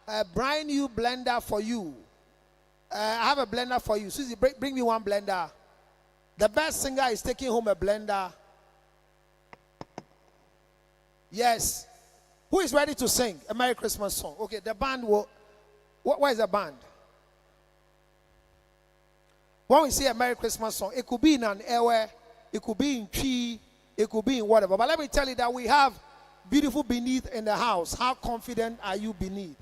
a brand new blender for you. I have a blender for you. Susie, bring me one blender. The best singer is taking home a blender. Yes. Who is ready to sing a Merry Christmas song? Okay, the band will. Where is the band? When we say a Merry Christmas song, it could be in an airway, it could be in tree, it could be in whatever. But let me tell you that we have beautiful beneath in the house. How confident are you beneath?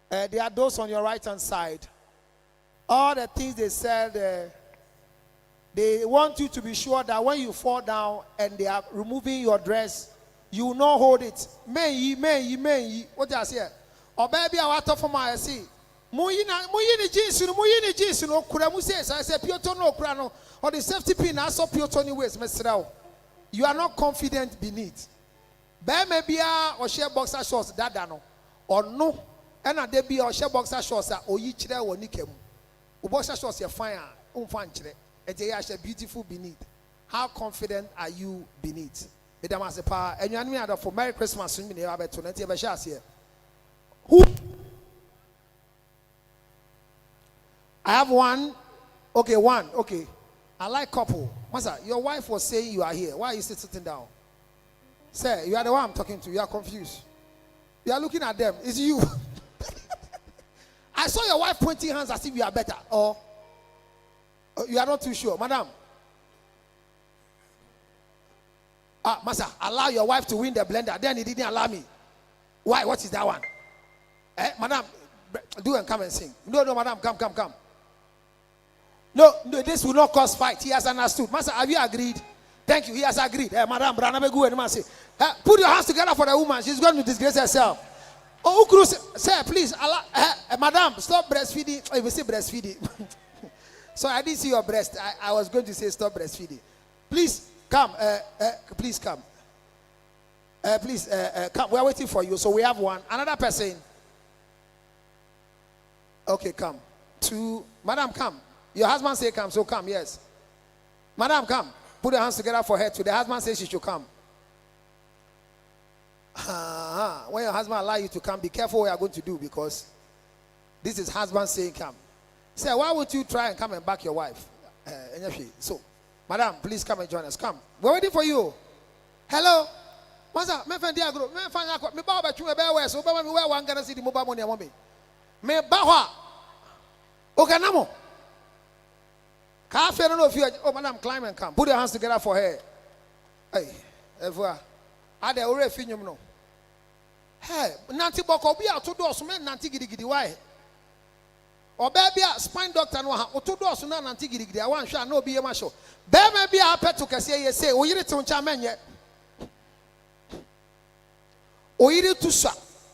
There are those on your right hand side. All the things they said, they want you to be sure that when you fall down and they are removing your dress, you will not hold it. May ye. What do I say? Or baby, I want to for my see. Muyini jeans no kura mu say I say pioto no kura no or the safety pin I saw pioto ni ways mesrao. You are not confident beneath. Be maybe or share boxer shorts dada no or no and a debi or share boxer shorts oyi chire woni kemu. O boxer shorts you fine umfa nchire. E dey share beautiful beneath. How confident are you beneath? Madam Asepa enwanu mi ada for Merry Christmas mi na abeto na tie be share here. Who? I have one. Okay, one. Okay. I like couple. Master, your wife was saying you are here. Why are you still sitting down? Sir, you are the one I'm talking to. You are confused. You are looking at them. It's you. I saw your wife pointing hands as if you are better. Or you are not too sure. Madam. Master, allow your wife to win the blender. Then he didn't allow me. Why? What is that one? Madam, do and come and sing. No, madam, come. No, this will not cause fight. He has understood. Master, have you agreed? Thank you. He has agreed. Madam, put your hands together for the woman. She's going to disgrace herself. Oh, sir, please, madam, stop breastfeeding. Oh, you say breastfeeding. So I didn't see your breast. I was going to say stop breastfeeding. Please come. Please come. Please come. We are waiting for you. So we have one. Another person. Okay, come. Two. Madam, come. Your husband say come, so come, yes. Madam, come. Put your hands together for her too. The husband says she should come. When your husband allow you to come, be careful what you are going to do because this is husband saying come. Say, why would you try and come and back your wife? So, madam, please come and join us. Come. We're waiting for you. Hello. Master, me friend Diagro, me find out me ba ba tun e be we so ba me we wan Ghana city mobile money amon me. Me ba ho. Okay, namo. Can't no fear. Oh, madam, climb and come. Put your hands together for her. Hey, Evoa. Are they already finished? No. Hey, Nanti Boko be out to do some Nanti Gidi why? Or baby, spine doctor no ha. O to do some Nanti Gidi. I want shall no be a masho. Baby, be a pet to say, oh, you return chairman yet. O you to sa.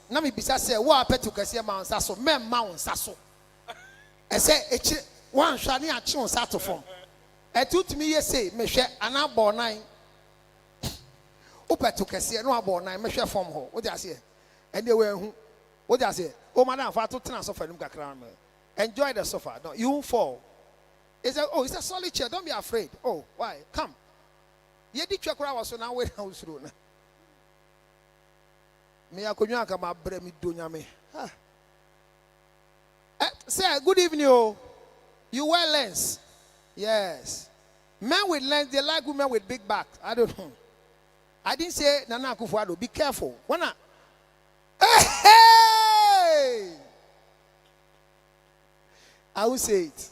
Nami bisa say, what pet to say, Mount Sasso, men Mount Sasso. I say, one shani action sato form. A tooth me say, me share an abor nine. Upa to Cassia, no abor nine, me share form ho. What does he? And they were who? What does he? Oh, madam, for 2 tenants of a crown. Enjoy the sofa. No, you won't fall. It's a solid chair. Don't be afraid. Oh, why? Come. Ye did check was so now wait house room. Me a kunya kama bre mi dunya me. Say good evening, oh. You wear lens. Yes. Men with lens, they like women with big back. I don't know. I didn't say Nana Akufo-Addo. Be careful. Wanna? Hey! I will say it.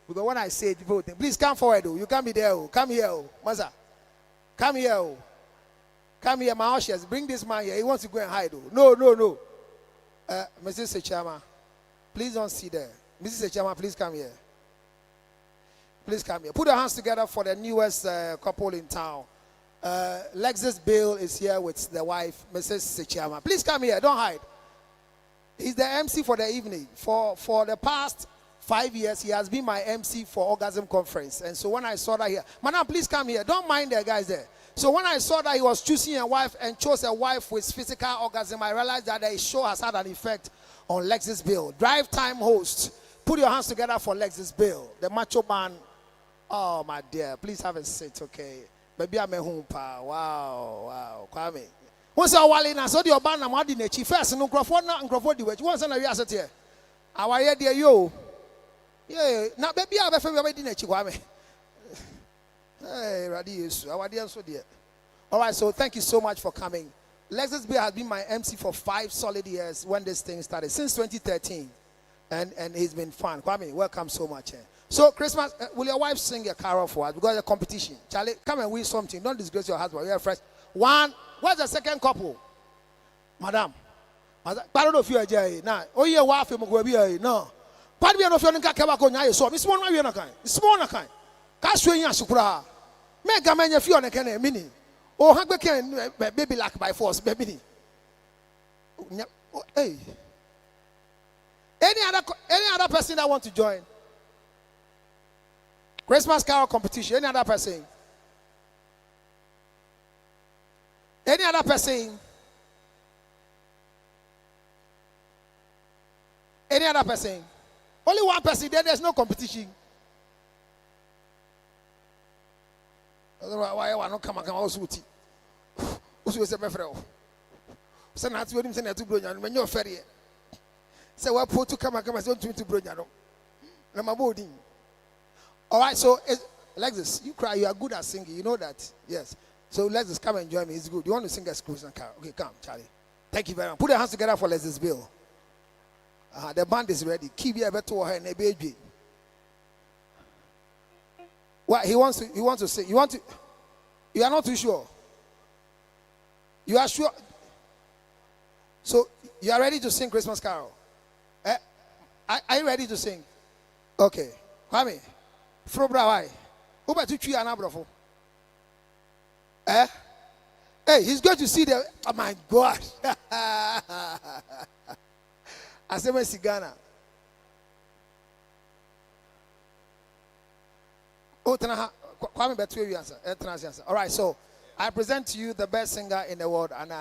Because when I say it, people think, please come forward. Oh. You can't be there. Oh. Come here. Oh. Maza. Come here. Oh. Come here, my ushers. Bring this man here. He wants to go and hide. Oh. No. Mrs. Sechama, please don't sit there. Mrs. Sechama, please come here. Please come here. Put your hands together for the newest couple in town. Lexus Bill is here with the wife, Mrs. Sechama. Please come here. Don't hide. He's the MC for the evening. For the past 5 years, he has been my MC for Orgasm Conference. And so when I saw that here, madam, please come here. Don't mind the guys there. So when I saw that he was choosing a wife and chose a wife with physical orgasm, I realized that the show has had an effect on Lexus Bill. Drive time host. Put your hands together for Lexus Bill, the macho man. Oh, my dear. Please have a seat, okay? Maybe I'm a home pa. Wow. Kwame. Once a while in a so the Obana Madine, chief first, no Crawford, not Crawford, the which once and a reasset here. Our idea, yo. Yeah, now baby, I have a family dinner, Chihuahua. Hey, Radius, our dear, so dear. All right, so thank you so much for coming. Lexus B has been my MC for 5 solid years when this thing started, since 2013. And he's been fun. Kwame, welcome so much. So, Christmas, will your wife sing a carol for us? Because it's a competition. Charlie, come and win something. Don't disgrace your husband. We are fresh. One. What's the second couple? Madam. I don't know if you are Jay. Now, oh, your wife, no. But we are not feeling Kakabako. So, Miss One, we are not kind. Small kind. Cashway Yasukra. Make a man if you are a mini. Oh, how can baby lack by force, baby? Hey. Any other person that want to join? Christmas carol competition. Any other person? Any other person? Any other person? Only one person. There's no competition. Why I not come also with you? Who is a befriend? Send out to him, send out to Bruno, when you're ferry. Say, well, put to come and to Bruno. All right, so Alexis, you cry, you are good at singing, you know that. Yes. So Alexis, come and join me. It's good. You want to sing a Christmas carol? Okay, come, Charlie. Thank you very much. Put your hands together for Alexis Bill. The band is ready. Keep your better to her and a baby. What he wants to sing. You are not too sure. You are sure. So you are ready to sing Christmas carol? Are you ready to sing? Okay. Kwame. Frobra why? Who about to tree an abrafo? Hey, he's going to see the. Oh my God. I say my Sigana. Oh, Kwame better you answer. All right, so I present to you the best singer in the world, and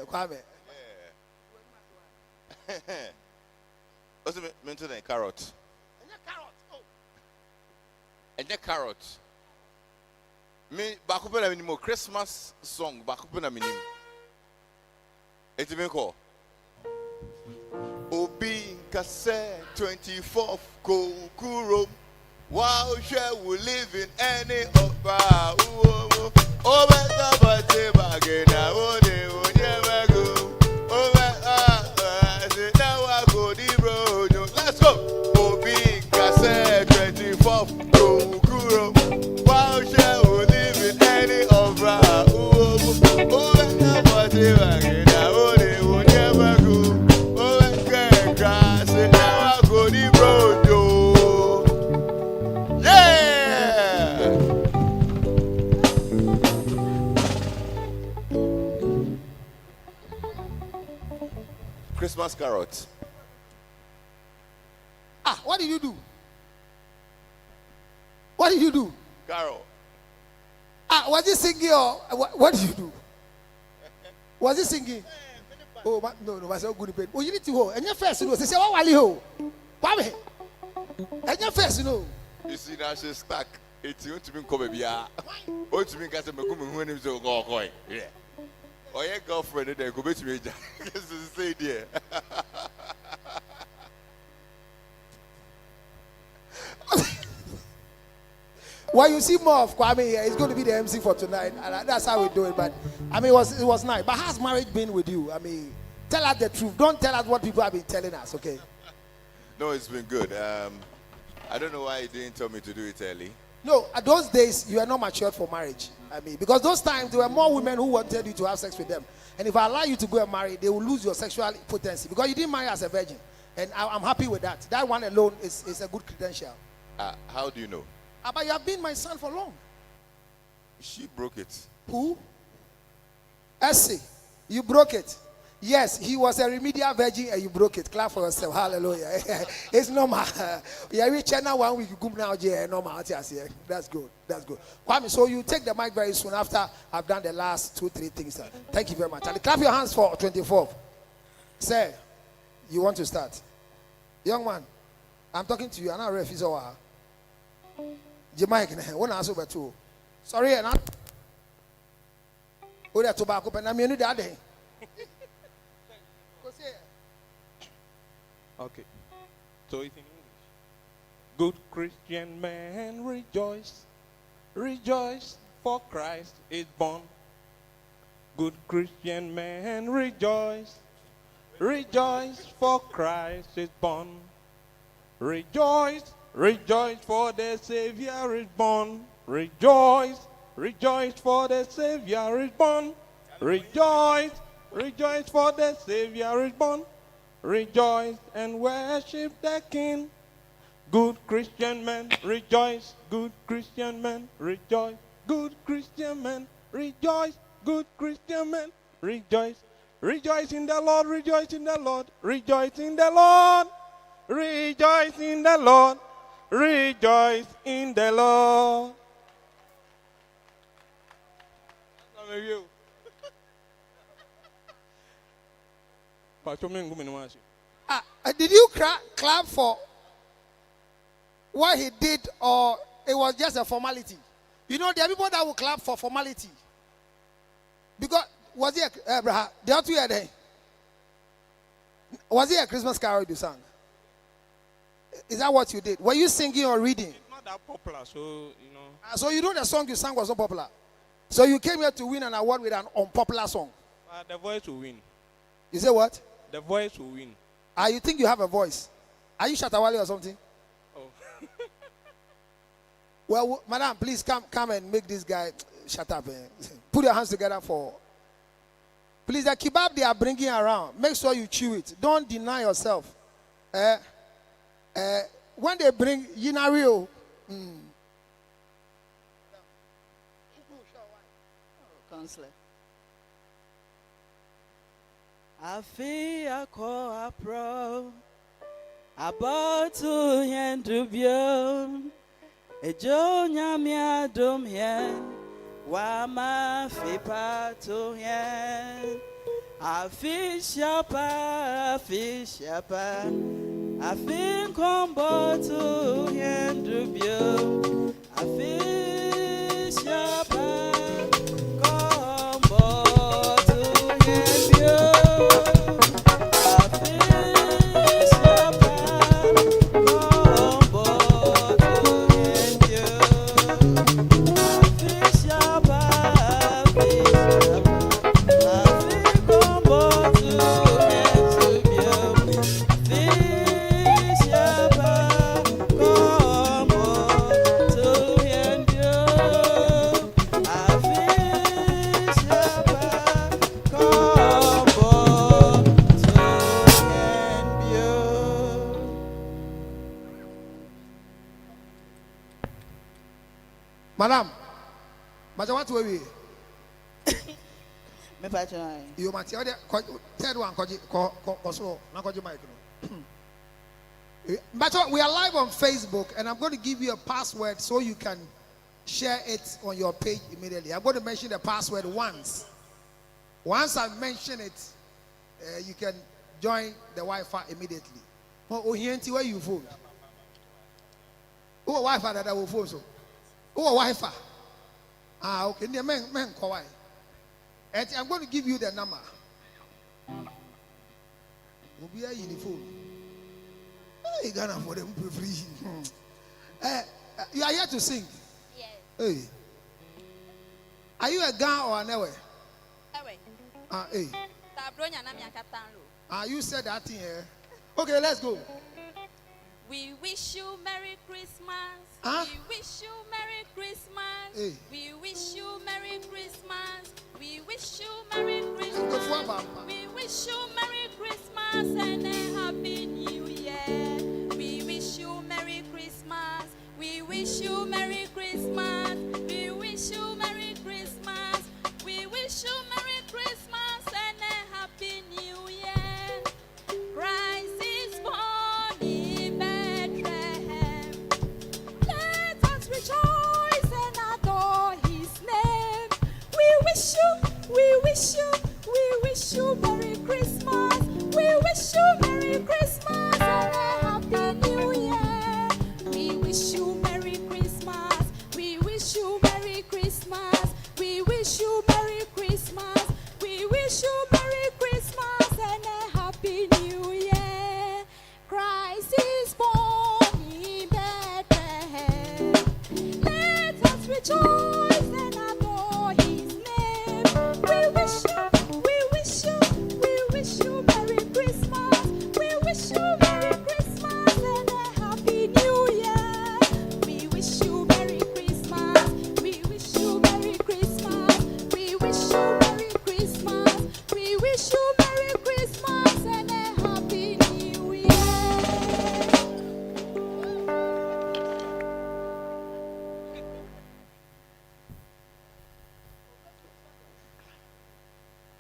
Kwame. What's it meant to the carrot? And the carrot. Me, Bakupena minimo Christmas song, Bakupena minim. It's been called Obi Kase 24th Kokuro. Wow, shall we live in any of our over the party bagay now? Oh, they will never go over. Now I go the road. Let's go. Obi Kase 24th Kokuro. Wow, shall we live in any of our over the party bagay now? Oh, they will never go over the grass. Now I go the road. Christmas carrot. What did you do? What did you do? Carol. Was he singing or what did you do? Was he singing? Oh, no, I said good pain. Oh, you need to hold. And your face, you know. Say, what will you hold? Why? And your face, you know. You see, now she's stuck. It's going to be come baby. Oh, to me, because I'm going to go. Yeah. Oh, your girlfriend, they go back to me. This is the same there. Well, you see more of Kwame here. He's going to be the MC for tonight, and that's how we do it. But I mean, it was nice. But how's marriage been with you? I mean, tell us the truth. Don't tell us what people have been telling us. Okay? No, it's been good. I don't know why you didn't tell me to do it early. No, at those days you were not matured for marriage. I mean, because those times there were more women who wanted you to have sex with them, and if I allow you to go and marry, they will lose your sexual potency because you didn't marry as a virgin, and I'm happy with that. That one alone is a good credential. How do you know? But you have been my son for long. She broke it. Who? Essie, you broke it. Yes, he was a remedial virgin and you broke it. Clap for yourself. Hallelujah. It's normal. Yeah, we channel 1 week. You now, normal. That's good. That's good. Kwame, so you take the mic very soon after I've done the last 2-3 things. Thank you very much. And clap your hands for 24th. Sir, you want to start? Young man, I'm talking to you. I'm not a refugee. Jamaican. One answer but two. Sorry, not. Oh, that tobacco, but I'm the other day. Okay. So it's in English. Good Christian man, rejoice. Rejoice, for Christ is born. Good Christian man, rejoice. Rejoice, for Christ is born. Rejoice, rejoice, for the Savior is born. Rejoice, rejoice, for the Savior is born. Rejoice, rejoice, for the Savior is born. Rejoice and worship the King. Good Christian man, rejoice. Good Christian man, rejoice. Good Christian man, rejoice. Good Christian man, rejoice. Rejoice in the Lord, rejoice in the Lord, rejoice in the Lord. Rejoice in the Lord, rejoice in the Lord. Some of you. Did you clap for what he did, or it was just a formality? You know, there are people that will clap for formality. Because, was it, Abraham, the other year there? Was it a Christmas carol you sang? Is that what you did? Were you singing or reading? It's not that popular, so, you know. So you know the song you sang was not popular. So you came here to win an award with an unpopular song. The voice will win. You say what? The voice will win. You think you have a voice? Are you Shatawale or something? Oh. Well, madam, please come and make this guy shut up. Put your hands together for. Please, the kebab they are bringing around, make sure you chew it. Don't deny yourself. When they bring Yinario, Counselor. Afi ako apro abatu hendubio ejo nyamia dum yen wa ma fi patu yen afi shapa afi kombo tu hendubio afi shapa Madam, what were we? You might tell the third one, but we are live on Facebook, and I'm going to give you a password so you can share it on your page immediately. I'm going to mention the password once. Once I mention it, you can join the Wi-Fi immediately. Oh, where you phone? Oh, Wi-Fi that I will phone so. Oh, Wi-Fi. Okay. I'm going to give you the number. You are here to sing. Yes. Hey. Are you a guy or an ewe? Hey. You said that thing here. Okay, let's go. We wish you Merry Christmas. We wish you Merry Christmas. Hey. We wish you Merry Christmas. We wish you Merry Christmas. We wish you Merry Christmas and a Happy New Year. We wish you Merry Christmas. We wish you Merry Christmas. We wish you Merry Christmas. We wish you Merry Christmas and a Happy New Year. Christ is born in Bethlehem. Let us rejoice and adore his name. We wish you Merry Christmas. We wish you Merry Christmas.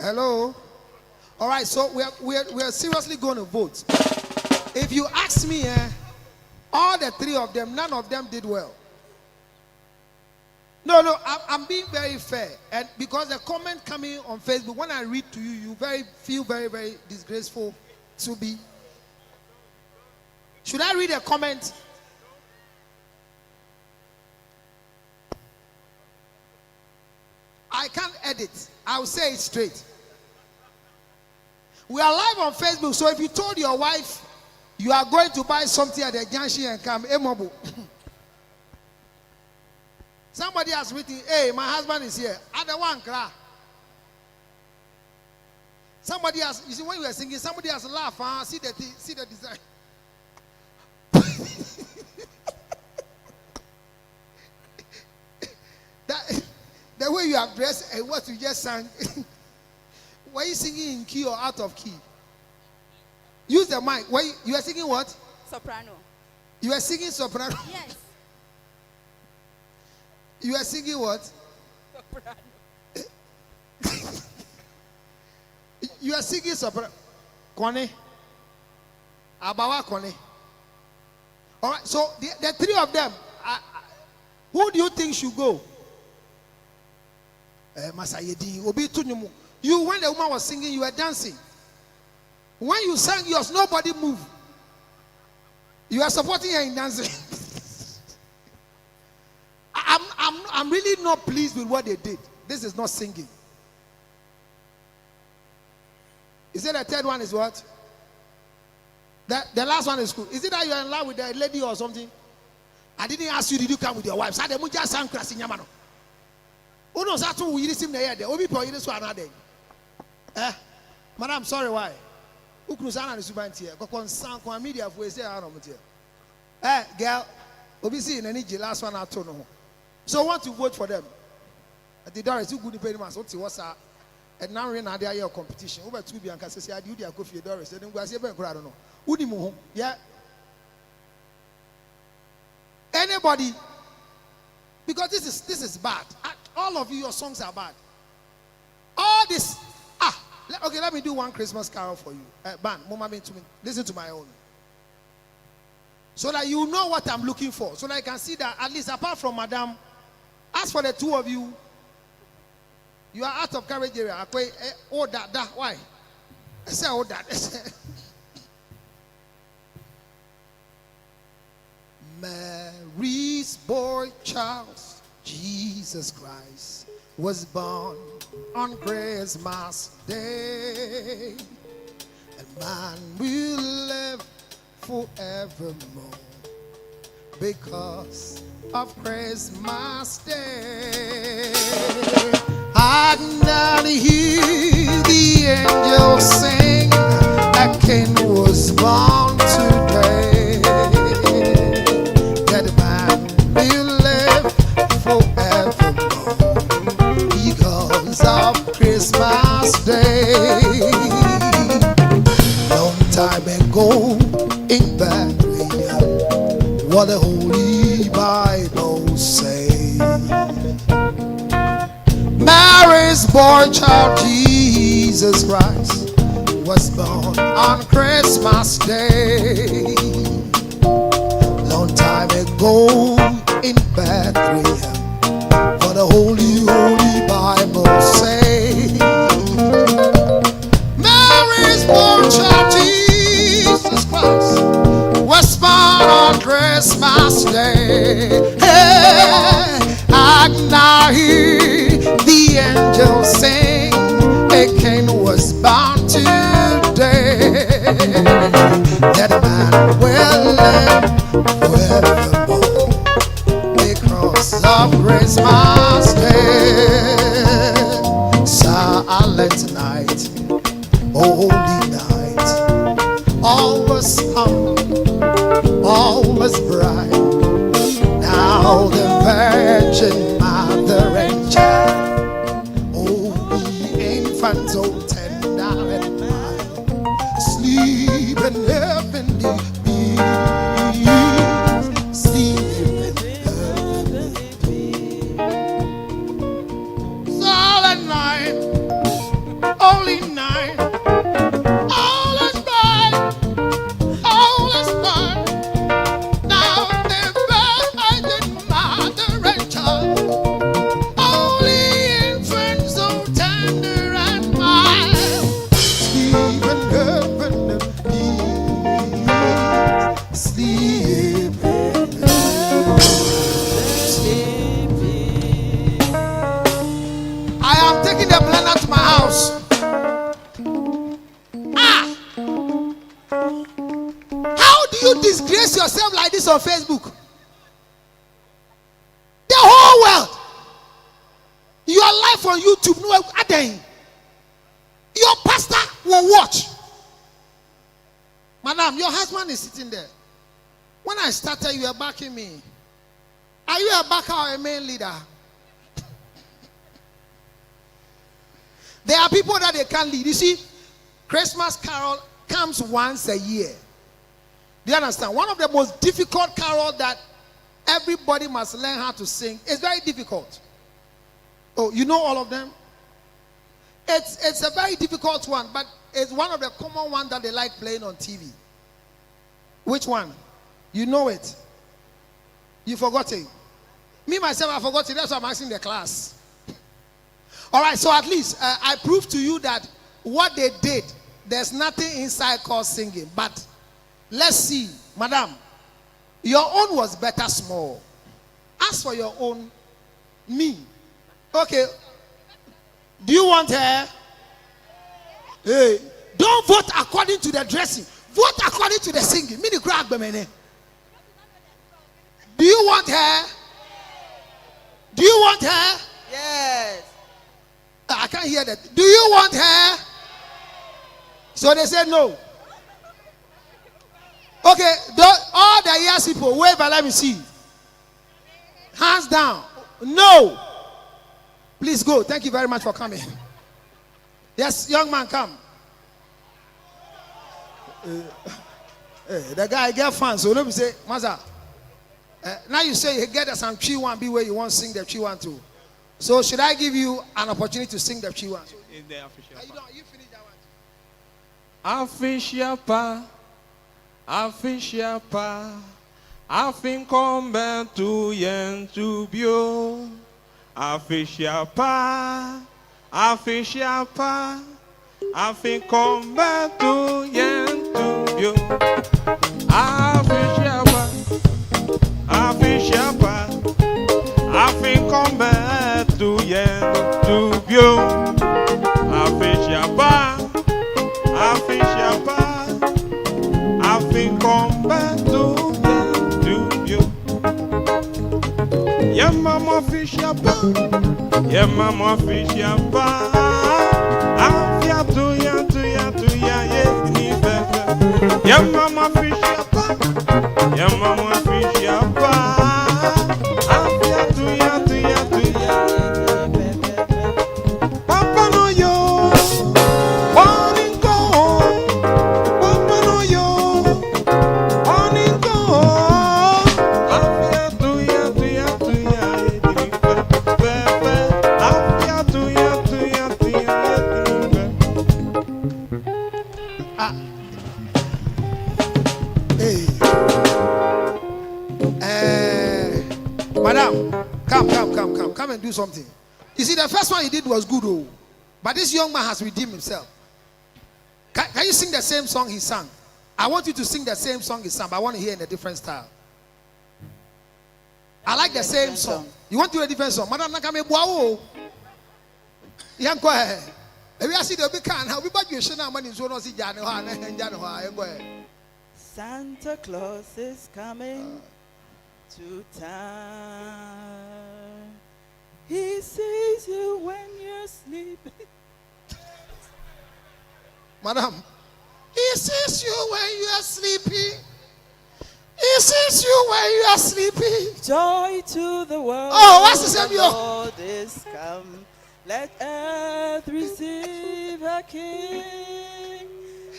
Hello? All right, so we are seriously going to vote. If you ask me, all the three of them, none of them did well. No, I'm being very fair. And because the comment coming on Facebook, when I read to you, you feel very, very disgraceful to be. Should I read a comment? I can't edit. I'll say it straight. We are live on Facebook, so if you told your wife you are going to buy something at the junction and come, Emobu. Somebody has written, hey, my husband is here. I don't want cry. Somebody has, you see, when you are singing, somebody has laughed. See the design. The way you have dressed and what you just sang. Were you singing in key or out of key? Use the mic. You are singing what? Soprano. You are singing soprano? Yes. You are singing what? Soprano. You are singing soprano. Kone. Abawa Kone. All right, so the three of them, who do you think should go? You, when the woman was singing, you were dancing. When you sang yours, nobody moved. You are supporting her in dancing. I'm really not pleased with what they did. This is not singing. Is it the third one is what? The last one is cool. Is it that you are in love with a lady or something? I didn't ask you, did you come with your wife? Madam, sorry, why? Girl, obviously in any last one I told no. So I want to vote for them. The door is too good to pay them. What's up? And now we're in a competition. Over 2 billion can say, I do the coffee doors. Then go see a bank. I don't know. Who do you yeah? Anybody? Because this is bad. All of you, your songs are bad. All this. Okay, let me do one Christmas carol for you. Ban, listen to my own. So that you know what I'm looking for. So that I can see that at least apart from Madam, as for the two of you, you are out of coverage area. Oh, that, why? I say, oh, that. Mary's boy Charles, Jesus Christ, was born on Christmas Day. And man will live forevermore because of Christmas Day. I can hear the angels sing, a king was born today. That man will live forevermore because of Christmas Day. Long time ago in Bethlehem, what the Holy Bible say. Mary's boy child Jesus Christ was born on Christmas Day. Long time ago in Bethlehem, what the Holy Bible say. Mary's born child Jesus Christ was born on Christmas Day. Hey, I can now hear the angels sing, a king was born today. That man will live forevermore because of Christmas Day. Silent night, holy night, all was calm, all was bright. Now the Virgin Mother and Child, oh the infant so tender and mild, sleep in heavenly peace, sleep in heavenly peace. sleep. I am taking the blender to my house. How do you disgrace yourself like this on Facebook? The whole world. Your life on YouTube. No, your pastor will watch. Madam, your husband is sitting there. When I started, you were backing me. Are you a backer or a main leader? There are people that they can't lead. You see, Christmas carol comes once a year. Do you understand? One of the most difficult carols that everybody must learn how to sing. It's very difficult. Oh, you know all of them? It's a very difficult one, but it's one of the common ones that they like playing on TV. Which one? You know it. You forgot it. Me, myself, I forgot it. That's why I'm asking the class. All right, so at least I proved to you that what they did, there's nothing inside called singing. But let's see, madam, your own was better small. As for your own, me. Okay. Do you want her? Hey, don't vote according to the dressing. Vote according to the singing. Do you want her? Do you want her? Yes. I can't hear that. Do you want her? So they said no. Okay, all the yes people, wave and let me see. Hands down. No. Please go. Thank you very much for coming. Yes, young man, come. The guy get fans, so let me say, Maza. Now you say you get some tree one be where you want to sing the tree one too. So should I give you an opportunity to sing the tree one? In the official. You finish that one. Official pa, official pa, afin combe tu yen tu bio. Official pa, official pa, afin combe tu yen tu bio. Official pa, official pa, afin combe tu yen tu bio. Official pa, official pa, afin combe tu yen tu bio. Yeah, mama official pa, yeah, mama official pa. Afia tu ya yes ni bebe. Yeah, mama official pa, yeah, mama official pa. Afia tu ya bebe. Papa no yo, morning go. Papa no yo, morning go. Afia tu ya bebe. Afia tu ya Hey. Madam, come and do something. You see, the first one he did was good, oh, but this young man has redeemed himself. Can you sing the same song he sang? I want you to sing the same song he sang, but I want to hear in a different style. I like the same song. You want to hear a different song? Madam, nakame buawo. Young go ahead. If you see the big can, how we bought you should not money so no see January and January. Go ahead. Santa Claus is coming to town. He sees you when you're sleeping. Madam, he sees you when you are sleeping. He sees you when you are sleeping. Joy to the world. Oh, what's the same, the yo? Lord is come. Let earth receive her King.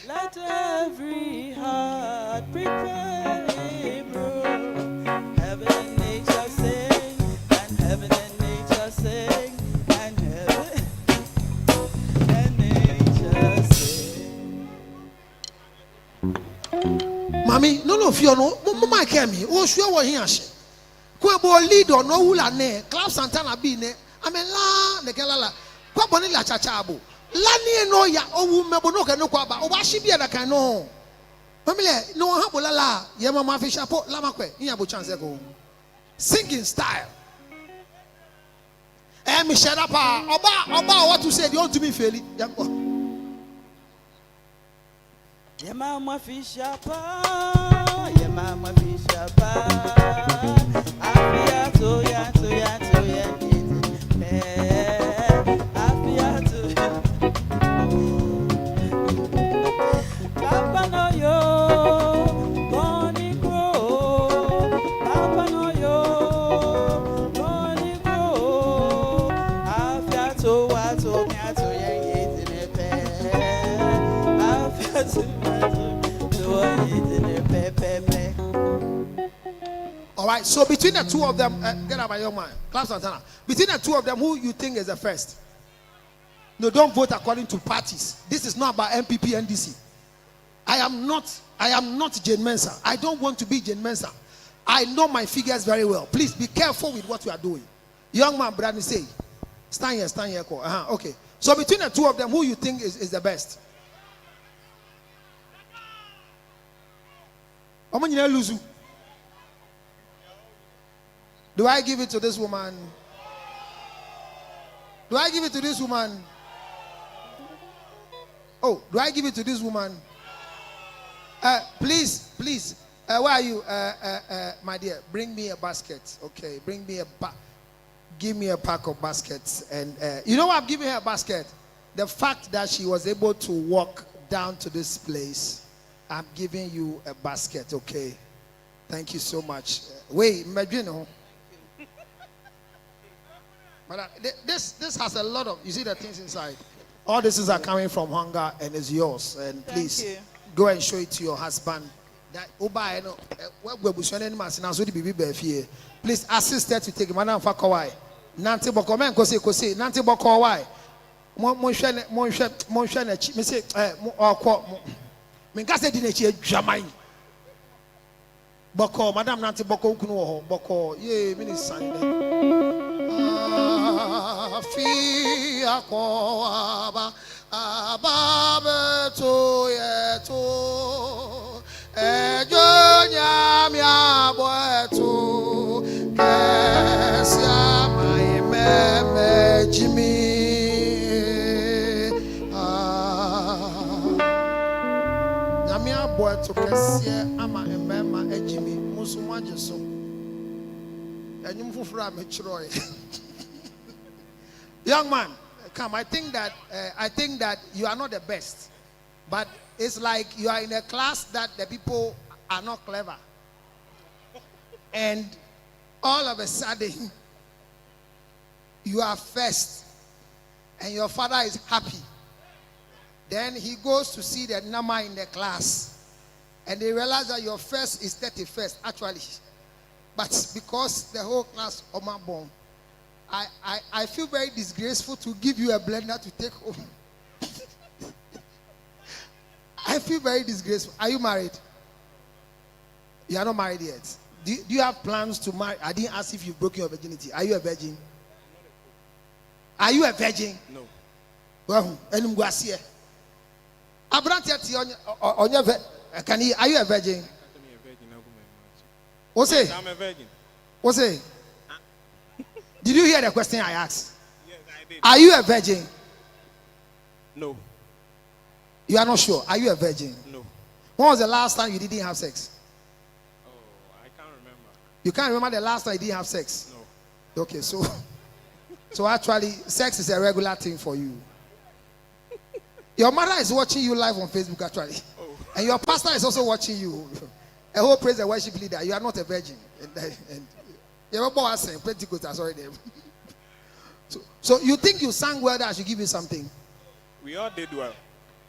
Let every heart prepare him room. Heaven and nature sing, and heaven and nature sing, and heaven and nature sing. Mommy, no fear no. Mama came me. Oh, sure what he has. Kwebo lead or no hula ne. Club Santana be ne. I mean la ne kelala. Kwaboni la chachabo. La ni no ya owu mebo no kanu kwaba. Oba shibia da kan no. Mamile, no habulala, Yamama Fishapo, Lamakwe, Yabu chance go. Singing style. And me shut up, Oba, what to say, you want to be fairly. Yamama Fishapa, Yamama Fishapa, Afia Toya, Toya, Toya, Afia Toya, Papa no yo, Bonnie Grow, Papa no yo, Bonnie Grow, Afia Toya, Toya, Toya, Afia Toya. All right, so between the two of them, get out of your mind. Clap Santana. Between the two of them, who you think is the first? No, don't vote according to parties. This is not about MPP, NDC. I am not Jane Mensah. I don't want to be Jane Mensah. I know my figures very well. Please be careful with what you are doing. Young man, Brandon, say, stand here. Okay. So between the two of them, who you think is the best? Do I give it to this woman? Do I give it to this woman? Oh, do I give it to this woman? Please, where are you, my dear? Bring me a basket, okay? Bring me give me a pack of baskets, and you know why I'm giving her a basket? The fact that she was able to walk down to this place, I'm giving you a basket, okay? Thank you so much. Wait, imagine. But this has a lot of, you see the things inside. All this is are coming from hunger and is yours. And please go and show it to your husband. That please assist her to take Madam Fakawai. Nanti Bokomen Kose, Nanti Bokowai. Monshane, me say, Minkase Dinechi Jamai. Boko, Madam Nanti Boko Kuno, Boko, ye, Minister. Fia koaba ababeto yeto ejonya mi aboeto kesia mai meme jimi nyami aboeto kesia ama emema ejimi musu majeso enyum fufura mechiroye. Young man, come. I think that you are not the best, but it's like you are in a class that the people are not clever, and all of a sudden you are first, and your father is happy. Then he goes to see the number in the class, and they realize that your first is 31st actually, but because the whole class are my born. I feel very disgraceful to give you a blender to take home. I feel very disgraceful. Are you married? You are not married yet. Do you have plans to marry? I didn't ask if you've broken your virginity. Are you a virgin? Are you a virgin? No. Well, NUNGUA. Are you a virgin? What's it? I'm a virgin. What's it? Did you hear the question I asked? Yes, I did. Are you a virgin? No. You are not sure. Are you a virgin? No. When was the last time you didn't have sex? Oh, I can't remember. You can't remember the last time you didn't have sex? No. Okay, so actually, sex is a regular thing for you. Your mother is watching you live on Facebook actually. Oh. And your pastor is also watching you. A whole praise and worship leader. You are not a virgin. And so you think you sang well that I should give you something? We all did well.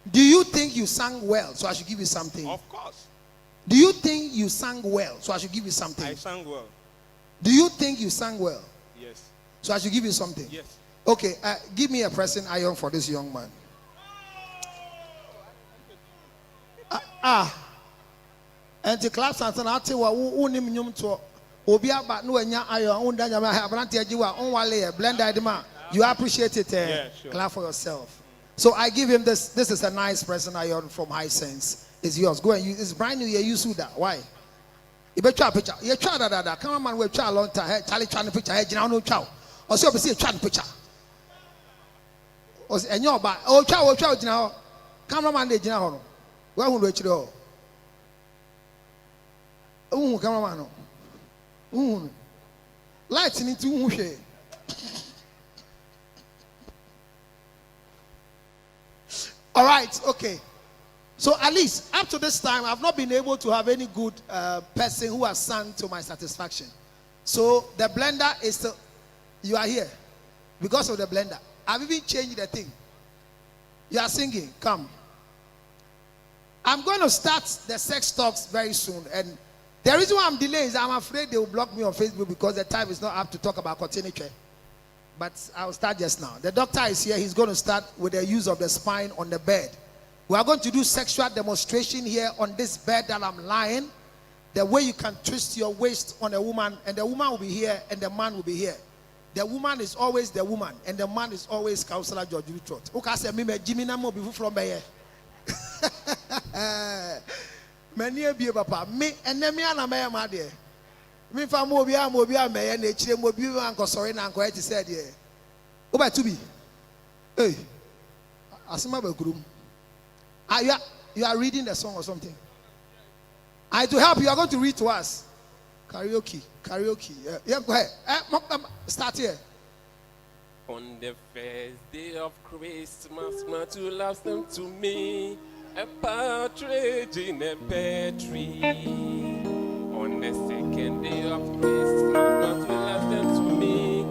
Do you think you sang well so I should give you something? Of course. Do you think you sang well so I should give you something? I sang well. Do you think you sang well? Yes. So I should give you something? Yes. Okay, give me a pressing iron for this young man. And the class and I tell you to Obi about no enya iron on danya ma abrante ajiwa on wale blender dema. You appreciate it. Yeah, sure. Clap for yourself. So I give him this. This is a nice present iron from High Sense. It's yours. Go and use. It's brand new. You use that. Why? You better try a picture. You try that. Come on, man. We try a long time. Hey, Charlie trying to picture. Hey, you know, chow. Or so we see a trying picture. Or and your back. Oh, chow, you know. Cameraman, you know. Where would we go? Oh, cameraman. Lights into Mushe. All right, okay. So at least up to this time, I've not been able to have any good person who has sung to my satisfaction. So the blender is still, you are here because of the blender. I've even changed the thing. You are singing, come. I'm going to start the sex talks very soon. And the reason why I'm delaying is I'm afraid they will block me on Facebook because the time is not up to talk about continuity. But I'll start just now. The doctor is here. He's going to start with the use of the spine on the bed. We are going to do sexual demonstration here on this bed that I'm lying. The way you can twist your waist on a woman, and the woman will be here, and the man will be here. The woman is always the woman, and the man is always Counselor George Trot. Okay, say me Jimmy Namo before from here. Many be papa me and me and my mother. Me for mobia me and nature mobile uncle sorry and uncle said yeah. Over to be. Hey, Asma Groom. You are reading the song or something. To help you are going to read to us. Karaoke. Yeah, go ahead. Start here. On the first day of Christmas, my two loves them to me, a partridge in a pear tree. On the second day of Christmas, my two loves them to me,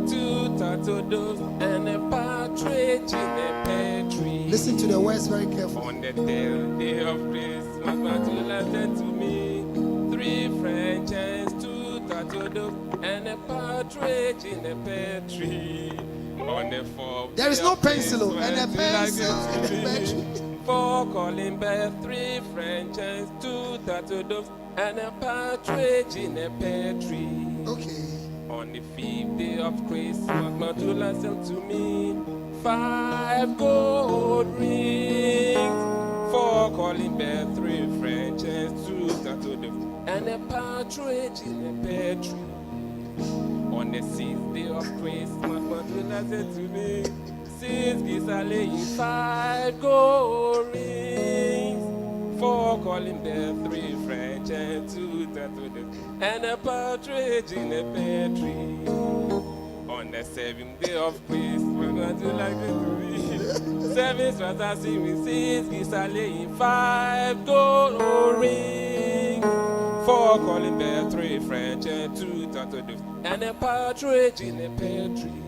two turtle doves and a partridge in a pear tree. Listen to the words very carefully. On the third day of Christmas, my two loves them to me, three French hens, two turtle doves and a partridge in a pear tree. On the fourth there is no pencil and a pencil in the bedroom. Four calling birds, three French hens, two turtle doves and a partridge in a pear tree. Okay. On the fifth day of Christmas, my two loves them to me, five gold rings. Four calling birds, three French hens, two turtle doves and a partridge in a pear tree. On the sixth day of Christmas, my two loves them to me, six geese are laying, five gold rings. Four calling birds, three French and two turtle doves and a partridge in a pear tree. On the seventh day of Christmas, my two loves them to me, seven swans are singing, six geese are laying, five gold rings. Four calling birds, three French and two turtle doves and a partridge in a pear tree.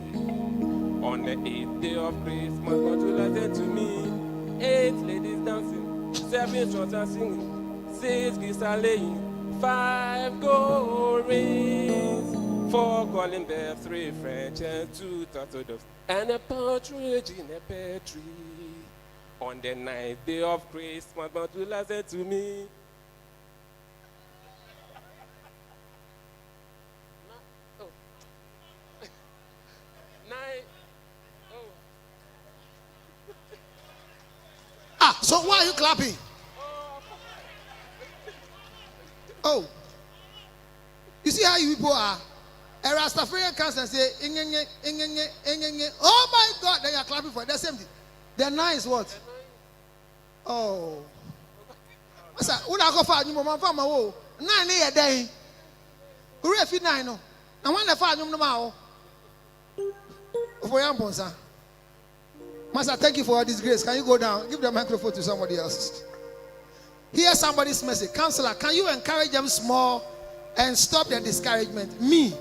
On the eighth day of Christmas, my two loves them to me, eight ladies dancing, seven swans are singing, six geese are laying, five gold rings. Four calling birds, three French and two turtle doves and a partridge in a pear tree. On the ninth day of Christmas, my two loves them to me, So why are you clapping? Oh. You see how you people are? A Rastafarian comes and say, oh my God, then you're clapping for it. That's empty. The nine is what? Oh. What's that? What I go for? You mama for my wo. 9 a day. Who if you 9 no? And when the father no more. For your sponsor. Master, thank you for all this grace. Can you go down? Give the microphone to somebody else. Hear somebody's message. Counselor, can you encourage them small and stop their discouragement? Me.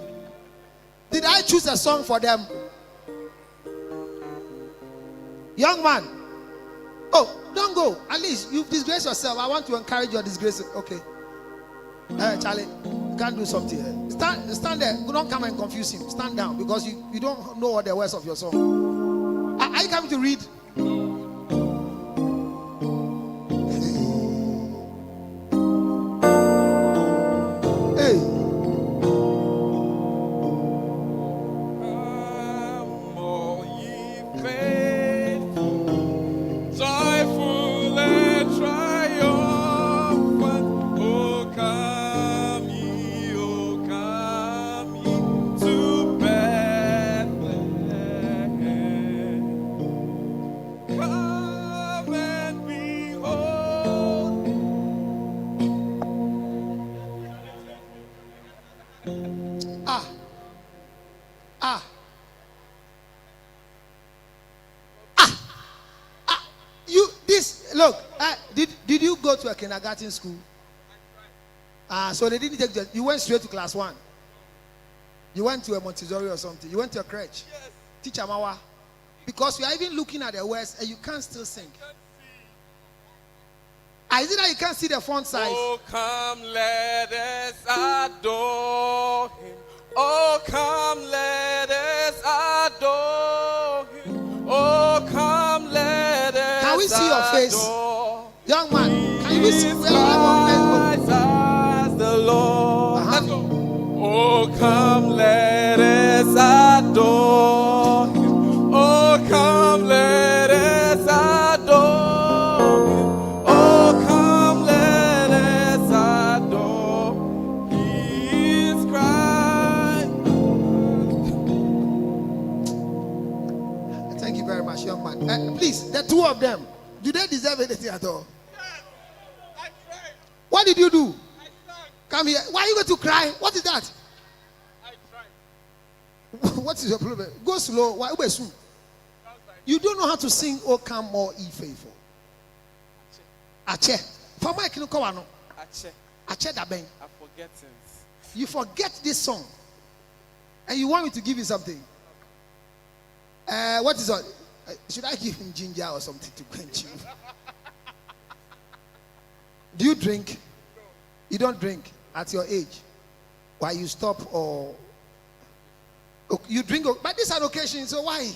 Did I choose a song for them? Young man. Oh, don't go. At least you've disgraced yourself. I want to encourage your disgrace. Okay. Charlie, you can't do something here. Stand there. Don't come and confuse him. Stand down because you don't know what the words of your song. Are you coming to read? Hey. all ye faithful, joyful and triumphant. to a kindergarten school? So they didn't take you went straight to class 1. You went to a Montessori or something. You went to a crèche. Yes. Teacher Mawa. Because you are even looking at the words and you can't still sing. Is it that you can't see the font size? Oh, come, let us adore him. Oh, come, let us adore him. Oh, come, let us Can we see your face? adore Young man, can you see where you are on Christ as the Lord. Uh-huh. Let's go. Oh, come, let us adore him. Oh, come, let us adore him. Oh, come, let us adore his Christ. Facebook? Thank you very much, young man. Please, the two of them, do they deserve anything at all? Yes, I tried. What did you do? I sang. Come here. Why are you going to cry? What is that? I tried. What is your problem? Go slow. Why? You don't know how to sing "O Come More Ye Faithful." Ache. For my kinu kawano. Ache. Ache da ben. I forget things. You forget this song, and you want me to give you something. What is it? Should I give him ginger or something to quench you? Do you drink? You don't drink at your age. Why you stop or you drink? But this is an occasion, so why?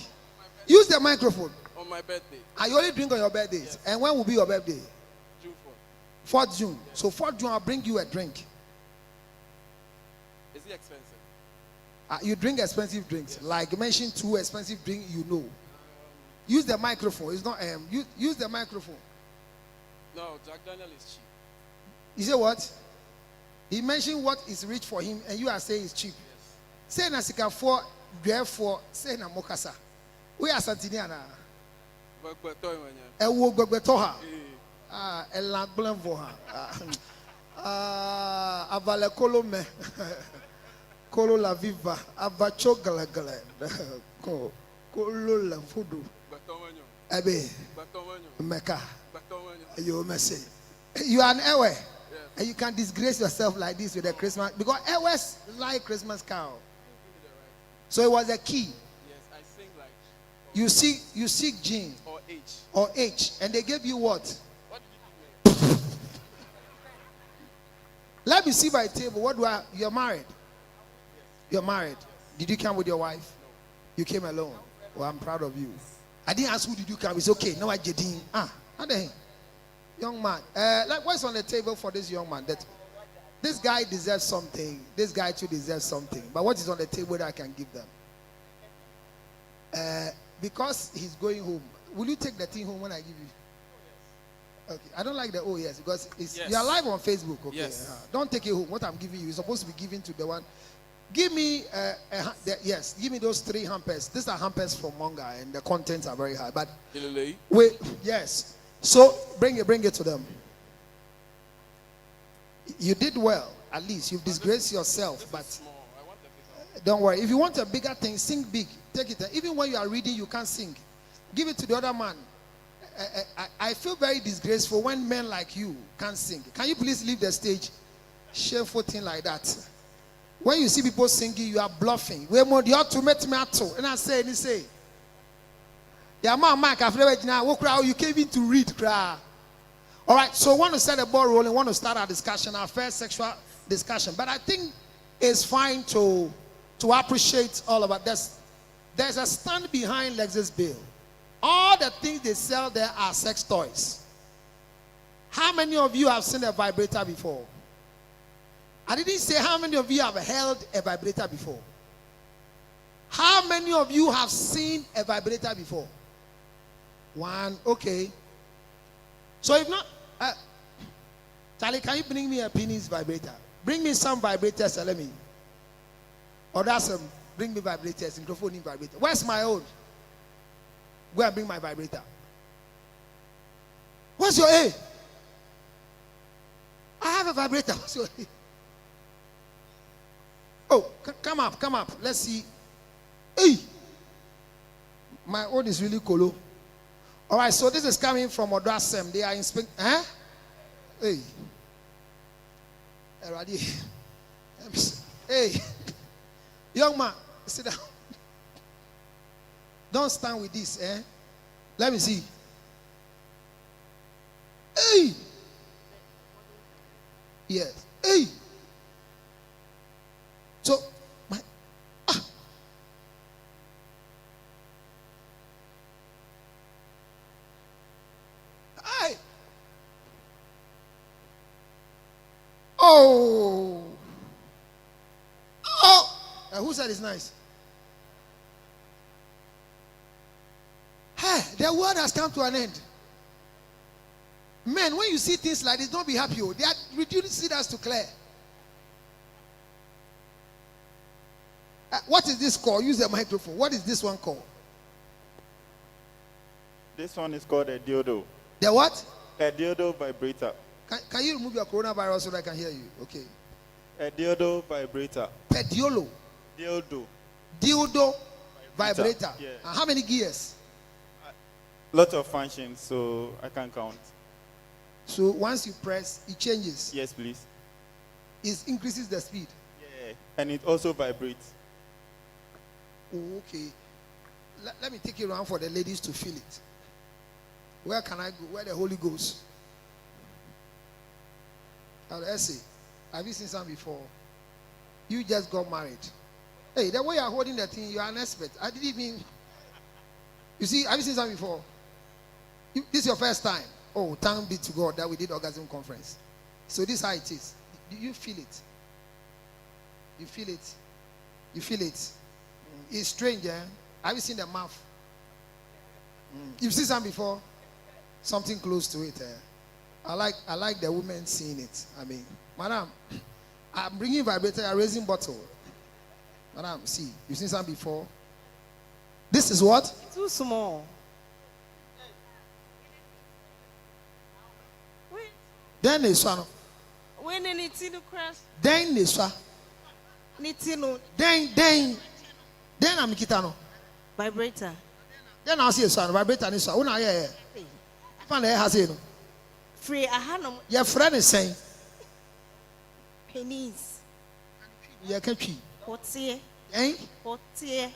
Use the microphone. On my birthday, You only drink on your birthdays. Yes. And when will be your birthday? June 4th June. So 4th June, I'll bring you a drink. 4th. Is it expensive? You drink expensive drinks. Like mention 2 expensive drinks you know. Use the microphone. It's not use the microphone. No, Jack Daniel is cheap. You say what? He mentioned what is rich for him, and you are saying it's cheap. Say na sika for, therefore, say na mokasa. We are Santiniana. But toy man, Ewo gbegbeto yeah. Elagblem for her. Avale kolome. Kolo la viva. Avacho galagale. Kolo la fudu. Ebe. Meka. You message. You are an Ewe. Yes. And you can disgrace yourself like this with a Christmas. Because Ewes like Christmas carol. So it was a key. Yes, I sing like. You seek G Or H. or H. And they gave you what? What did you give me? Let me see by table. What do you're married? You're married. Did you come with your wife? You came alone. Well, I'm proud of you. I didn't ask who did you come. It's okay. No, I didn't. How the young man. Like what's on the table for this young man? That this guy deserves something. This guy too deserves something. But what is on the table that I can give them? Because he's going home. Will you take the thing home when I give you? Okay. I don't like the oh yes because it's Yes. you are live on Facebook. Okay. Yes. Don't take it home. What I'm giving you is supposed to be given to the one. Give me yes. Give me those 3 hampers. These are hampers from Monga and the contents are very high. But wait, yes. So bring it to them. You did well. At least you've disgraced yourself, but don't worry. If you want a bigger thing, sing big. Take it. Even when you are reading, you can't sing. Give it to the other man. I feel very disgraceful when men like you can't sing. Can you please leave the stage? Shameful thing like that. When you see people singing, you are bluffing. We more you to meet me at and I say. Yeah, my Mike, I've never you came in to read. All right, so I want to set the ball rolling. Want to start our discussion, our first sexual discussion. But I think it's fine to appreciate all of it. There's a stand behind Lexus Bill. All the things they sell there are sex toys. How many of you have seen a vibrator before? I didn't say how many of you have held a vibrator before. How many of you have seen a vibrator before? 1, okay. So if not, Charlie, can you bring me a penis vibrator? Bring me some vibrators, let me. Or that's bring me vibrators, microphone vibrator. Where's my own? Go and bring my vibrator. What's your A? I have a vibrator. What's your A? Oh, come up. Let's see. Hey, my own is really cool. All right, so this is coming from Orgasm. They are in Hey. Hey. Young man, sit down. Don't stand with this, eh? Let me see. Hey. Yes. Hey. So, my Hey. Oh. Oh. Who said it's nice? Hey, the world has come to an end. Men, when you see things like this, don't be happy. They are reducing us to clear. What is this called? Use the microphone. What is this one called? This one is called a dildo. The what? A dildo vibrator. Can you remove your coronavirus so that I can hear you? Okay. A dildo vibrator. Pediolo. Dildo. Dildo vibrator. Yeah. And how many gears? Lots of functions, so I can't count. So once you press, it changes. Yes, please. It increases the speed. Yeah. And it also vibrates. Oh, okay. Let me take you around for the ladies to feel it. Where can I go? Where the Holy Ghost? I'll say, have you seen some before? You just got married. Hey, the way you're holding the thing, you are an expert. I didn't even. You see, have you seen some before? This is your first time. Oh, thank be to God that we did Orgasm Conference. So this is how it is. Do you feel it? You feel it? You feel it? It's strange, eh? Have you seen the mouth? You've seen some before? Something close to it. I like the women seeing it. I mean, madam, I'm bringing vibrator, I'm raising bottle. Madam, see, you've seen some before? This is what? Too small. Then they swallow. When any tinu crash, Then they swallow. nitino Then I'm kitano. vibrator. Then I'll see a son, vibrator and so. Una yeah. Find the has it. Free a hanum Your friend is saying, pennies. you can cheat. What's here? Eh? What's here?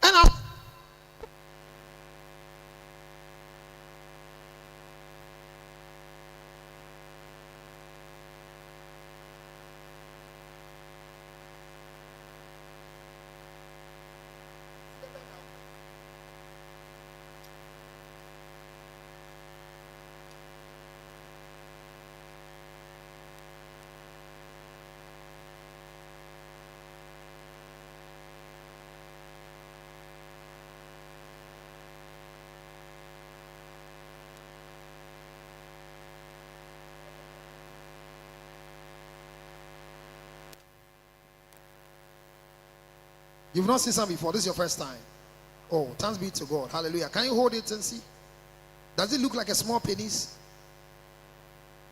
And I'm You've not seen some before. This is your first time. Oh, thanks be to God. Hallelujah. Can you hold it and see? Does it look like a small penis?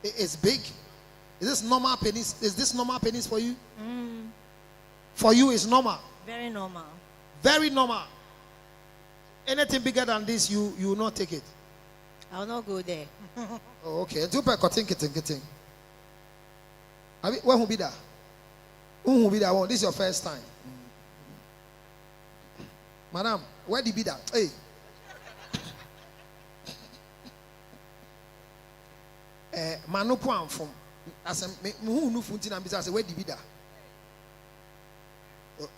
It's big. Is this normal penis? Is this normal penis for you? For you, it's normal. Very normal. Very normal. Anything bigger than this, you will not take it. I will not go there. Oh, okay. Kitting. When will be that? Who will be that one? This is your first time. Madam, where did be that? Hey. Manu point from. As a who knew Funtin and Bisa say, where did be that?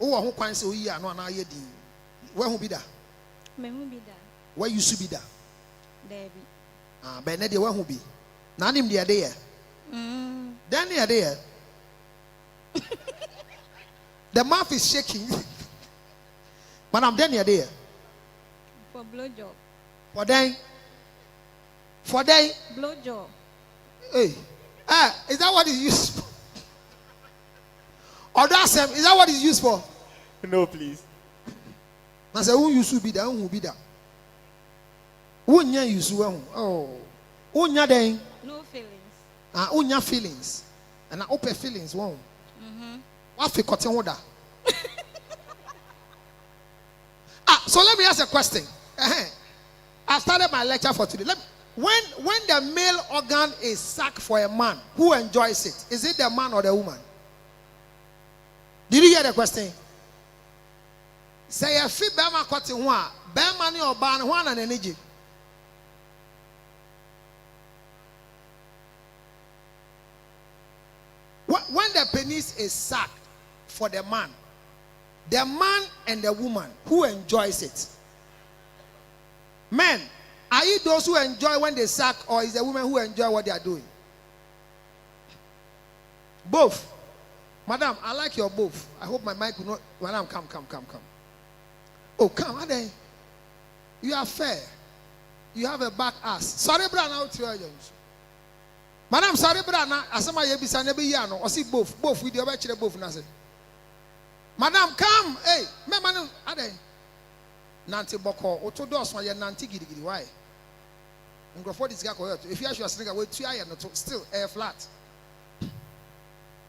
Oh, who can say, oh, yeah, no, now, where will be that? Me who be that? Where you should be that? Debbie. But not the one who be. None him the idea. Then the idea. The mouth is shaking. Madam, then the idea. For blowjob. For day. Blowjob. Hey. Is that what it's used for? Or that's is that what it's used for? No, please. I say, who you should be that? Who will be that? Who you should be? Oh. Who then? No feelings. Who feelings? And I open feelings. Wow. What for cutting order? So let me ask a question. I've started my lecture for today. when the male organ is sucked for a man, who enjoys it? Is it the man or the woman? Did you hear the question? Say a fit bema kwati hwa, bema ni oba hwa na energy. When the penis is sucked for the man and the woman, who enjoys it? Men, are you those who enjoy when they suck, or is the women who enjoy what they are doing? Both. Madam, I like your both. I hope my mic will not. Madam, come. Oh, come, Ade. You are fair. You have a back ass. Sorry, brother, now to you. Madam, sorry, brother, now. Asama yebisa nebi yano. Osi both. We do actually both. Nase. Madam, come. Hey, me madam, Ade. Nanti boko. Oto dos ma ye nanti gidi. Why? Ngofo this guy koyo. If you are sure sneaker, we try no still air flat.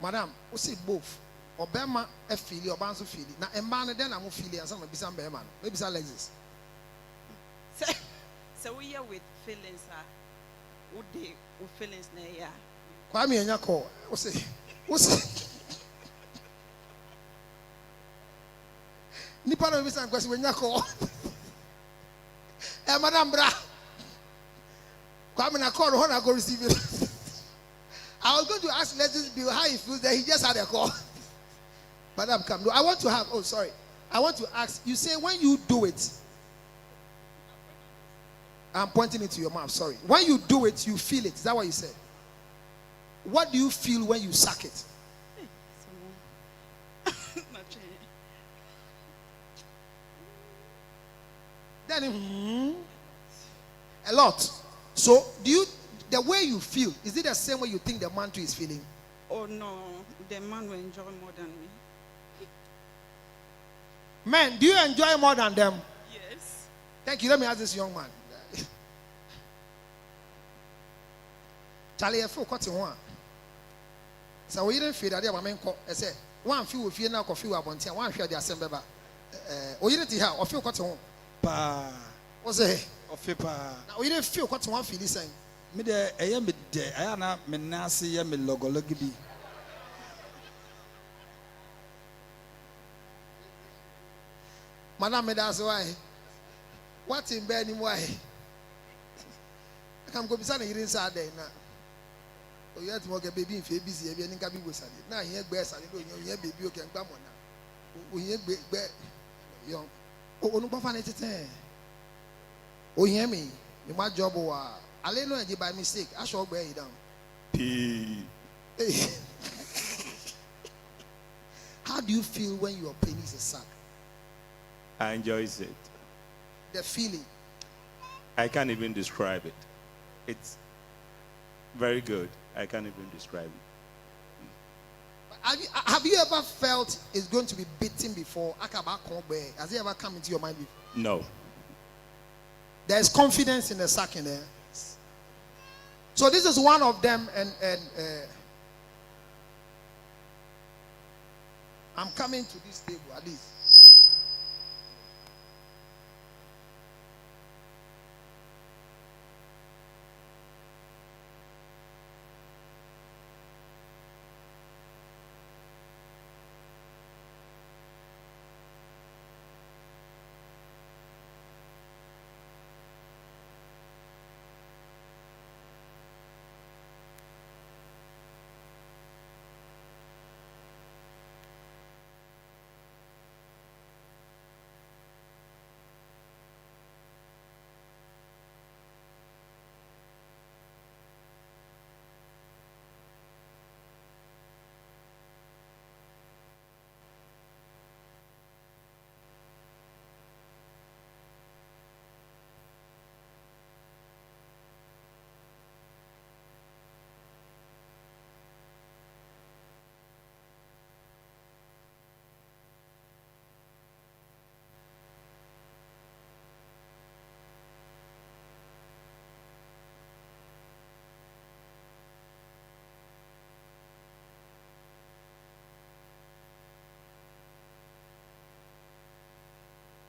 Madam, we see both. Obama a feel or bands of feeling. Now, a man then I'm feeling and some of some man. Maybe some like this. So we are with feelings, would they with feelings near? Kwame and Yako, what's Nippon of Miss question when Yako. Eh, Madam Bra. Kwame and I call when I go receive it. I was going to ask Legends Bill how he feels that he just had a call. Madam, come. No, I want to have, I want to ask, you say when you do it, I'm pointing it to your mouth, sorry. When you do it, you feel it. Is that what you said? What do you feel when you suck it? Then, a lot. So, the way you feel, is it the same way you think the man too is feeling? Oh no, the man will enjoy more than me. Men, do you enjoy more than them? Yes. Thank you. Let me ask this young man. Charlie, I feel quite one. So we didn't feel that they were men. I said, one few with you now, coffee, one fear the assembly. Oh, you didn't hear, or feel quite one. Pa. What's it? Of paper. Now we didn't feel quite one feel this saying. Me de I am de I am na me nasi ya me logologi bi. Madam, that's why. What in bed anymore? I come go beside you inside there now. Oh, you have to work a baby if you're busy. You're going to be with now. You're best. You're baby. You can come on now. You're young. Oh, no, but it's oh, hear me. You my job. I let you by mistake. I shall bear you down. Hey. How do you feel when your penis is sucked? I enjoy it. The feeling. I can't even describe it. It's very good. I can't even describe it. Have you ever felt it's going to be beaten before? Has it ever come into your mind before? No. There's confidence in the sucking there. So this is one of them, and I'm coming to this table at least.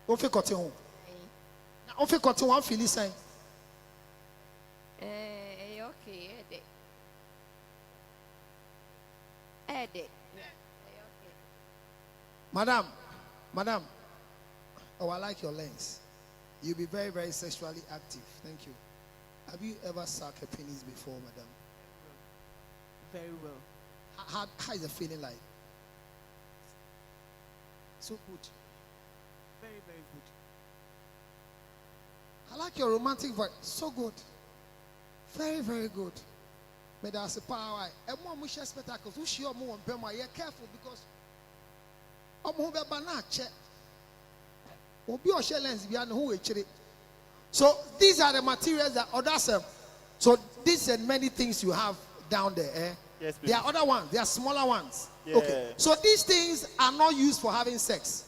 On fait côté on. On fait côté on feel sign. headache. Madam, oh, I like your lens. You'll be very, very sexually active. Thank you. Have you ever sucked a penis before, madam? Very well. How is the feeling like? So good. Very, very good. I like your romantic voice. So good. Very, very good. But that's a power. And more mission spectacles. Who she more on Bema? You're careful because I'm home by banana. Obi or shell lens beyond who actually. So these are the materials that others have. So these and many things you have down there. Eh? Yes, There are other ones. There are smaller ones. Yeah. Okay. So these things are not used for having sex.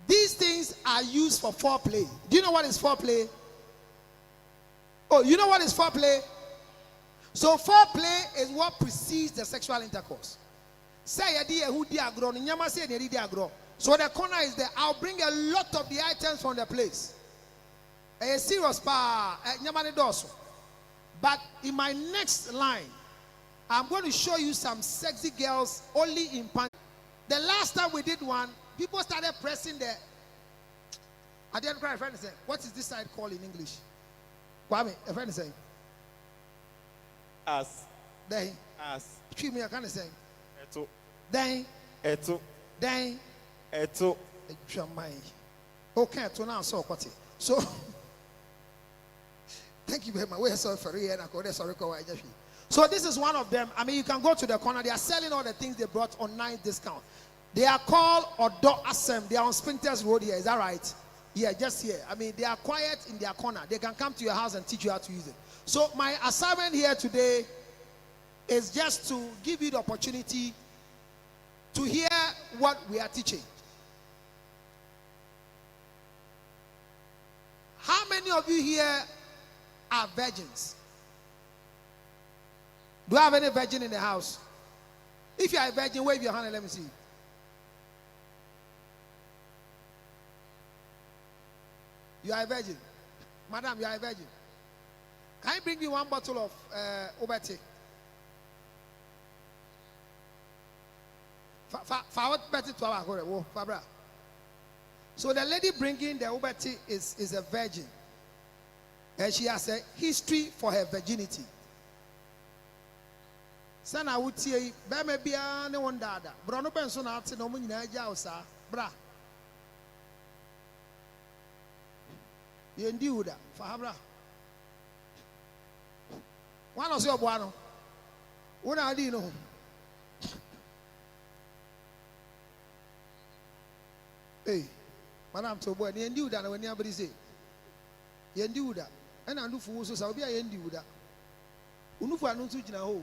These things are used for foreplay. Do you know what is foreplay? Oh, you know what is foreplay? So foreplay is what precedes the sexual intercourse. Say who diagro, nyama say diagro. So the corner is there. I'll bring a lot of the items from the place. A serious pa nyama ne doso. But in my next line, I'm going to show you some sexy girls only in pants. The last time we did one, people started pressing the. I didn't cry. A friend said, "What is this side called in English?" Kwame, a friend is saying, As. "Then." As. Treat me, I can't say. Eto. Then. Eto. Then. Eto. Okay, to now so what? So. Thank you very much. We're sorry for you. So this is one of them. I mean, you can go to the corner. They are selling all the things they brought on 9 discount. They are called Odo Asem. They are on SPINTEX Road here. Is that right? Yeah, just here. I mean, they are quiet in their corner. They can come to your house and teach you how to use it. So my assignment here today is just to give you the opportunity to hear what we are teaching. How many of you here are virgins? Do I have any virgin in the house? If you are a virgin, wave your hand and let me see. You are a virgin. Madam, you are a virgin. Can I bring you one bottle of Obeti? So the lady bringing the Obeti is a virgin. And she has a history for her virginity. Sana would say, Bama Bia, no one dada. Brono Benson out in Omina Jausa, bra. Yendiuda, Fabra. One of your buano. What I didn't know. Hey, Madame Tobo, Yendiuda, when nobody say, Yendiuda, and I do for us, I'll be a Yendiuda. Unufu anunsu jina ho.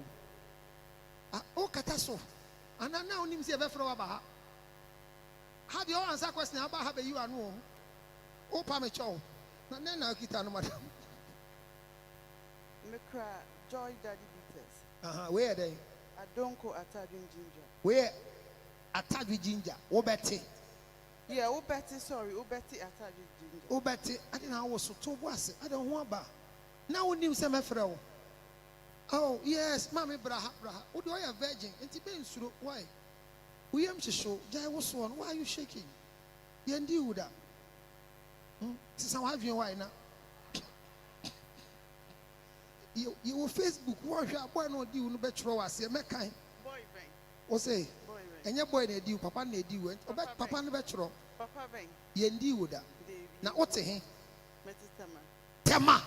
Oh, kataso. And now him say ever about. Have you answer question about how you are no? Oh, Pamecho. Then now kita no madam. Me cry joy daddy beaters. Where are they? I don't go attached ginger. Where attached with ginger? Obeti. Yeah, Obeti, sorry, Obeti attached ginger. Obeti, I didn't know was so to was. I don't want ba. Now we need some efro. Oh, yes, Mammy Braha. What do I have virgin? And Tibin, why? We am to show. Jai was one. Why are you shaking? Yendiuda. Since I have you, why now? You will Facebook, why not do no better? I say, make kind. Boy, bang. Or say, Boy, and your boy need you, Papa need you, and Papa never better. Papa, bang. Yendiuda. Now, what's a him? Tema.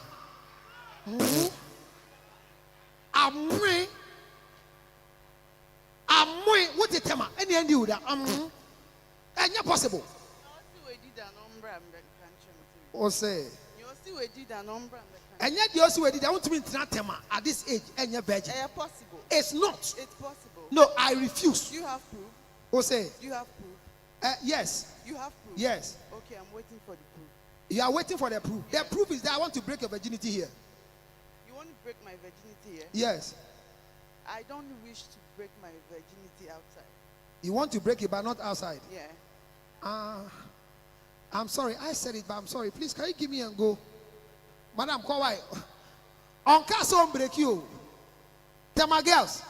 Amwe, what is tema? Any end you that? And you're possible. Or say, and yet you also did. I want to be tema at this age and you're virgin. Possible. It's not. It's possible. No, I refuse. You have proof. Or say, you have proof. Yes. You have proof. Yes. Okay, I'm waiting for the proof. You are waiting for the proof. Yes. The proof is that I want to break your virginity here. You want to break my virginity here? Yes. I don't wish to break my virginity outside. You want to break it, but not outside? Yeah. I'm sorry. I said it, but I'm sorry. Please, can you give me and go? Madam, call why? On castle break you. Tell my girls.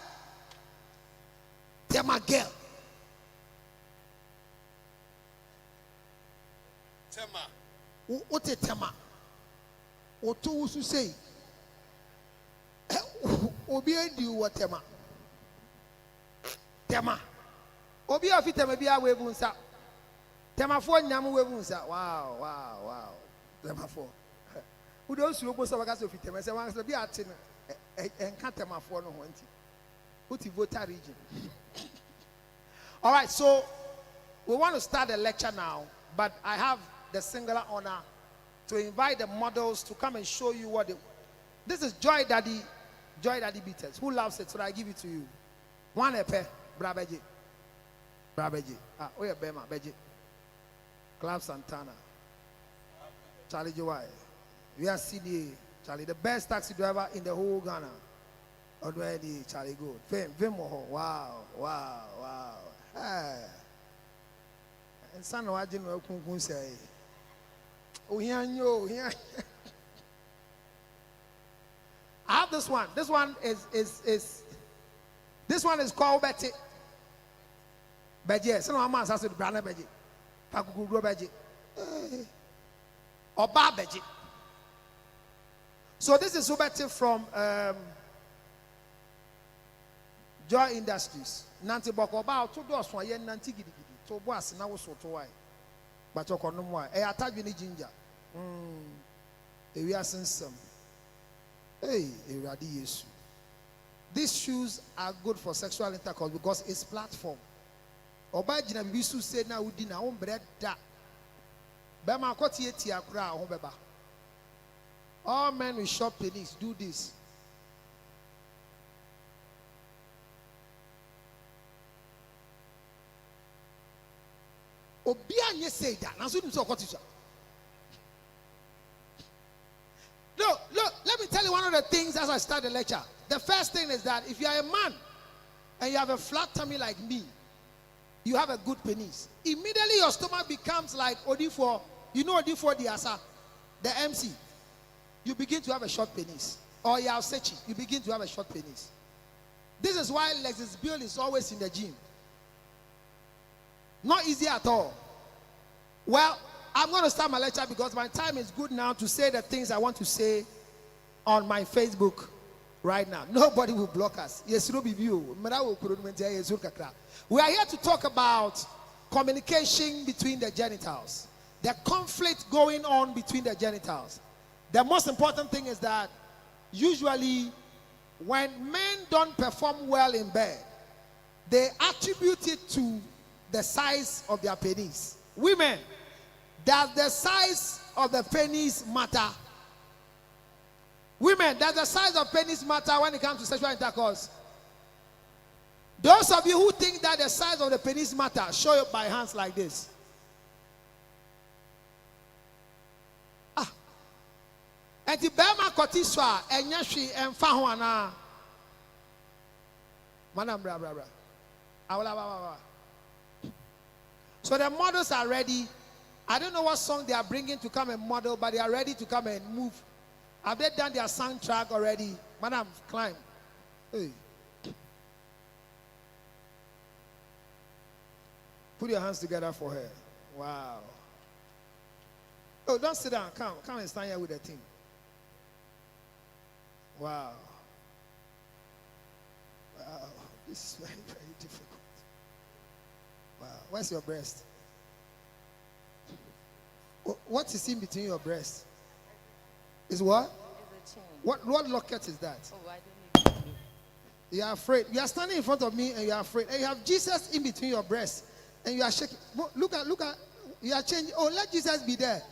Tema girl. Tema. What a tema. Oto usu say. Obi endi what tema. Tema. Obi afi tema bi awe bunsa. Tema fo nyamu we bunsa. Wow. Tema fo. Who don't see obo so waka so fi tema say wan so bi ate no. Enka tema fo no ho nti. Uti voter region. All right, so we want to start the lecture now, but I have the singular honor to invite the models to come and show you what they. This is Joy Daddy Beaters. Who loves it? So I give it to you. One epe, Brabeji. Ah, oh yeah, Bema, Beji. Club Santana. Charlie Joy. We are CDA. Charlie, the best taxi driver in the whole Ghana. Already, Charlie good. Vimo. Wow. Hey. And son of Ajin will say. Oh, here. I have this one. This one is called Betty. Beji. Some of my has to brand Beji. Pakugu Beji. Oba Beji. So this is Betty from Joy Industries. Nanti boko ba to do so ye nanti gidi. To bo ase na wo so to why. But you no more. E attach ni ginger. E wi asensem. Hey, Eradi Yesu. These shoes are good for sexual intercourse because it's platform. Oba jina bisu say na udi na ombre da. Be ma kwoti eti akura ho beba. All men with short penis do this. Obianye say that. Now, so look, let me tell you one of the things as I start the lecture. The first thing is that if you are a man and you have a flat tummy like me, you have a good penis. Immediately your stomach becomes like Odifo. You know Odifo the Asa, the MC. You begin to have a short penis. Or Yaosechi, you begin to have a short penis. This is why Lexus Bill is always in the gym. Not easy at all. Well, I'm going to start my lecture because my time is good now to say the things I want to say on my Facebook right now. Nobody will block us. We are here to talk about communication between the genitals. The conflict going on between the genitals. The most important thing is that usually when men don't perform well in bed, they attribute it to the size of their penis. Women, does the size of the penis matter? Women, does the size of penis matter when it comes to sexual intercourse? Those of you who think that the size of the penis matters, show it by hands like this. And the Bema Kotiswa and Yashi and Fahuana. Madam Bra. So the models are ready. I don't know what song they are bringing to come and model, but they are ready to come and move. Have they done their soundtrack already? Madam, climb. Hey. Put your hands together for her. Wow. Oh, don't sit down. Come and stand here with the team. Wow. This is very, very difficult. Wow. Where's your breast? What is in between your breasts? Is what? It's a chain. What locket is that? Oh, I don't need to. You are afraid. You are standing in front of me and you are afraid. And you have Jesus in between your breasts. And you are shaking. Look at. You are changing. Oh, let Jesus be there.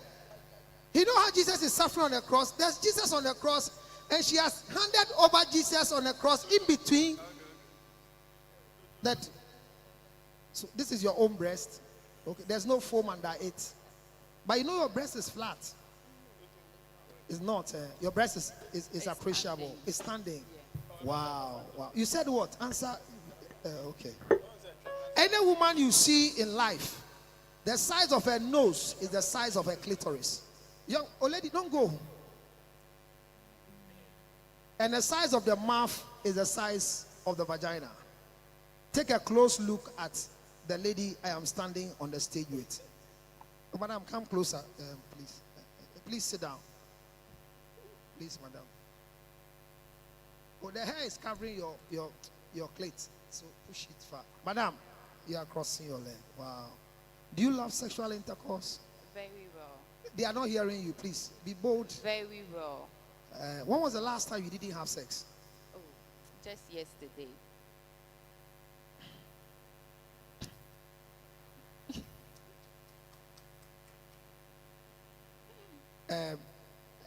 You know how Jesus is suffering on the cross? There's Jesus on the cross. And she has handed over Jesus on the cross in between. That. So this is your own breast. Okay. There's no foam under it. But you know your breast is flat. It's not. Your breast is appreciable. Standing. It's standing. Yeah. Wow. You said what? Answer. Okay. Any woman you see in life, the size of her nose is the size of her clitoris. Young old lady, don't go. And the size of the mouth is the size of the vagina. take a close look at the lady I am standing on the stage with. Oh, madam, come closer, please. Please sit down. Please, madam. Oh, the hair is covering your clit, so push it far. Madam, you are crossing your leg. Wow. Do you love sexual intercourse? Very well. They are not hearing you. Please be bold. Very well. When was the last time you didn't have sex? Oh, just yesterday.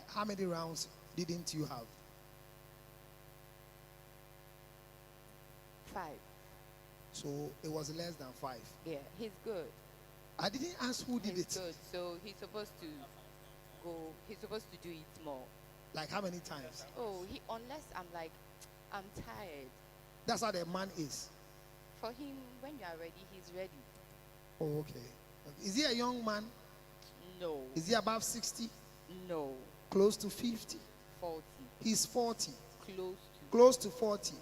How many rounds didn't you have? 5. So it was less than 5. Yeah, he's good. I didn't ask who did He's it. good. So he's supposed to go. He's supposed to do it more. Like how many times? Oh, unless I'm like, I'm tired. That's how the man is. For him, when you are ready, he's ready. Oh, okay. Is he a young man? No. Is he above 60? No. Close to 50? 40. He's 40. Close Close to to. 40.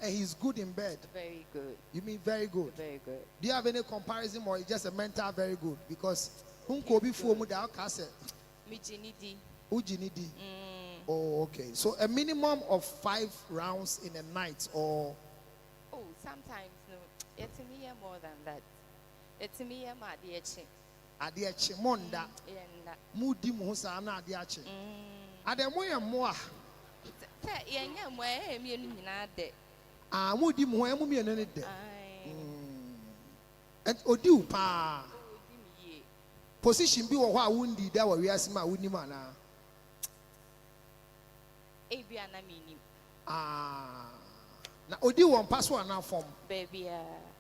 And he's good in bed. Very good. You mean very good? Very good. Do you have any comparison or it's just a mental very good? Because Mijinidi. Oh, okay. So a minimum of 5 rounds in a night or? Oh, sometimes no. It's me more than that. It's me Adiachi monda. Mudi muhusa na adiachi. Ademoya moa. Mudi muhe mu mienu ne de. And odiu pa. Position bi wo ho a wundi da wa wiase ma wuni ma na. Ebia na minim. Na odi won pass one na form. Baby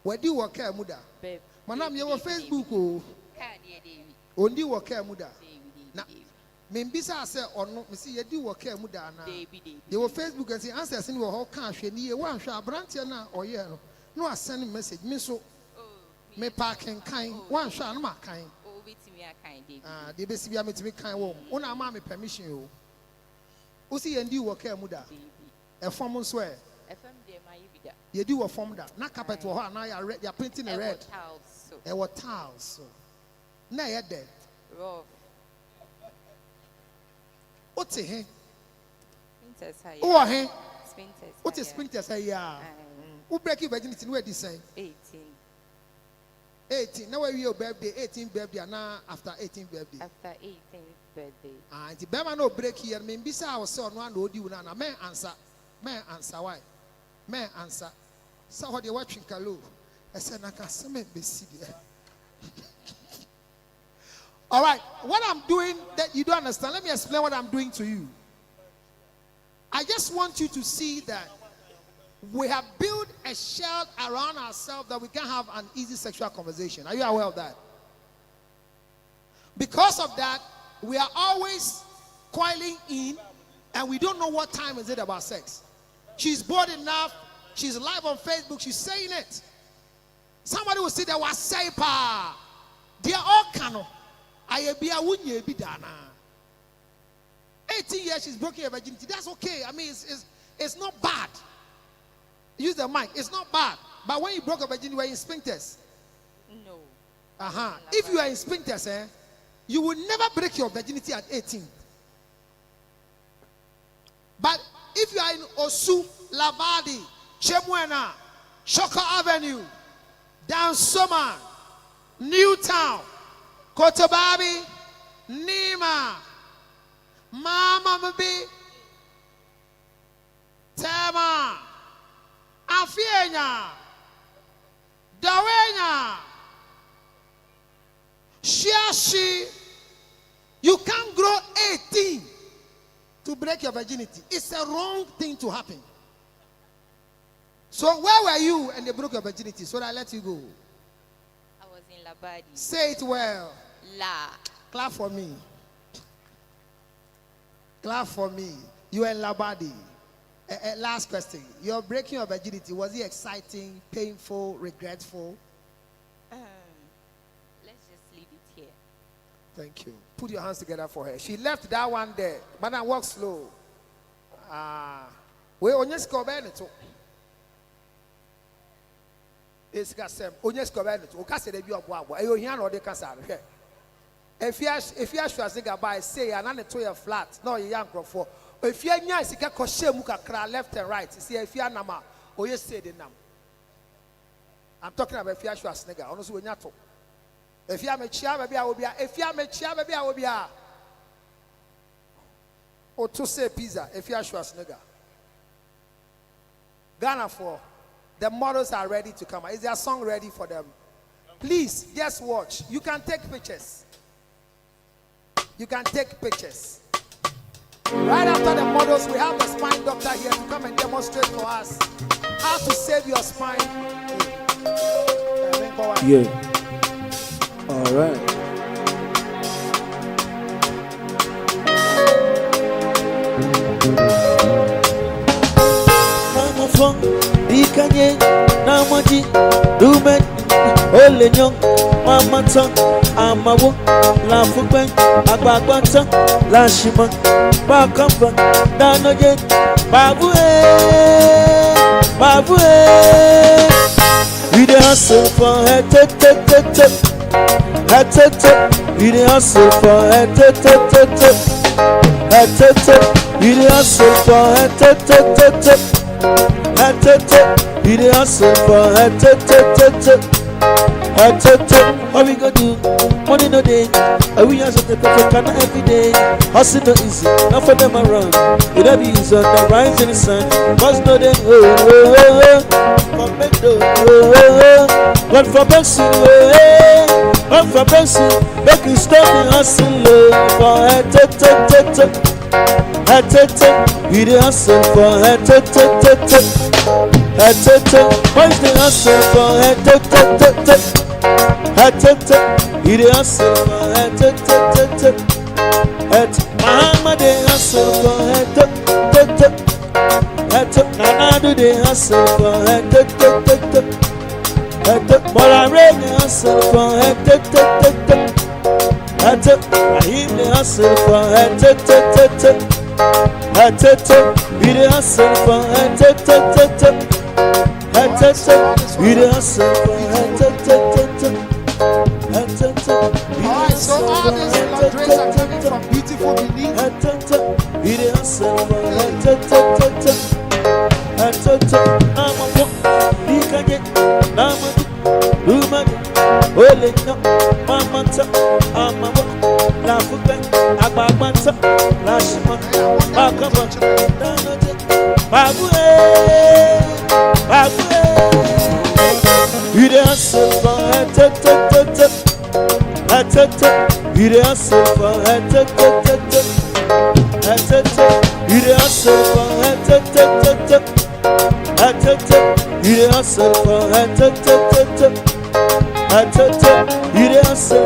Wadi wo ka mu da. Babe. Manam ye wo Facebook o. Card ye David. Ondi wo ka mu da. Na membisa say ono me see ye di wo ka mu da na. David. Ye wo Facebook and say answers ni wo ho ka hwe ni ye wan hwe abrantie na oye no. No a send message me so. Me parking kind wan hwe na ma kind. Oh, betimi akan David. De be si bia metimi kind wo. Una ma me permission o. O si ye ndi wo ka mu da. E form nso e. FM de ma yibida. Ye di wo form da. Na carpet wo ho na ya red, ya painting a red. E wo tiles so. Na ye de. Rough. What's he? Spintex high. Oh, he? Spintex. What is Spintex high? Who break your virginity? Where this say? 18. 18. Now your birthday, 18th birthday, and now after 18th birthday. After 18th birthday. The Bema no break here. Me bisa I was son one no do na. Me answer. Why? Me answer. So what you watching kalo? I said na kaseme besi there. All right, what I'm doing that you don't understand, let me explain what I'm doing to you. I just want you to see that we have built a shell around ourselves that we can have an easy sexual conversation. Are you aware of that? Because of that, we are always coiling in and we don't know what time is it about sex. She's bored enough, she's live on Facebook, she's saying it. Somebody will say there was say pa. They are all canon. 18 years she's broken her virginity. That's okay. I mean, it's not bad. Use the mic. It's not bad. But when you broke her virginity, were you in SPINTEX? No. If you are in SPINTEX, you will never break your virginity at 18. But if you are in Osu, Labadi, Chemwena, Shoko Avenue, Down Soma, Newtown, Kotobabi, Nima, Mama Mabi, Tema, Afienya, Dawenya, Shiashi, you can't grow 18 to break your virginity. It's a wrong thing to happen. So where were you and they broke your virginity? So I let you go. I was in Labadi. Say it well. La. Clap for me. Clap for me. You are in Labadi. Last question. Your breaking your virginity, was it exciting, painful, regretful? Let's just leave it here. Thank you. Put your hands together for her. She left that one there. But now walk slow. We on your score. It's Gassem. Onyes Covenant. Ocasa de Biobo. Ayo Hian or the Casa. If you are sure by say an anatoya flat, no young for. If you are nice, you can muka left and right. See if you are nama or you say the name. I'm talking about if you are sure snigger, honestly, when you talk. If you are a chair, maybe I will be. If you are a chair, maybe I will be. Or to say pizza, if you are sure snigger. Ghana for the models are ready to come. Is their song ready for them? Please just watch. You can take pictures. You can take pictures. Right after the models, we have the spine doctor here to come and demonstrate for us how to save your spine. Yeah. All right. Ikanye na maji dume ole nyong mama tong amawo la fukben agbagba tong la shima ba kampa danoje babu we dey hustle for head to we dey hustle for head to we dey hustle for head to we dey hustle for what we go do? Money no day. We hustle the perfect kind every day. Hustle no easy, not for them around. It don't be easy on the rising sun. Cause no day, come back do, one for Benson, one for Benson. Make you stop the hustle for we dey hustle for boys dey hustle for we dey hustle for mama dey hustle for Nana dey hustle for Morare dey hustle for Rahim dey hustle for we dey hustle for we dey hustle for Alright, so all these lingeries are coming from beautiful Benin. We dey hustle for ole no mama ta amawo la fupe agbagba ta la shima bakaba danoje babu we dey hustle for we dey hustle for we dey hustle for we dey hustle for you dey hustle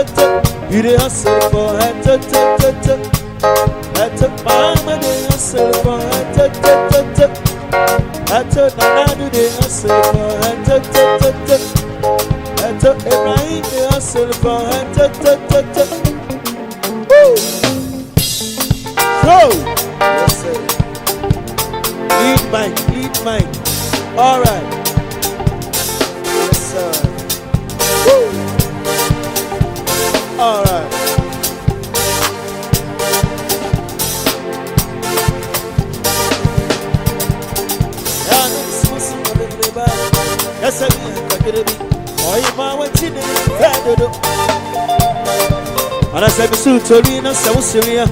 for you dey hustle for mama dey hustle for Nana dey hustle for Ibrahim dey hustle for so yes sir lead mine all right. All right. Yes, I mean, oh, you might want to and I said, so Torino, so Syria.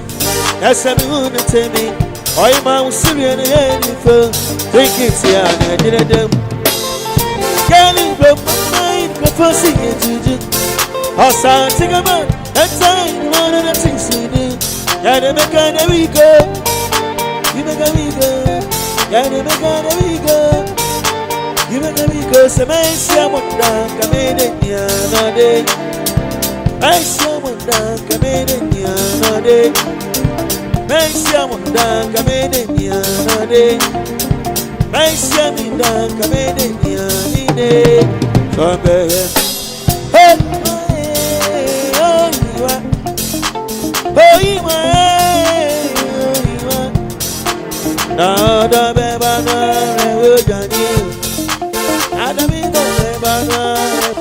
Yes, I mean, tell me, oh, you might want Syria and anything. Think it's here, and I didn't do. Can't you blow my mind? Go for singing to you. I'll start thinking about that time, one of the things we do. Yeah, they make it we go. You make it we go. Yeah, they make it we go. You make it we go. So I see I'm down, come in no day. I see I'm down, come in no day. I see I'm down, come in no day. I see I'm down, come in no day. Come back. Hey. Da da beba na rewo jani. Adami no beba na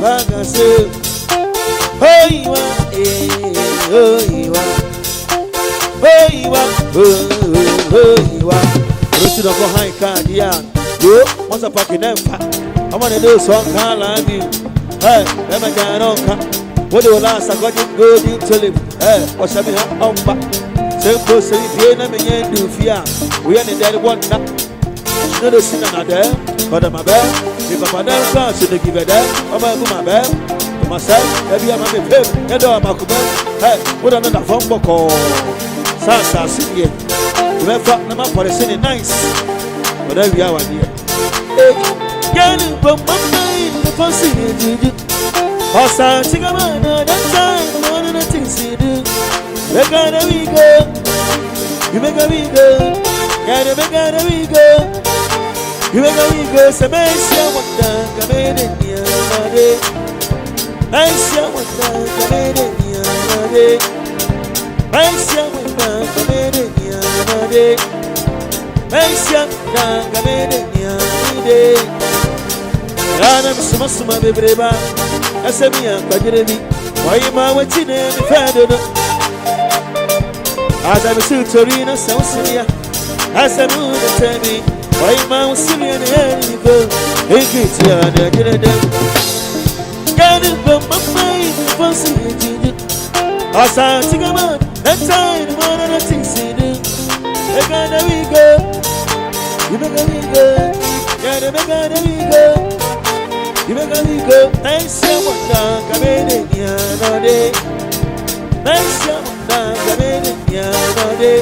pagase. Oiwa oiwa oiwa oiwa. Rosi no go high card ya. Yo, once a pack in them. I'm gonna do some kind of you. Hey, let me get on. What do you last? I got you good into live. Hey, what's up? I'm back. So close to the enemy and do fear. We are the dead one. You know the sin another. But I'm a bear. If I'm a dance, so they give it there. I'm a my bear. To myself, maybe I'm a baby. You know I'm a command. Hey, what another phone call? Sasa, sit here. You have got them up for the city nice. Whatever you are, dear. Hey, but my mind, the possibility. Or something about that time, one of the things you do. Make a we go. You make a we go. Gotta make a we go. You make a we go. So make sure what done, come in here, buddy. Make sure what done, come in here, buddy. Make sure what done, come in here, buddy. Make sure what done, come in here, buddy. I'm so much baby. I said, me and Kajerebi, why am I waiting in the Federal? As I'm so Torino, so Syria. As I'm going to tell me, why am I Syrian and you go? Hey, kids, you are the General. Got it from my mind, for seeing you. As I think about that time, one of the things you do. I gotta we go. You make a we go. Gotta make a we go. You make a we go. Nice, what down, come in here, no day. Nice, what down, come in here, no day.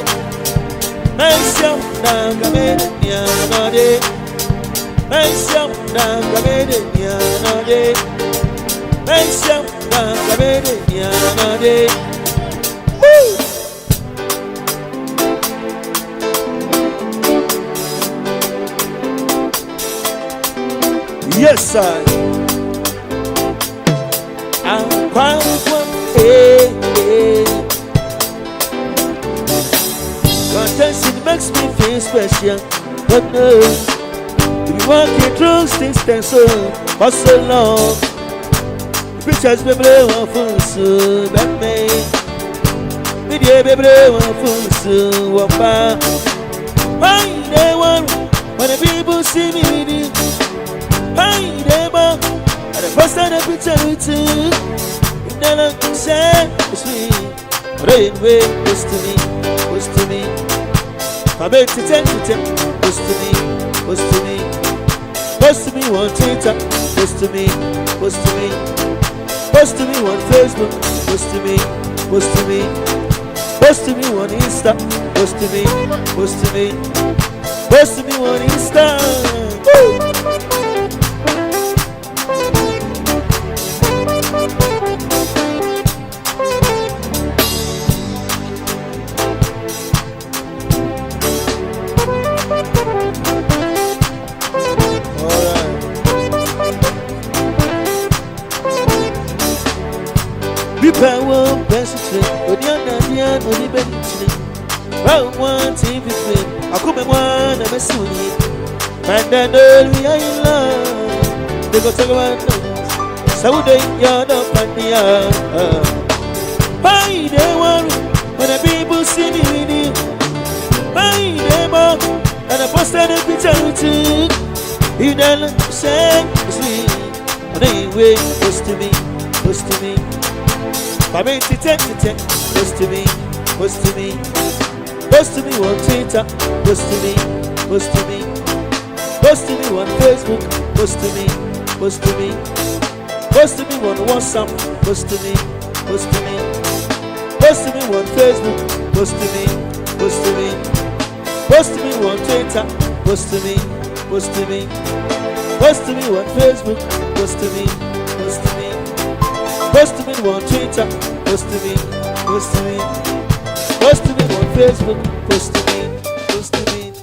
Nice, what down, come in here, no day. Nice, what down, come in here, no day. Nice, what down, come in here, no day. Woo! Yes, sir. I'm quite contention makes me feel special. But no, we walking through things so for so long. Pictures be blue and full so that me. Video be blue and full so what why they want when the people see me with you? Hey, Demo, and the first time I picture with you, you never say it's me. Rain way, close to me, close to me. I bet to 10 to 10, close to me, close to me. Close to me on Twitter, close to me, close to me. Close to me on Facebook, close to me, close to me. Close to me on Insta, close to me, close to me. Close to me on Insta. Woo! Power, best trip, or the other, or the bench. Round one TV flip, I come and one, I'm a Sunni. And then we are in love. They go talk about us. So they yard up and the why they worry when the people see me with you? Why they mock and I posted a picture with you? You don't say it's me. But anyway, close to me, close to me. I mean, close to me, close to me, close to me on Twitter, close to me, close to me, close to me on Facebook, close to me, close to me, close to me on WhatsApp, close to me, close to me, close to me on Facebook, close to me, close to me, close to me on Twitter, close to me, close to me, close to me on Facebook, close to me, close to me. Post to me on Twitter, post to me, post to me, post to me on Facebook, post to me, post to me.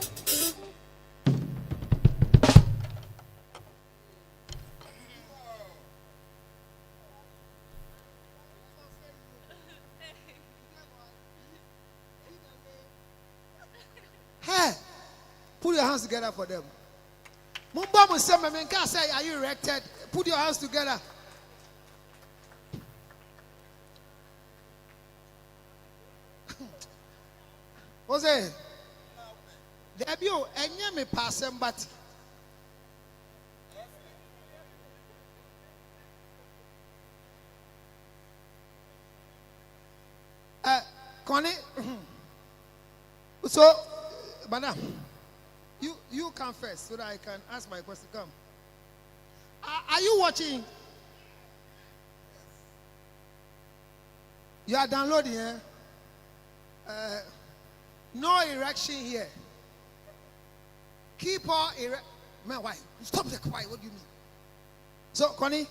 Hey, hands together for them. Mumba Musema Menka say, are you erected? Put your hands together. What's it? Debut, and you may pass them, but Connie, so, madam, you come first so that I can ask my question. Come. Are you watching? You are downloading, eh? No erection here. Keep on erect. Man, why? Stop the quiet. What do you mean? So, Connie,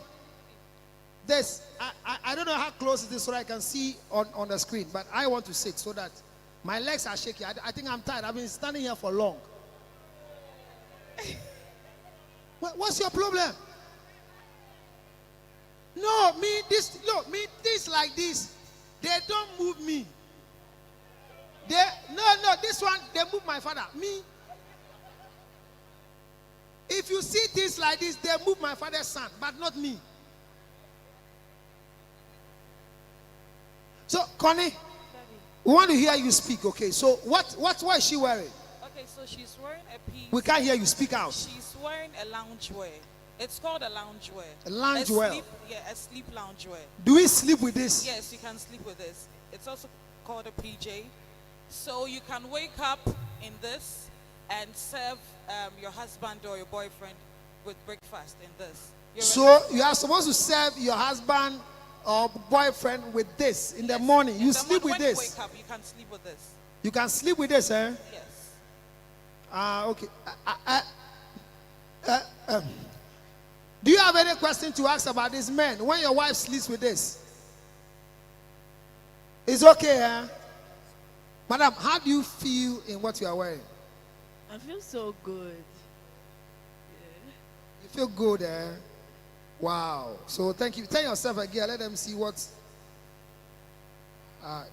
this, I don't know how close it is so that I can see on the screen, but I want to sit so that my legs are shaky. I think I'm tired. I've been standing here for long. What's your problem? No, me this like this. They don't move me. No, this one, they move my father. Me. If you see things like this, they move my father's son, but not me. So, Connie, we want to hear you speak, okay? So, what is she wearing? Okay, so she's wearing a piece. We can't hear you speak out. She's wearing a loungewear. It's called a loungewear. A loungewear? A sleep loungewear. Do we sleep with this? Yes, you can sleep with this. It's also called a PJ. So you can wake up in this and serve your husband or your boyfriend with breakfast in this. So you are supposed to serve your husband or boyfriend with this in the morning. You sleep with this. When you wake up, you can sleep with this. You can sleep with this, eh? Yes. Okay. Do you have any question to ask about this man? When your wife sleeps with this, it's okay, eh? Madam, how do you feel in what you are wearing? I feel so good. You feel good, eh? Wow. So thank you. Tell yourself again. Let them see what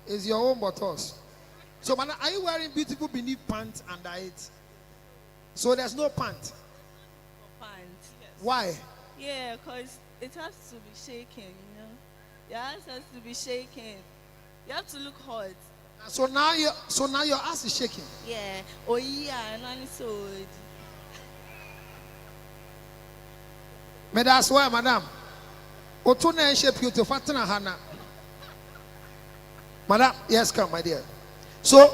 is your own bottles. So, madam, are you wearing beautiful beneath pants under it? So there's no pant. Pants. Yes. Why? Yeah, because it has to be shaken, you know. Your ass has to be shaken. You have to look hot. So now your ass is shaking. Yeah. Oh yeah, and only so. Me that's why, madam. Otuna shape you to fatana hana. Madam, yes, come, my dear. So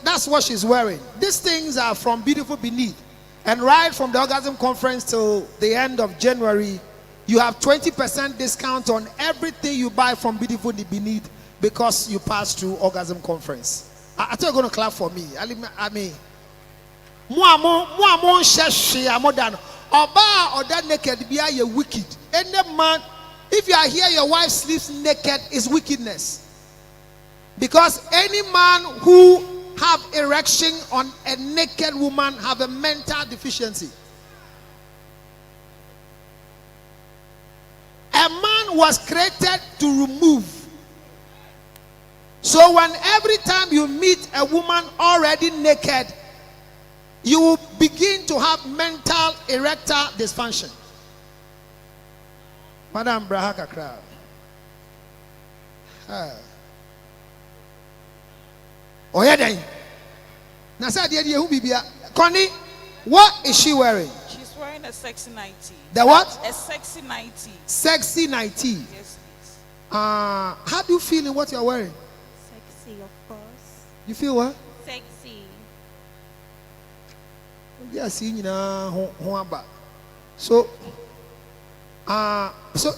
that's what she's wearing. These things are from Beautiful Beneath. And right from the Orgasm Conference till the end of January, you have 20% discount on everything you buy from Beautiful Beneath because you pass through Orgasm Conference. I thought you're going to clap for me. I mean, or that naked be a wicked. Any man, if you are here, your wife sleeps naked is wickedness. Because any man who have erection on a naked woman have a mental deficiency. A man was created to remove. So when every time you meet a woman already naked, you will begin to have mental erectile dysfunction. Madam Brahaka crowd. Oh yeah, then. Now say the idea who be Connie, what is she wearing? She's wearing a sexy nightie. The what? A sexy nightie. Sexy nightie. Yes, please. How do you feel in what you're wearing? Sexy, of course. You feel what? Sexy. Yes, so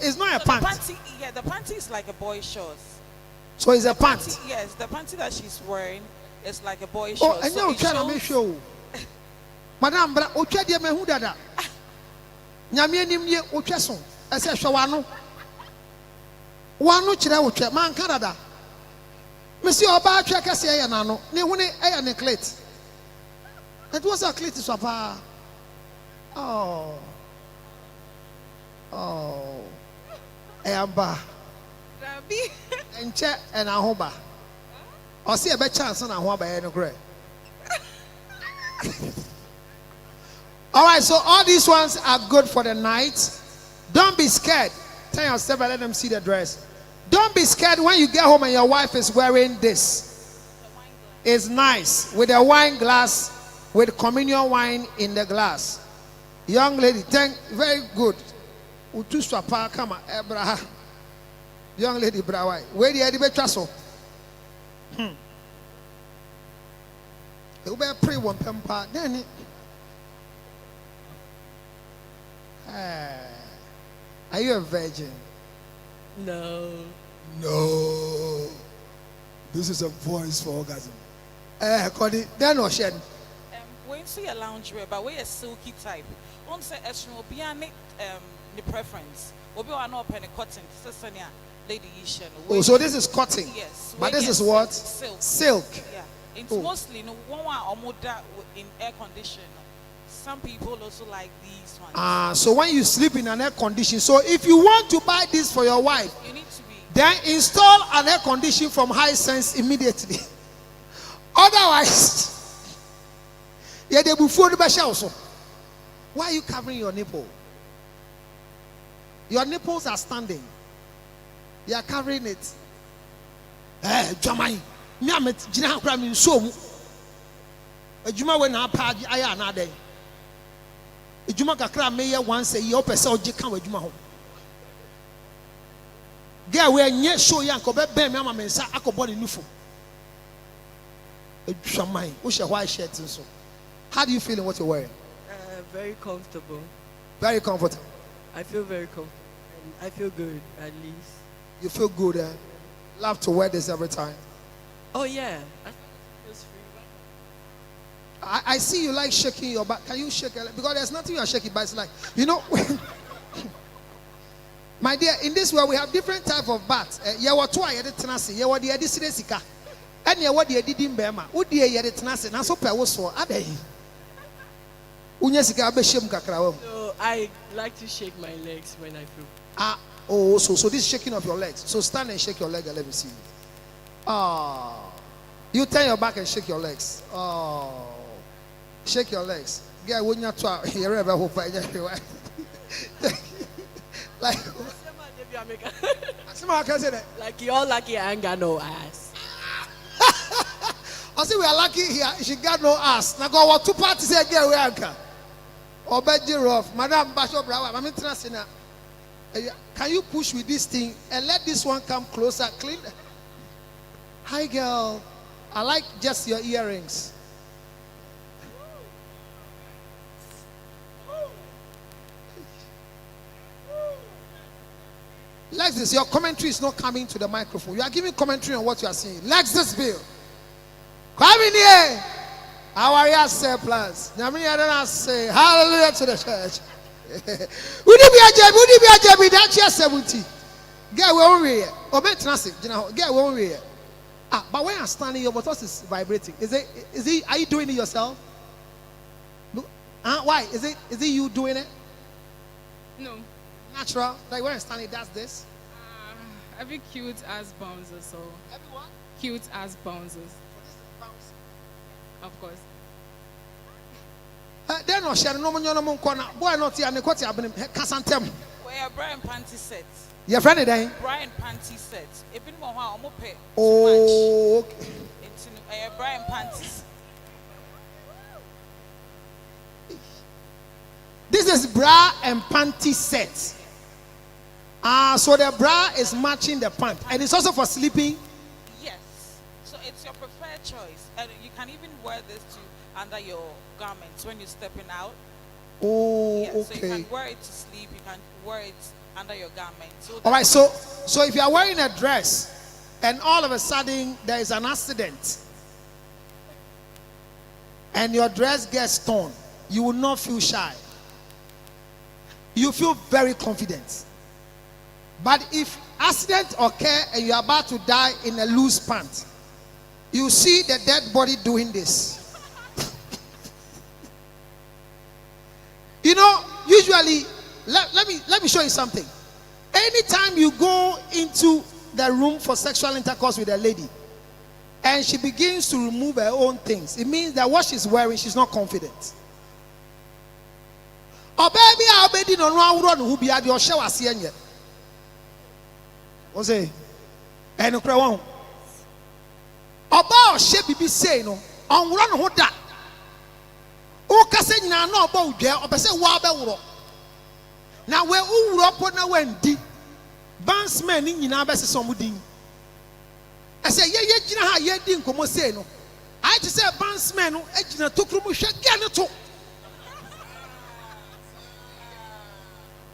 it's not a pant. The panty is like a boy shorts. So it's a pant. Yes, the panty that she's wearing is like a boy Oh, shorts. and you trying to make sure. Madam, but ocha dia me hu dada. Nyame anim ye otwa so. Ese hwe wano. Wano kire otwa man ka dada. Me si oba atwa kase ye na no. Ne hu ne e ne clit. It was a clit so pa. Oh. Amba. Rabi. Enche and ahoba. O se e be chance na ahoba e no kre. All right, so all these ones are good for the night. Don't be scared. Tell yourself and let them see the dress. Don't be scared when you get home and your wife is wearing this. It's nice with a wine glass, with communion wine in the glass. Young lady, very good. Come on, Abraham. Young lady, Brawai. Where the Eddie Betraso? You better pray one pampa. Then are you a virgin? No. No. This is a voice for orgasm. Cody, then or shed. When you see a loungewear, but we a silky type. On say extra will be the preference. Will be one open cotton. Lady Ishan. Oh, so this is cotton. Yes. But this is what? Silk. Silk. Yeah. It's mostly one or more in air condition. Some people also like these ones. So when you sleep in an air condition, so if you want to buy this for your wife, you need to be. Then install an air condition from High Sense immediately. Otherwise, yeah, they will fool the also. Why are you covering your nipple? Your nipples are standing. You are covering it. Jamai, me am it. Jina kura mi so mu. Ejuma we na pa aya na dey. Ejuma kakra me ye once a year pese oje kan ejuma ho. Girl we nye show ya nko be ben me ama me nsa akobo ne nufu. Ejumai, wo she white shirt so. How do you feel in what you're wearing? Very comfortable. Very comfortable. I feel very comfortable. I feel good, at least. You feel good, eh? Love to wear this every time. Oh, yeah. I see you like shaking your back. Can you shake it? Because there's nothing you are shaking, but it's like, you know, my dear, in this world we have different type of bats. Yeah, what two are you tenasi? Yeah, what the edisika? And yeah, what the edidim bema? Who the yeah the tenasi? Na so pe wo so ade. So I like to shake my legs when I feel. So this shaking of your legs. So stand and shake your leg and let me see. You turn your back and shake your legs. Shake your legs. Get when you're here ever hope I like like you're lucky I ain't got no ass. I say we are lucky here. She got no ass. Now go what two parties say get we anchor. Or rough. Madam Bishop Brawa, I'm interested now. Can you push with this thing and let this one come closer? Clean. Hi, girl. I like just your earrings. Lexus, your commentary is not coming to the microphone. You are giving commentary on what you are saying. Lexus Bill. Come in here. How are you, sir, plans? I say hallelujah to the church. Would you be a jab? That's your 70. Get one way. Obey transit. Get one way. But when I'm standing, your button is vibrating. Is it? Are you doing it yourself? Look. Why? Is it you doing it? No. Natural. Like when I'm standing, that's this. Every cute ass bouncer. So. Everyone. Cute ass bouncers. Of course. They're not sharing no money corner. Boy, not here. And the court happening. Casantem. Where Brian panty set. Your friend then? Brian panty set. If you want how I'm pay. Oh. It's Brian panties. This is bra and panty set. So the bra is matching the pant, and it's also for sleeping. Yes. So it's your preferred choice, and you can even wear this to under your garments when you're stepping out. Oh, yeah, okay. So you can wear it to sleep. You can wear it under your garments. So all right. So if you are wearing a dress, and all of a sudden there is an accident, and your dress gets torn, you will not feel shy. You feel very confident. But if accident occur and you are about to die in a loose pant, you see the dead body doing this. You know, usually, let me show you something. Anytime you go into the room for sexual intercourse with a lady, and she begins to remove her own things, it means that what she's wearing, she's not confident. Oh baby, I'll be no run who be at your show as yet. Was a and a crown. About shape be saying no on run who that. O Cassina no about there or say Wabel. Now we're all up on a Wendy. Bansman in our best somebody. I say, yeah, you know how you didn't come say no. I just say Bansman, Edna took from Shaganato.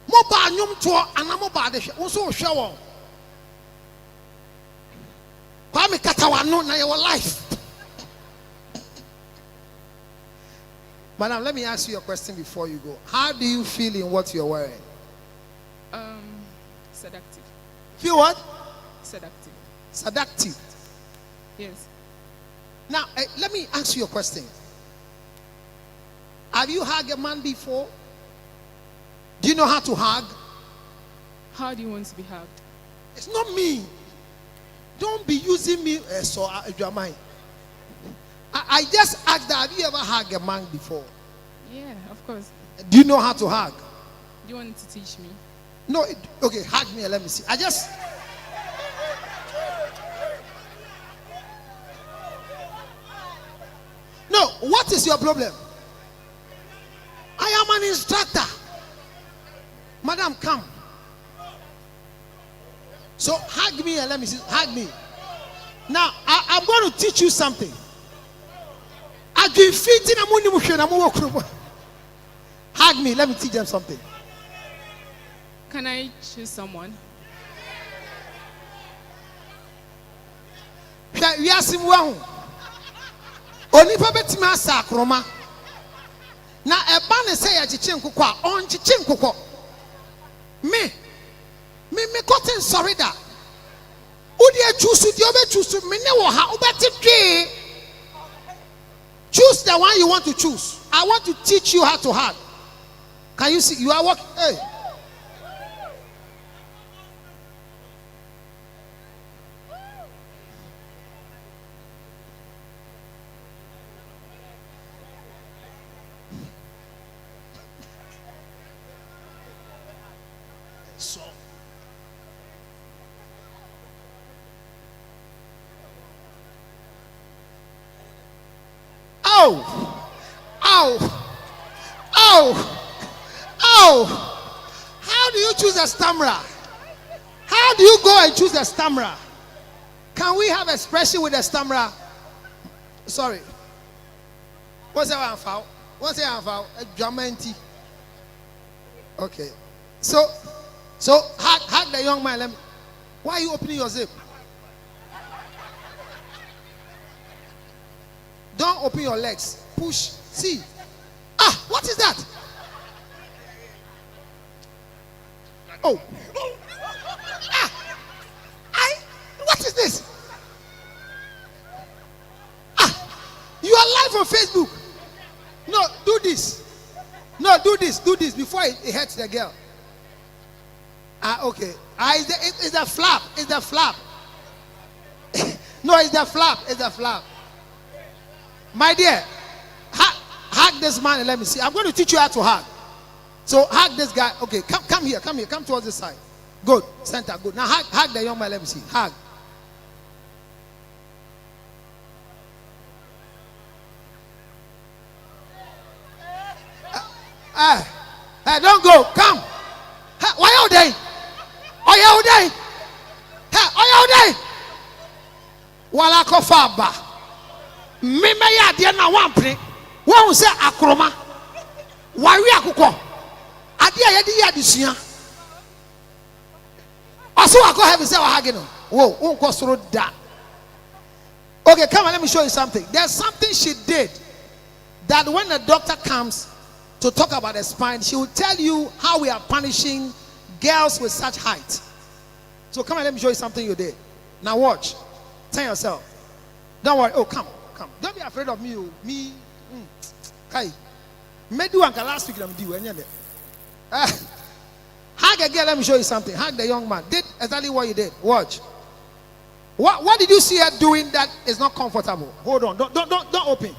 Mobile Num to and I'm about the also shower. Kwame Katawano na your life. Madam, let me ask you a question before you go. How do you feel in what you're wearing? Seductive. Feel what? Seductive. Seductive. Yes. Now, let me ask you a question. Have you hugged a man before? Do you know how to hug? How do you want to be hugged? It's not me. Don't be using me as your mind. I just asked that. Have you ever hugged a man before? Yeah, of course. Do you know how to hug? Do you want to teach me? No, okay, hug me and let me see. No, what is your problem? I am an instructor. Madam, come. So hug me and let me see. Hug me. Now, I'm going to teach you something. Hug me, let me teach them something. Can I choose someone? We are simple. Only for betima sakroma. Na eba ne say ya chiche nkukwo a on chiche nkukwo. Me cotton sorry da. Udi choose di obe choose me ne wo ha obeti twe. Choose the one you want to choose. I want to teach you how to hug. Can you see? You are walking. Hey. So. How do you choose a stammerer? How do you go and choose a stammerer? Can we have expression with a stammerer? Sorry. What's that one foul? What's that one foul? A Germanti. Okay. So hug the young man. Why are you opening your zip? Don't open your legs. Push. See. What is that? Oh. What is this? You are live on Facebook. No, do this. No, do this before it hurts the girl. Okay. It's the flap. It's the flap. No, it's the flap. It's the flap. My dear, hug this man and let me see. I'm going to teach you how to hug. So hug this guy. Okay, come here. Come towards this side. Good. Center. Good. Now hug the young man. Let me see. Hug. Hey, don't go. Come. Why are they? Are you there? Are you there? Wala kofaba. Me ya dia na wampre. Won say akroma. Wari akukọ. Ade a yedi ya disua. Aso akọ heaven say wahage no. Whoa, unko soro da. Okay, come on, let me show you something. There's something she did that when the doctor comes to talk about the spine, she will tell you how we are punishing girls with such height. So come on, let me show you something you did. Now watch. Tell yourself. Don't worry. Oh, come. Don't be afraid of me. Me. Kai. Me do anka last week. I'm doing. Hug a girl. Let me show you something. Hug the young man. Did exactly what you did. Watch. What did you see her doing that is not comfortable? Hold on. Don't open.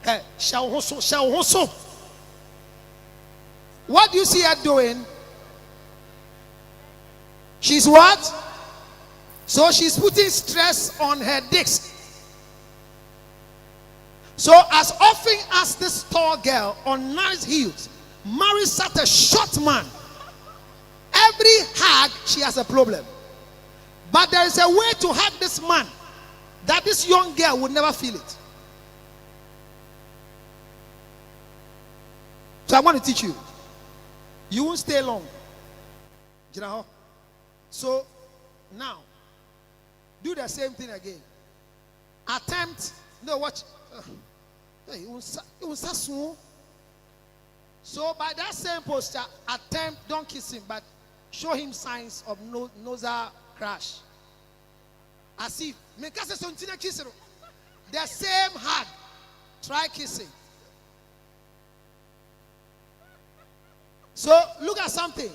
Hey, shall also. what do you see her doing? She's what? So she's putting stress on her disc. So as often as this tall girl on nice heels marries such a short man, every hug she has a problem. But there is a way to hug this man that this young girl would never feel it. So I want to teach you. You won't stay long. So now, do the same thing again. Attempt. No, watch. So by that same posture, attempt, don't kiss him, but show him signs of nasal crash. As if, the same hug. Try kissing. So look at something.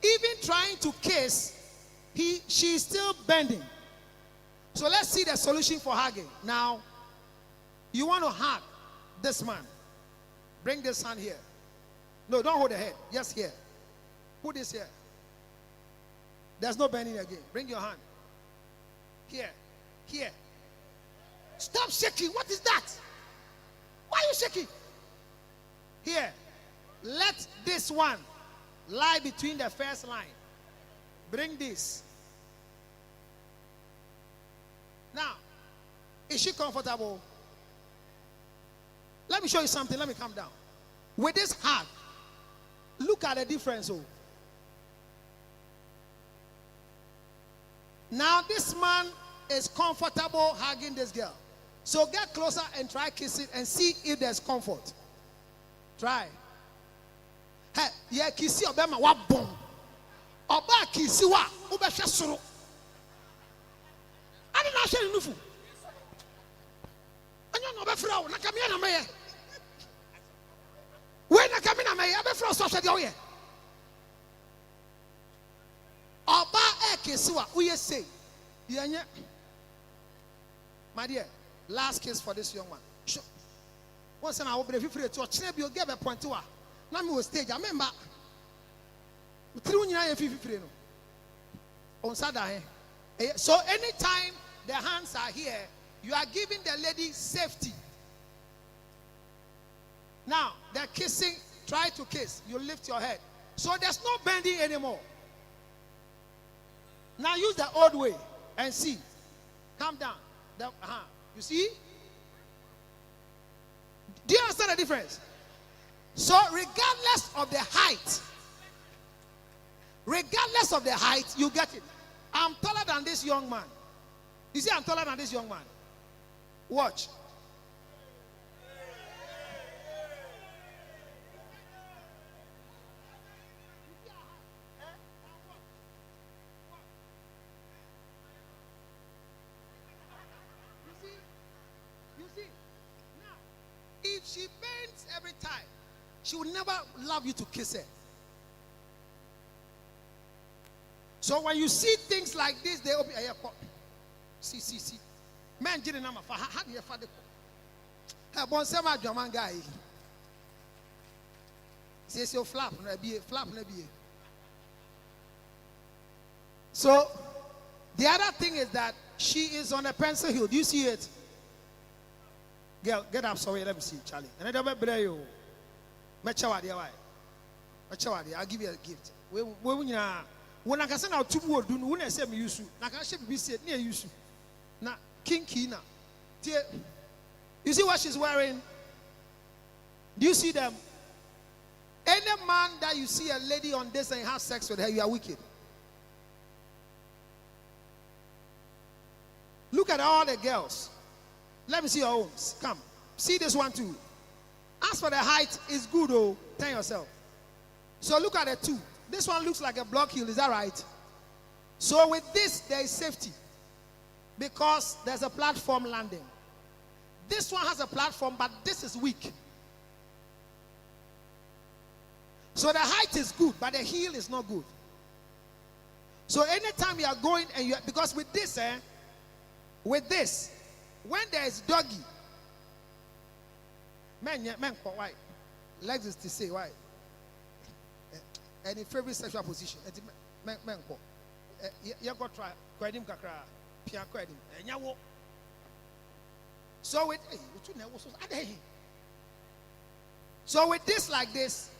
Even trying to kiss, she is still bending. So let's see the solution for hugging. Now, you want to hug this man. Bring this hand here. No, don't hold the head. Just here. Put this here. There's no bending again. Bring your hand. Here. Here. Stop shaking. What is that? Why are you shaking? Here. Let this one lie between the first line. Bring this. Now, is she comfortable? Let me show you something. Let me calm down. With this hug, look at the difference. Oh. Now this man is comfortable hugging this girl. So get closer and try kissing and see if there's comfort. Try. Hey, yeah, kissy obema wa bom. Oba kissy wa ubesha suru. I didn't actually nufu. Anya no be frau na kamia na meye. We na kamia na meye be frau so hwe de oye. Oba kissy wa uye say. Yanye. My dear, last kiss for this young man. Sure. Once I will be free to chine bi o give a point to her. Now me stage. I remember. So anytime the hands are here, you are giving the lady safety. Now the kissing, try to kiss. You lift your head. So there's no bending anymore. Now use the old way and see. Calm down. You see? Do you understand the difference? So regardless of the height, you get it. I'm taller than this young man. You see, I'm taller than this young man. Watch. You see? Now, if she bends every time, she will never love you to kiss her. So when you see things like this, they open. See. Man, didn't know how do you father? Hey, bon, say my German guy. Says your flap, no be. So the other thing is that she is on a pencil hill. Do you see it? Girl, get up. Sorry, let me see, Charlie. And I don't be you. I'll give you a gift. When I can send out 2 words, when I say me use, I can ship be said near use. Now, King Kina. You see what she's wearing? Do you see them? Any man that you see a lady on this and have sex with her, you are wicked. Look at all the girls. Let me see your own. Come. See this one too. As for the height, it's good, oh. Tell yourself. So look at the 2. This one looks like a block heel. Is that right? So with this, there is safety. Because there's a platform landing. This one has a platform, but this is weak. So the height is good, but the heel is not good. So anytime you are going, and because with this, when there is doggy, men, why? Legs is to say, why? Any favorite sexual position? Menko. You go try kwadim kakra. Pia kwadim. Enyawo. So with this like this.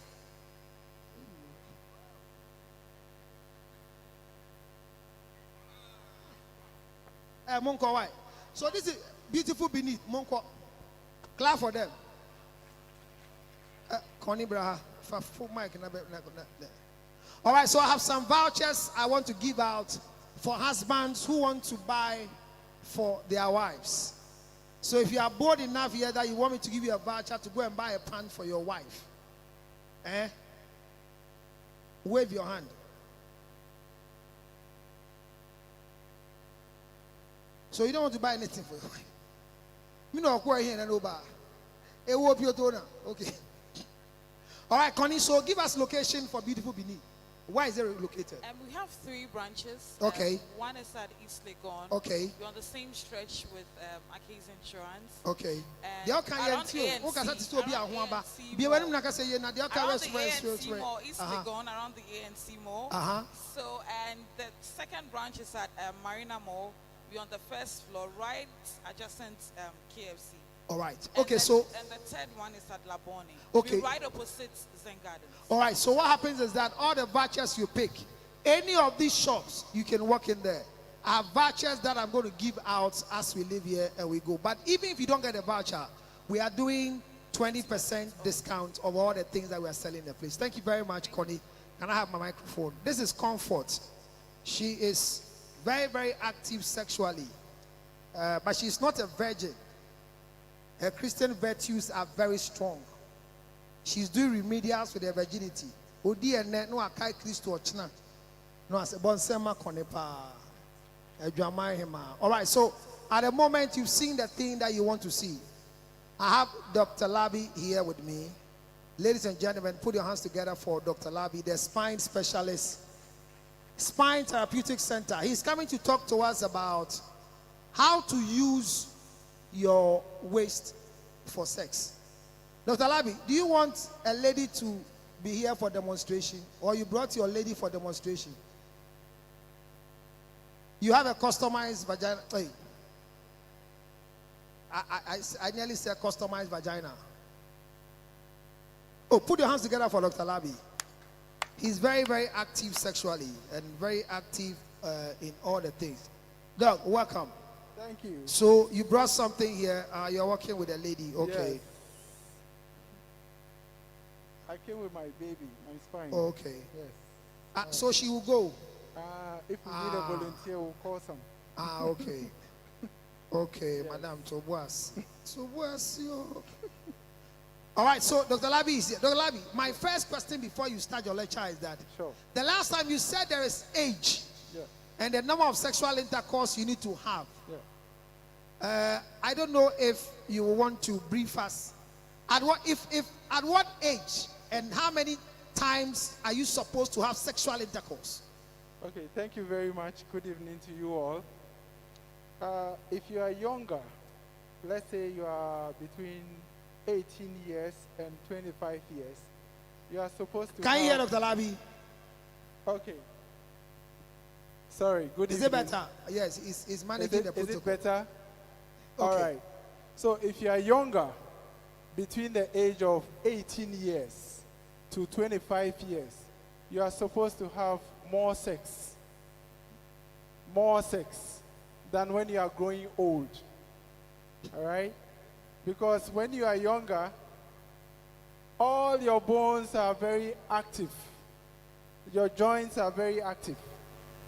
Monko, why? So this is beautiful beneath. Monko. Clap for them. Connie Braha. All right, so I have some vouchers I want to give out for husbands who want to buy for their wives. So if you are bold enough here that you want me to give you a voucher to go and buy a pant for your wife, wave your hand. So you don't want to buy anything for your wife. Me no go here and over. Okay. All right, Connie, so give us location for beautiful Benin. Where is it located? We have 3 branches. Okay. One is at East Legon. Okay. We're on the same stretch with Aki's Insurance. Okay. And around the ANC Mall, East Legon, around the ANC Mall. So, and the second branch is at Marina Mall. We're on the first floor, right adjacent KFC. All right. And Okay, the third one is at Labone. Okay. We're right opposite Zen Gardens. All right, so what happens is that all the vouchers you pick, any of these shops, you can walk in there. I have vouchers that I'm going to give out as we leave here and we go. But even if you don't get a voucher, we are doing 20% discount of all the things that we are selling in the place. Thank you very much, Connie. Can I have my microphone? This is Comfort. She is very, very active sexually, but she's not a virgin. Her Christian virtues are very strong. She's doing remedials with her virginity. Odi ene no akai Christo ochna. No ase bonsema konepa. Edwamai hema. All right, so at the moment you've seen the thing that you want to see. I have Dr. Labi here with me. Ladies and gentlemen, put your hands together for Dr. Labi, the spine specialist, Spine Therapeutic Center. He's coming to talk to us about how to use your waist for sex. Dr. Labi, do you want a lady to be here for demonstration, or you brought your lady for demonstration? You have a customized vagina. Hey, I nearly said customized vagina. Oh, put your hands together for Dr. Labi. He's very, very active sexually and very active in all the things. Doug, welcome. Thank you. So you brought something here. You're working with a lady. Okay. Yes. I came with my baby, my spine. Okay. Yes. So she will go. If we need a volunteer, we'll call some. Okay. Okay, yes. Madam. So what's your... All right, so Dr. Labi is here. Dr. Labi, my first question before you start your lecture is that the last time you said there is age and the number of sexual intercourse you need to have. I don't know if you want to brief us. At what age and how many times are you supposed to have sexual intercourse? Okay, thank you very much. Good evening to you all. If you are younger, let's say you are between 18 years and 25 years, you are supposed to... Can you hear Dr. Labi? Okay. Sorry, good evening. Is it better? Yes, it's managing the protocol. Is it better? Okay. All right. So if you are younger, between the age of 18 years to 25 years, you are supposed to have more sex than when you are growing old. All right? Because when you are younger, all your bones are very active. Your joints are very active.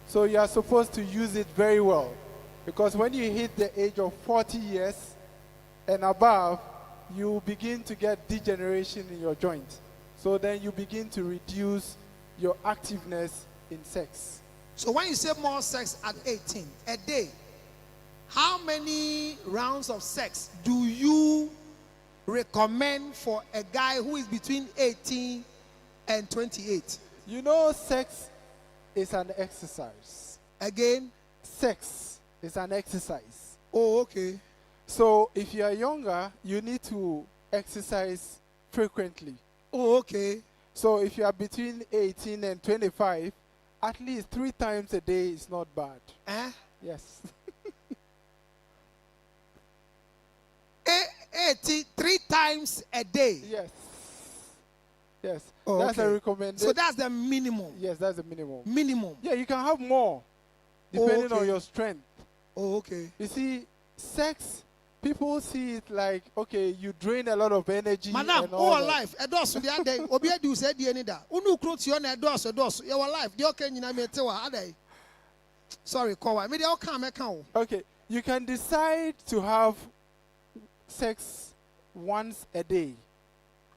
So you are supposed to use it very well. Because when you hit the age of 40 years and above, you begin to get degeneration in your joint. So then you begin to reduce your activeness in sex. So when you say more sex at 18, a day, how many rounds of sex do you recommend for a guy who is between 18 and 28? You know, sex is an exercise. Again? Sex is an exercise. Oh, okay. So if you are younger, you need to exercise frequently. Oh, okay. So if you are between 18 and 25, at least 3 times a day is not bad. Eh? Yes. 3 times a day. Yes. Yes. Oh, that's okay. a recommended. So that's the minimum. Yes, that's the minimum. Minimum. Yeah, you can have more depending on okay. your strength. Oh, okay. You see, sex, people see it like, okay, you drain a lot of energy. Madam, and all all that. life. Edos the other day. Obi do say the any da. Unu kroti on edos. Your life. The okay nyina me tewa adai. Sorry, Kowa. Me dey o kan me kan. Okay, you can decide to have sex once a day.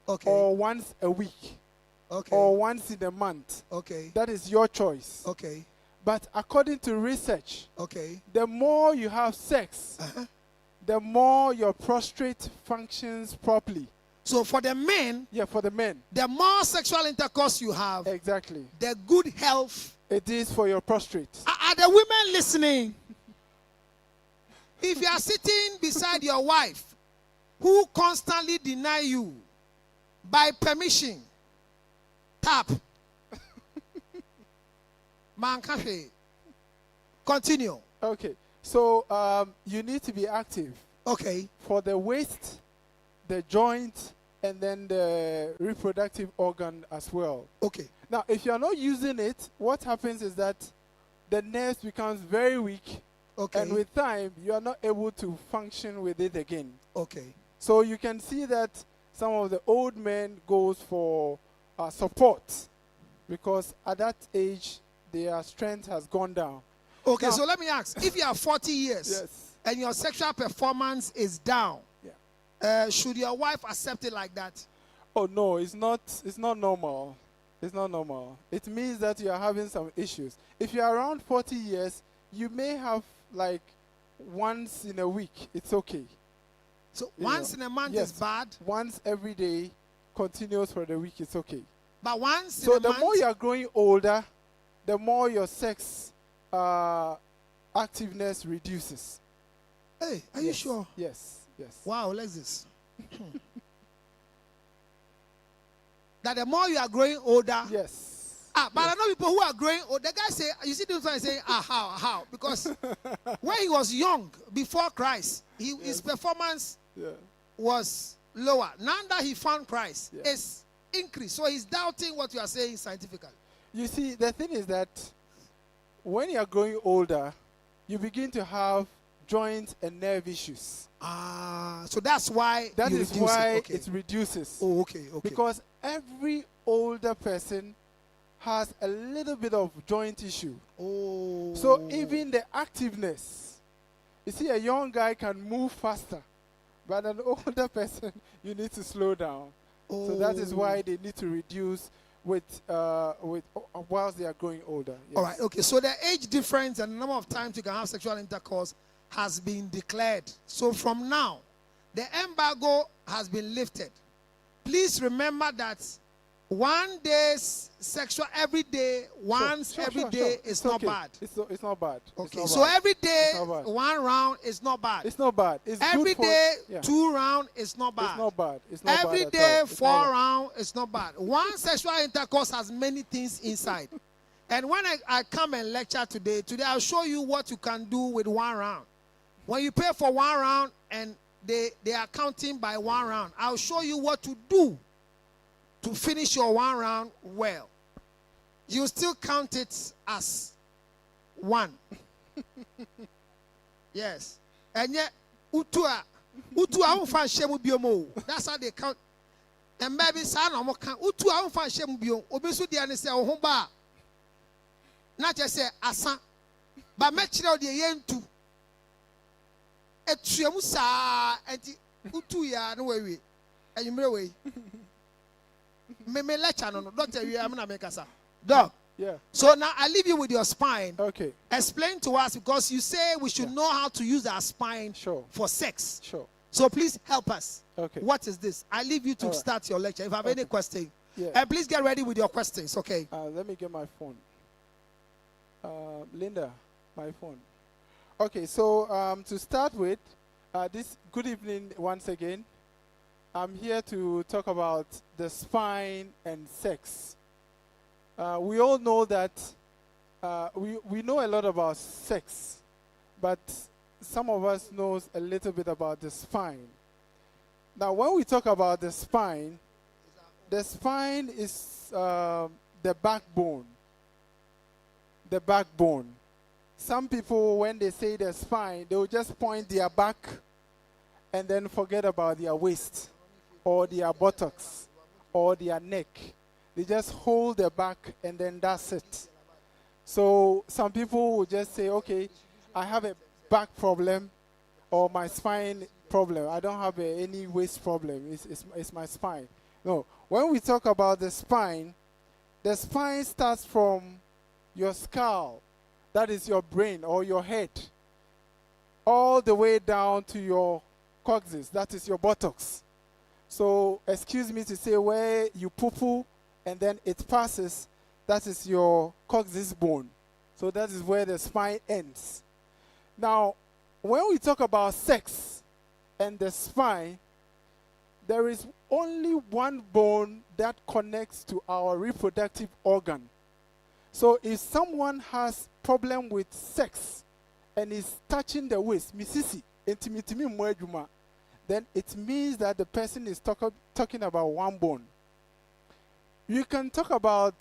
Okay. Or once a week. Okay. Or once in a month. Okay. That is your choice. Okay. But according to research, okay, the more you have sex, the more your prostate functions properly. So for the men, yeah, for the men, the more sexual intercourse you have, exactly, the good health it is for your prostate. Are the women listening? If you are sitting beside your wife, who constantly deny you by permission, tap. Man, continue. Okay, so you need to be active. Okay. For the waist, the joint, and then the reproductive organ as well. Okay. Now, if you are not using it, what happens is that the nerves becomes very weak. Okay. And with time, you are not able to function with it again. Okay. So you can see that some of the old men goes for support because at that age, their strength has gone down. Okay, now, so let me ask. If you are 40 years yes, and your sexual performance is down, yeah, should your wife accept it like that? Oh, no, it's not normal. It's not normal. It means that you are having some issues. If you are around 40 years, you may have like once in a week. It's okay. So once in a month yes, is bad? Once every day, continuous for the week, it's okay. But once so in a the month? more you are growing older, the more your sex activeness reduces. Hey, are you sure? Yes, yes. Wow, like this. That the more you are growing older. Yes. But I know people who are growing old. The guy say, you see them saying, how? Because when he was young, before Christ, his performance was lower. Now that he found Christ, it's increased. So he's doubting what you are saying scientifically. You see, the thing is that when you are growing older, you begin to have joint and nerve issues. So that's why that is why it reduces. Oh, okay. Because every older person has a little bit of joint issue. Oh. So even the activeness, you see, a young guy can move faster, but an older person, you need to slow down. Oh. So that is why they need to reduce with whilst they are growing older. Yes. All right. Okay. So the age difference and the number of times you can have sexual intercourse has been declared. So from now, the embargo has been lifted. Please remember that one day's sexual every day, every day is not bad. It's not bad. Okay. Not So bad. every day, It's not bad. 1 round is not bad. It's not bad. It's every good for, day, yeah. 2 round is not bad. It's not bad. It's not every bad day, at all. 4 round is not bad. One sexual intercourse has many things inside. And when I come and lecture today I'll show you what you can do with 1 round. When you pay for 1 round and they are counting by 1 round, I'll show you what to do to finish your 1 round well. You still count it as 1. Yes. And yet, utua unfa shemu biomo. That's how they count. And maybe son or more count. Utua unfa shemu biom. Obisu di ane se ohumba. Not just say asa. But metro de yentu. Etuemu sa enti utu ya no we. Enyumre we. Me lecture no doctor we am na make asa. Doc. Yeah. So now I leave you with your spine. Okay. Explain to us because you say we should know how to use our spine for sex. Sure. So please help us. Okay. What is this? I leave you to start your lecture. If you have any question, yeah. And please get ready with your questions. Okay. Let me get my phone. Linda, my phone. Okay. So to start with, this good evening once again. I'm here to talk about the spine and sex. We all know that we know a lot about sex, but some of us knows a little bit about the spine. Now, when we talk about the spine is the backbone. The backbone. Some people, when they say the spine, they will just point their back and then forget about their waist or their buttocks or their neck. They just hold their back and then that's it. So some people will just say, okay, I have a back problem or my spine problem. I don't have any waist problem. It's my spine. No. When we talk about the spine starts from your skull. That is your brain or your head. All the way down to your coccyx. That is your buttocks. So, excuse me to say where you poo-poo and then it passes, that is your coccyx bone. So that is where the spine ends. Now, when we talk about sex and the spine, there is only one bone that connects to our reproductive organ. So if someone has problem with sex and is touching the waist, then it means that the person is talking about one bone. You can talk about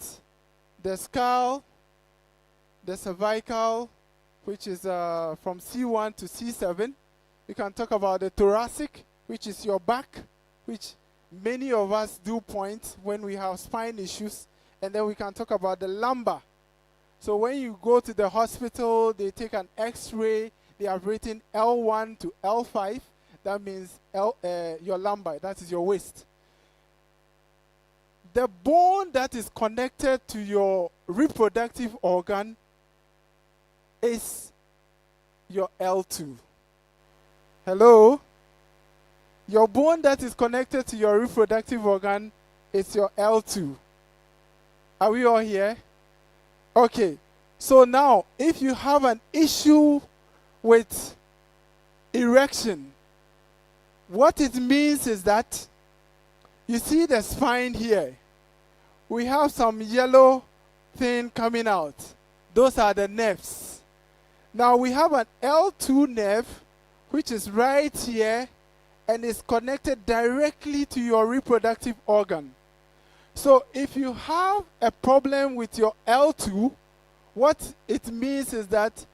the skull, the cervical, which is from C1 to C7. You can talk about the thoracic, which is your back, which many of us do point when we have spine issues. And then we can talk about the lumbar. So when you go to the hospital, they take an X-ray. They have written L1 to L5. That means your lumbar. That is your waist. The bone that is connected to your reproductive organ is your L2. Hello? Your bone that is connected to your reproductive organ is your L2. Are we all here? Okay. So now, if you have an issue with erection, what it means is that you see the spine here. We have some yellow thing coming out. Those are the nerves. Now we have an L2 nerve, which is right here and is connected directly to your reproductive organ. So if you have a problem with your L2, what it means is that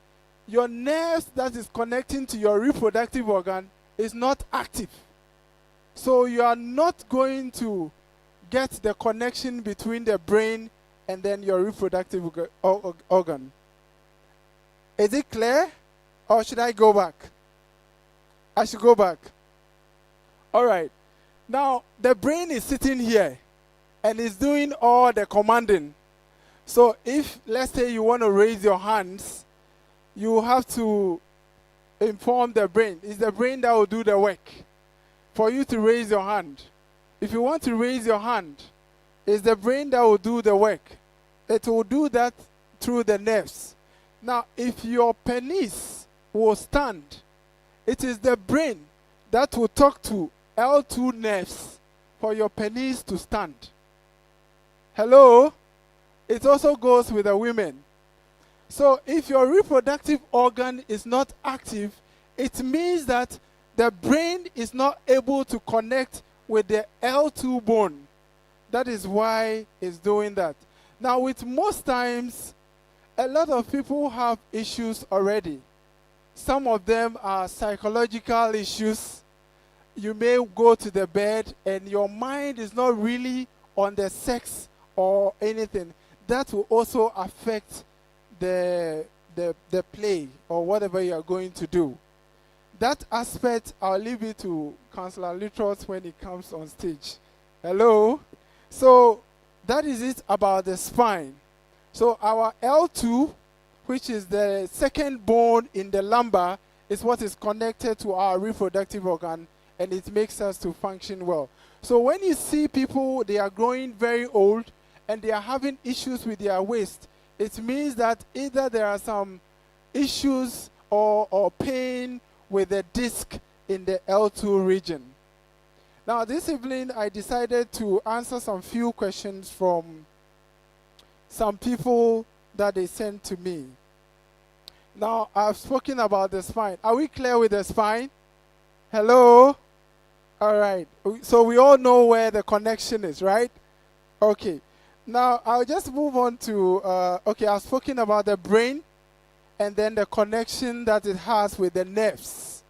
your nerves that is connecting to your reproductive organ is not active. So you are not going to get the connection between the brain and then your reproductive organ. Is it clear? Or should I go back? I should go back. All right. Now, the brain is sitting here and is doing all the commanding. So if, let's say, you want to raise your hands, you have to inform the brain. It's the brain that will do the work for you to raise your hand. If you want to raise your hand, it's the brain that will do the work. It will do that through the nerves. Now, if your penis will stand, it is the brain that will talk to L2 nerves for your penis to stand. Hello? It also goes with the women. So if your reproductive organ is not active, it means that the brain is not able to connect with the L2 bone. That is why it's doing that. Now, with most times, a lot of people have issues already. Some of them are psychological issues. You may go to the bed and your mind is not really on the sex or anything. That will also affect the play or whatever you are going to do. That aspect, I'll leave it to Counselor Litros when he comes on stage. Hello? So that is it about the spine. So our L2, which is the second bone in the lumbar, is what is connected to our reproductive organ, and it makes us to function well. So when you see people, they are growing very old, and they are having issues with their waist, it means that either there are some issues or pain with the disc in the L2 region. Now, this evening, I decided to answer some few questions from some people that they sent to me. Now, I've spoken about the spine. Are we clear with the spine? Hello? All right. So we all know where the connection is, right? Okay. Now, I'll just move on to, I've spoken about the brain and then the connection that it has with the nerves.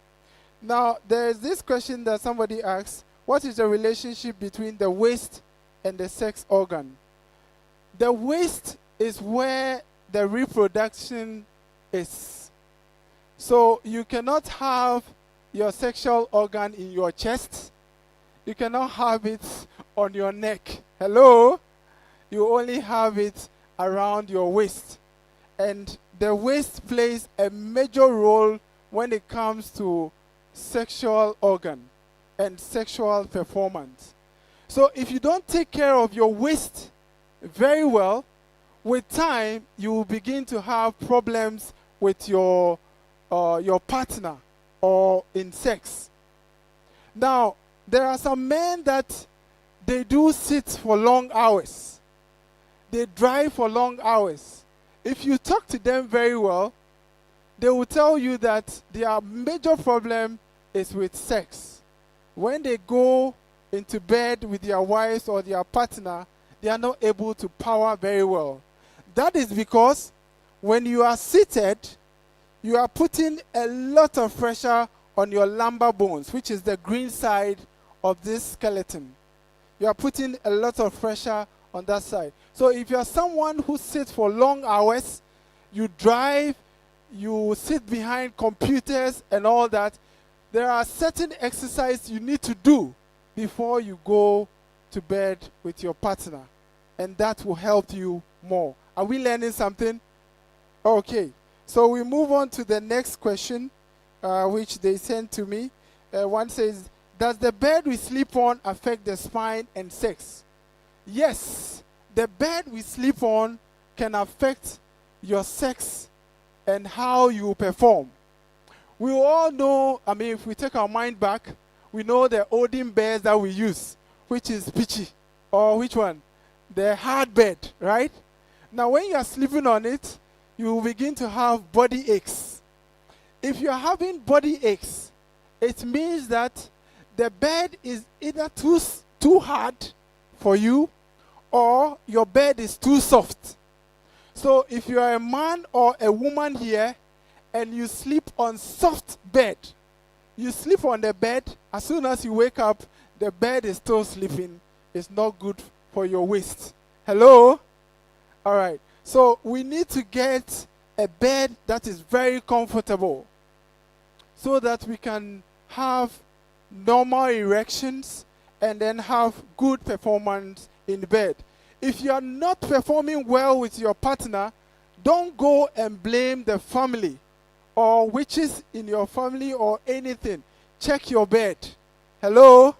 Now, there's this question that somebody asks, what is the relationship between the waist and the sex organ? The waist is where the reproduction is. So you cannot have your sexual organ in your chest. You cannot have it on your neck. Hello? You only have it around your waist. And the waist plays a major role when it comes to sexual organ and sexual performance. So if you don't take care of your waist very well, with time you will begin to have problems with your partner or in sex. Now, there are some men that they do sit for long hours. They drive for long hours. If you talk to them very well, they will tell you that their major problem is with sex. When they go into bed with their wives or their partner, they are not able to power very well. That is because when you are seated, you are putting a lot of pressure on your lumbar bones, which is the green side of this skeleton. You are putting a lot of pressure on that side. So if you are someone who sits for long hours, you drive, you sit behind computers and all that, there are certain exercises you need to do before you go to bed with your partner. And that will help you more. Are we learning something? Okay. So we move on to the next question, which they sent to me. One says, does the bed we sleep on affect the spine and sex? Yes. The bed we sleep on can affect your sex and how you perform. We all know, if we take our mind back, we know the olden beds that we use, which is pitchy. Or which one? The hard bed, right? Now, when you are sleeping on it, you will begin to have body aches. If you are having body aches, it means that the bed is either too hard for you or your bed is too soft. So if you are a man or a woman here and you sleep on soft bed, you sleep on the bed, as soon as you wake up, the bed is still sleeping. It's not good for your waist. Hello? All right. So we need to get a bed that is very comfortable so that we can have normal erections and then have good performance in bed. If you are not performing well with your partner, don't go and blame the family or witches in your family or anything. Check your bed. Hello?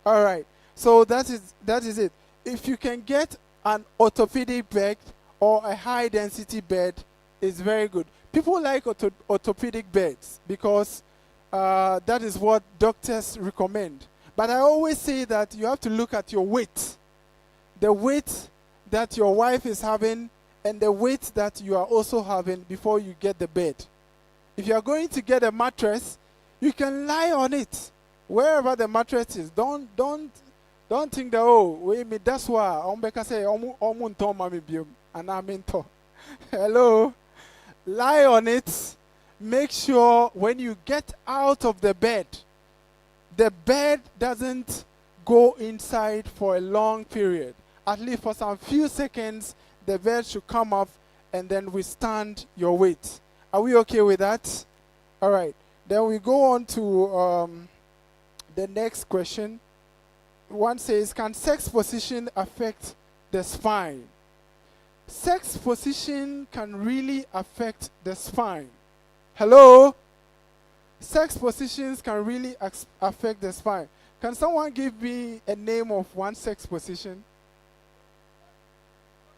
All right. So that is it. If you can get an orthopedic bed or a high-density bed, it's very good. People like orthopedic beds because that is what doctors recommend. But I always say that you have to look at your weight. The weight that your wife is having and the weight that you are also having before you get the bed. If you are going to get a mattress, you can lie on it wherever the mattress is. Don't think that that's why Ombeka say omunto mami biom and aminto. Hello, lie on it. Make sure when you get out of the bed doesn't go inside for a long period. At least for some few seconds, the bed should come up and then withstand your weight. Are we okay with that? All right. Then we go on to the next question. One says, can sex position affect the spine? Sex position can really affect the spine. Hello? Sex positions can really affect the spine. Can someone give me a name of one sex position?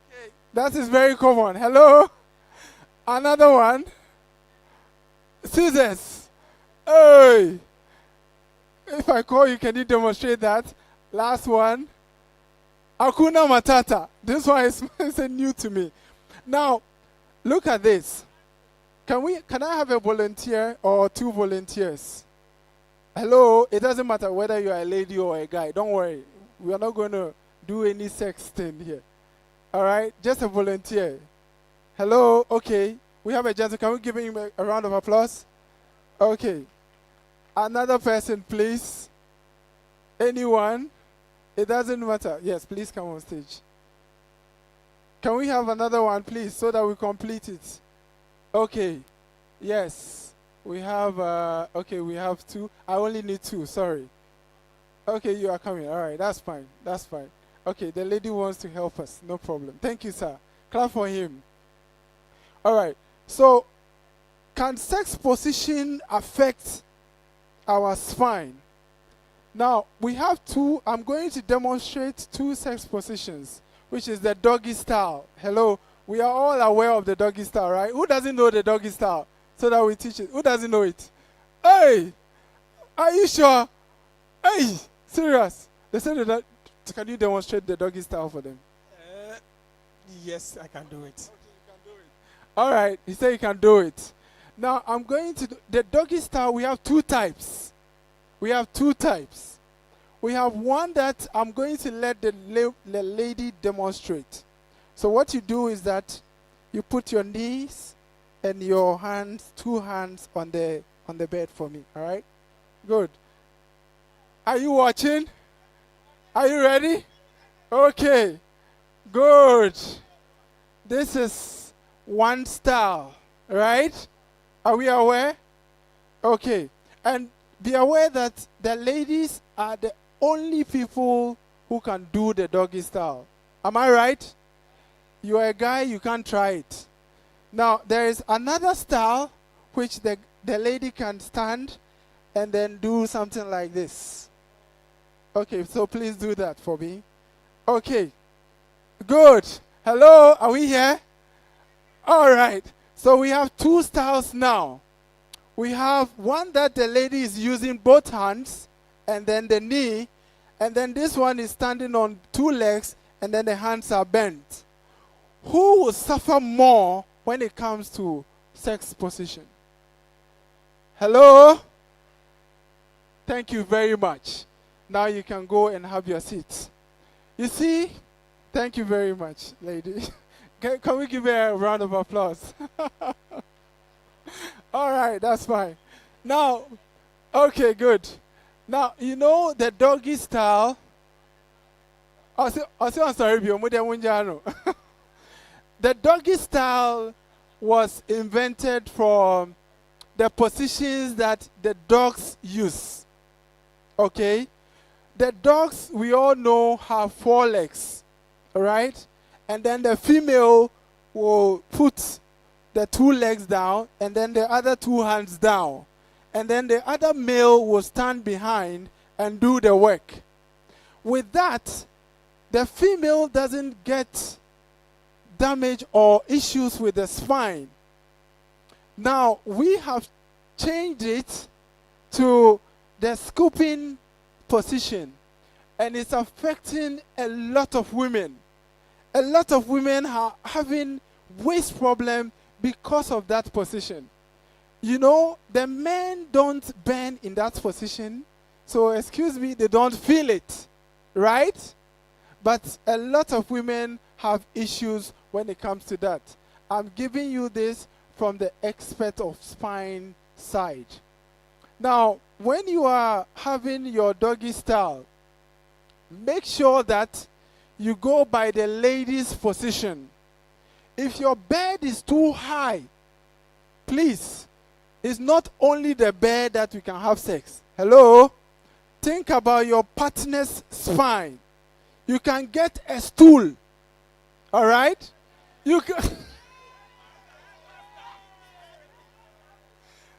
Okay. That is very common. Hello? Another one? Scissors. Hey! If I call you, can you demonstrate that? Last one. Hakuna Matata. This one is new to me. Now, look at this. Can I have a volunteer or two volunteers? Hello? It doesn't matter whether you are a lady or a guy. Don't worry. We are not going to do any sex thing here. All right? Just a volunteer. Hello? Okay. We have a gentleman. Can we give him a round of applause? Okay. Another person, please. Anyone? It doesn't matter. Yes, please come on stage. Can we have another one, please, so that we complete it? Okay. Yes. We have, we have two. I only need two, sorry. Okay, you are coming. All right, that's fine. That's fine. Okay, the lady wants to help us. No problem. Thank you, sir. Clap for him. All right. So, can sex position affect our spine? Now, we have two. I'm going to demonstrate two sex positions, which is the doggy style. Hello. We are all aware of the doggy style, right? Who doesn't know the doggy style? So that we teach it. Who doesn't know it? Hey! Are you sure? Hey! Serious. They said that. Can you demonstrate the doggy style for them? Yes, I can do it. Okay, you can do it. All right. He said you can do it. Now, I'm going to do the doggy style. We have two types. We have two types. We have one that I'm going to let the lady demonstrate. So what you do is that you put your knees and your hands, two hands on the bed for me. All right? Good. Are you watching? Are you ready? Okay. Good. This is one style, right? Are we aware? Okay. And be aware that the ladies are the only people who can do the doggy style. Am I right? You are a guy, you can't try it. Now, there is another style which the lady can stand and then do something like this. Okay, so please do that for me. Okay. Good. Hello, are we here? All right. So we have two styles now. We have one that the lady is using both hands and then the knee, and then this one is standing on two legs and then the hands are bent. Who will suffer more when it comes to sex position? Hello? Thank you very much. Now you can go and have your seat. You see? Thank you very much, lady. Can we give her a round of applause? All right, that's fine. Now, okay, good. Now, you know the doggy style. I'm sorry, the doggy style was invented from the positions that the dogs use. Okay? The dogs, we all know, have 4 legs. All right? And then the female will put the 2 legs down and then the other 2 hands down. And then the other male will stand behind and do the work. With that, the female doesn't get damage or issues with the spine. Now, we have changed it to the scooping position, and it's affecting a lot of women. A lot of women are having waist problem because of that position. You know, the men don't bend in that position, so excuse me, they don't feel it, right? But a lot of women have issues when it comes to that. I'm giving you this from the expert of spine side. Now, when you are having your doggy style, make sure that you go by the lady's position. If your bed is too high, please, it's not only the bed that you can have sex. Hello? Think about your partner's spine. You can get a stool. All right? You can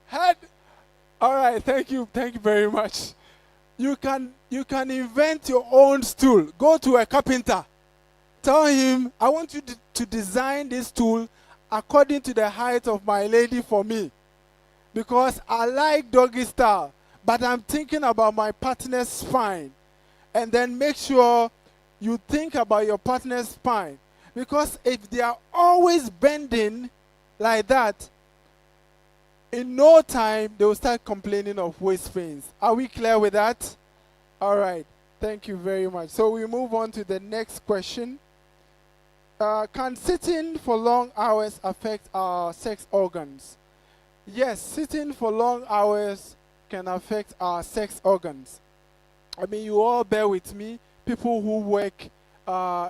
head. All right, thank you very much. You can invent your own stool. Go to a carpenter. Tell him, I want you to design this stool according to the height of my lady for me, because I like doggy style, but I'm thinking about my partner's spine. And then make sure you think about your partner's spine. Because if they are always bending like that, in no time, they will start complaining of waist pains. Are we clear with that? All right. Thank you very much. So we move on to the next question. Can sitting for long hours affect our sex organs? Yes, sitting for long hours can affect our sex organs. I mean, you all bear with me. People who work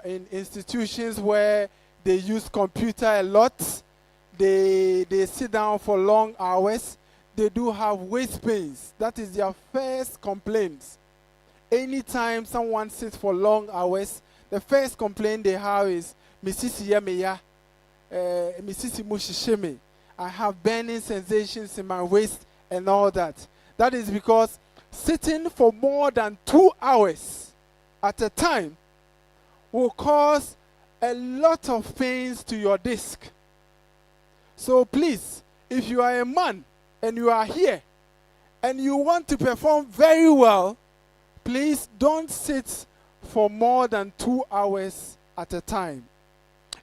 in institutions where they use computer a lot, they sit down for long hours, they do have waist pains. That is their first complaint. Anytime someone sits for long hours, the first complaint they have is, Misisi Yemeya, Misisi Mushishime. I have burning sensations in my waist and all that. That is because sitting for more than 2 hours at a time will cause a lot of pains to your disc. So please, if you are a man and you are here and you want to perform very well, please don't sit for more than 2 hours at a time.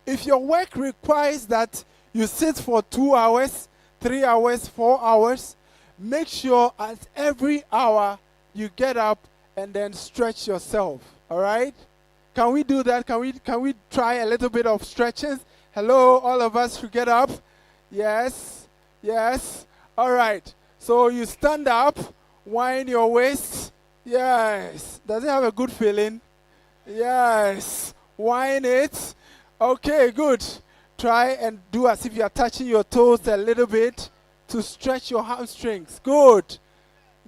If your work requires that you sit for 2 hours, 3 hours, 4 hours, make sure at every hour you get up and then stretch yourself. All right? Can we do that? Can we try a little bit of stretches? Hello, all of us should get up. Yes. Yes. All right. So you stand up, wind your waist. Yes. Does it have a good feeling? Yes. Wind it. Okay, good. Try and do as if you are touching your toes a little bit to stretch your hamstrings. Good.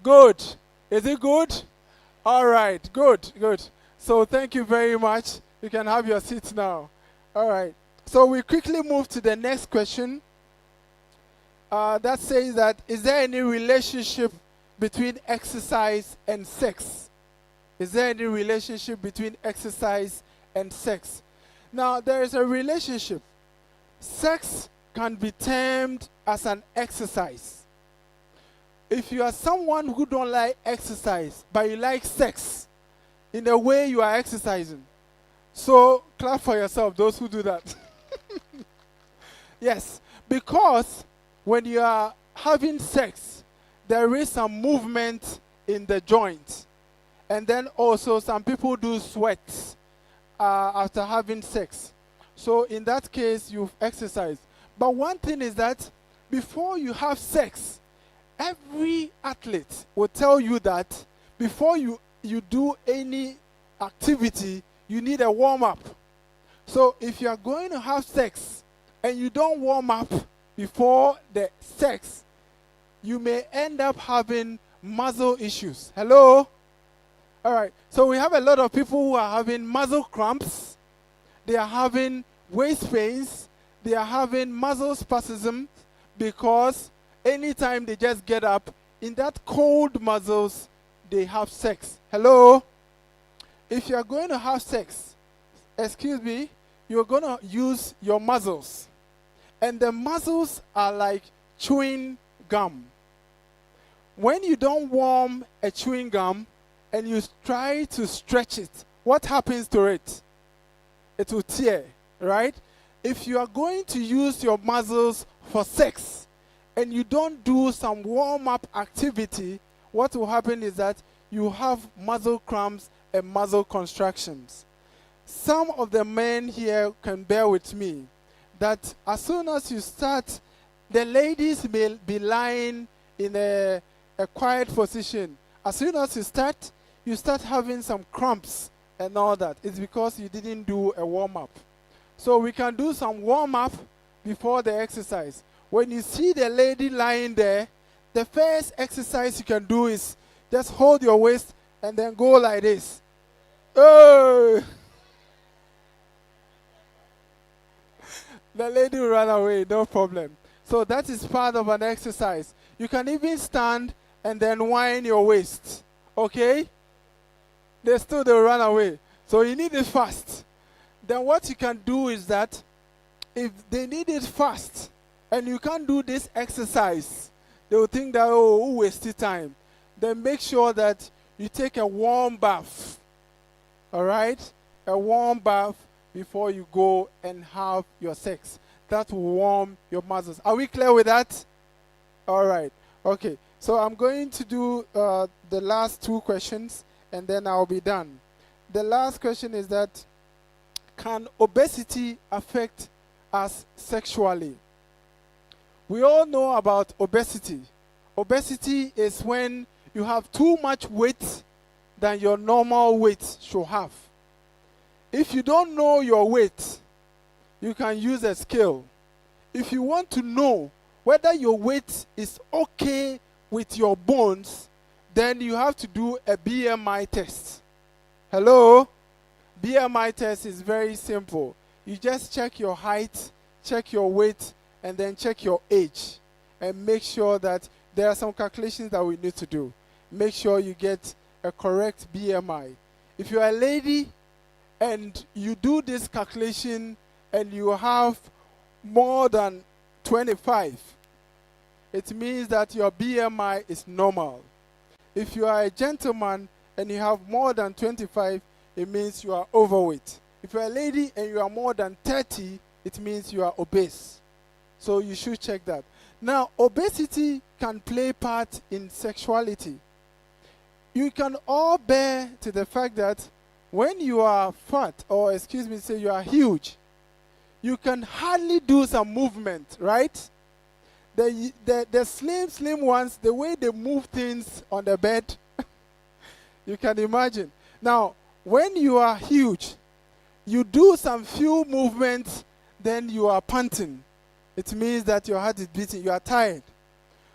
Good. Is it good? All right. Good. Good. So thank you very much. You can have your seat now. All right. So we quickly move to the next question. That says that, is there any relationship between exercise and sex? Is there any relationship between exercise and sex? Now, there is a relationship. Sex can be termed as an exercise. If you are someone who don't like exercise, but you like sex, in a way you are exercising. So, clap for yourself, those who do that. Yes, because when you are having sex, there is some movement in the joint. And then also some people do sweat after having sex. So in that case, you've exercised. But one thing is that before you have sex, every athlete will tell you that before you do any activity, you need a warm-up. So if you are going to have sex and you don't warm up before the sex, you may end up having muscle issues. Hello? All right. So we have a lot of people who are having muscle cramps. They are having waist pains. They are having muscle spasm because anytime they just get up, in that cold muscles, they have sex. Hello? If you are going to have sex, excuse me, you're going to use your muscles. And the muscles are like chewing gum. When you don't warm a chewing gum and you try to stretch it, what happens to it? It will tear, right? If you are going to use your muscles for sex and you don't do some warm-up activity, what will happen is that you have muscle cramps and muscle contractions. Some of the men here can bear with me that as soon as you start, the ladies may be lying in a quiet position. As soon as you start having some cramps and all that. It's because you didn't do a warm-up. So we can do some warm-up before the exercise. When you see the lady lying there, the first exercise you can do is just hold your waist and then go like this. Oh! The lady will run away, no problem. So that is part of an exercise. You can even stand and then wind your waist. Okay? They'll run away. So you need it fast. Then what you can do is that if they need it fast and you can't do this exercise, they will think that, oh, wasted time. then make sure that you take a warm bath. All right? A warm bath before you go and have your sex. That will warm your muscles. Are we clear with that? All right. Okay. So I'm going to do the last two questions, and then I'll be done. The last question is that, can obesity affect us sexually? We all know about obesity. Obesity is when you have too much weight than your normal weight should have. If you don't know your weight, you can use a scale. If you want to know whether your weight is okay with your bones, then you have to do a BMI test. Hello? BMI test is very simple. You just check your height, check your weight, and then check your age. And make sure that there are some calculations that we need to do. Make sure you get a correct BMI. If you are a lady and you do this calculation and you have more than 25, it means that your BMI is normal. If you are a gentleman and you have more than 25, it means you are overweight. If you are a lady and you are more than 30, it means you are obese. So you should check that. Now, obesity can play part in sexuality. You can all bear to the fact that when you are fat, or excuse me, say you are huge, you can hardly do some movement, right? The slim ones, the way they move things on the bed, you can imagine. Now, when you are huge, you do some few movements, then you are panting. It means that your heart is beating, you are tired.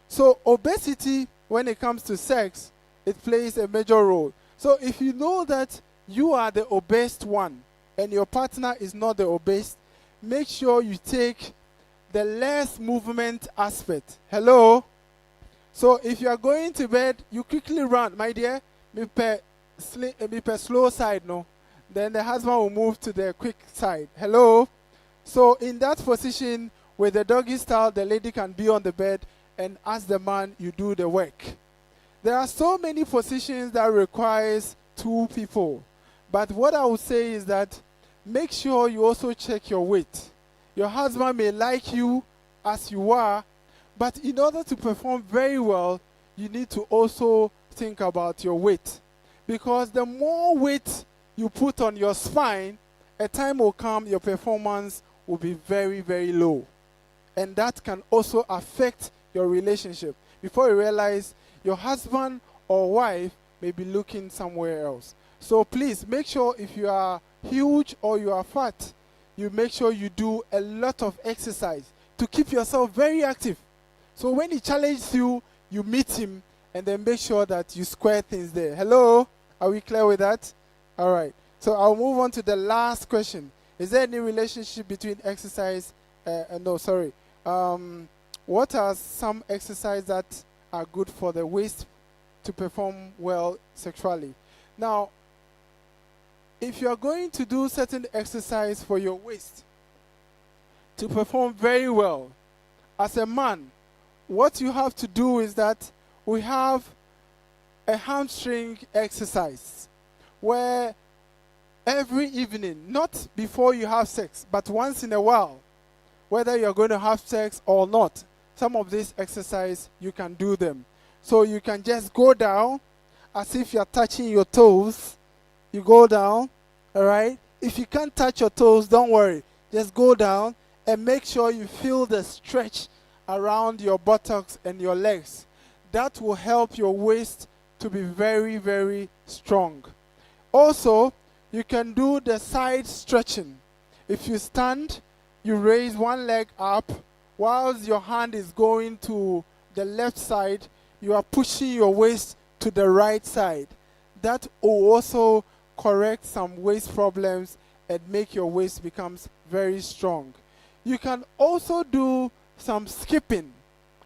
So obesity, when it comes to sex, it plays a major role. So if you know that you are the obese one and your partner is not the obese, make sure you take the less movement aspect. Hello? So if you are going to bed, you quickly run. My dear, me per slow side, no? Then the husband will move to the quick side. Hello? So in that position, with the doggy style, the lady can be on the bed, and as the man, you do the work. There are so many positions that requires two people. But what I would say is that make sure you also check your weight. Your husband may like you as you are, but in order to perform very well, you need to also think about your weight. Because the more weight you put on your spine, a time will come your performance will be very, very low. And that can also affect your relationship. Before you realize, your husband or wife may be looking somewhere else. So please make sure if you are huge or you are fat, you make sure you do a lot of exercise to keep yourself very active. So when he challenges you, you meet him and then make sure that you square things there. Hello? Are we clear with that? All right. So I'll move on to the last question. Is there any relationship between exercise? What are some exercises that are good for the waist to perform well sexually? Now, if you are going to do certain exercise for your waist to perform very well, as a man, what you have to do is that we have a hamstring exercise where every evening, not before you have sex, but once in a while, whether you're going to have sex or not, some of these exercises, you can do them. So you can just go down as if you're touching your toes. You go down, all right? If you can't touch your toes, don't worry. Just go down and make sure you feel the stretch around your buttocks and your legs. That will help your waist to be very, very strong. Also, you can do the side stretching. If you stand, you raise one leg up, whilst your hand is going to the left side, you are pushing your waist to the right side. That will also correct some waist problems and make your waist becomes very strong. You can also do some skipping,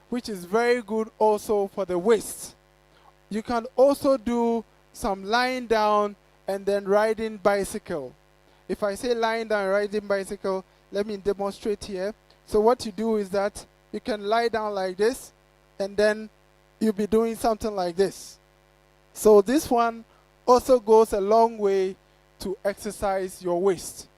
which is very good also for the waist. You can also do some lying down and then riding bicycle. If I say lying down and riding bicycle, let me demonstrate here. So what you do is that you can lie down like this, and then you'll be doing something like this. So this one also goes a long way to exercise your waist.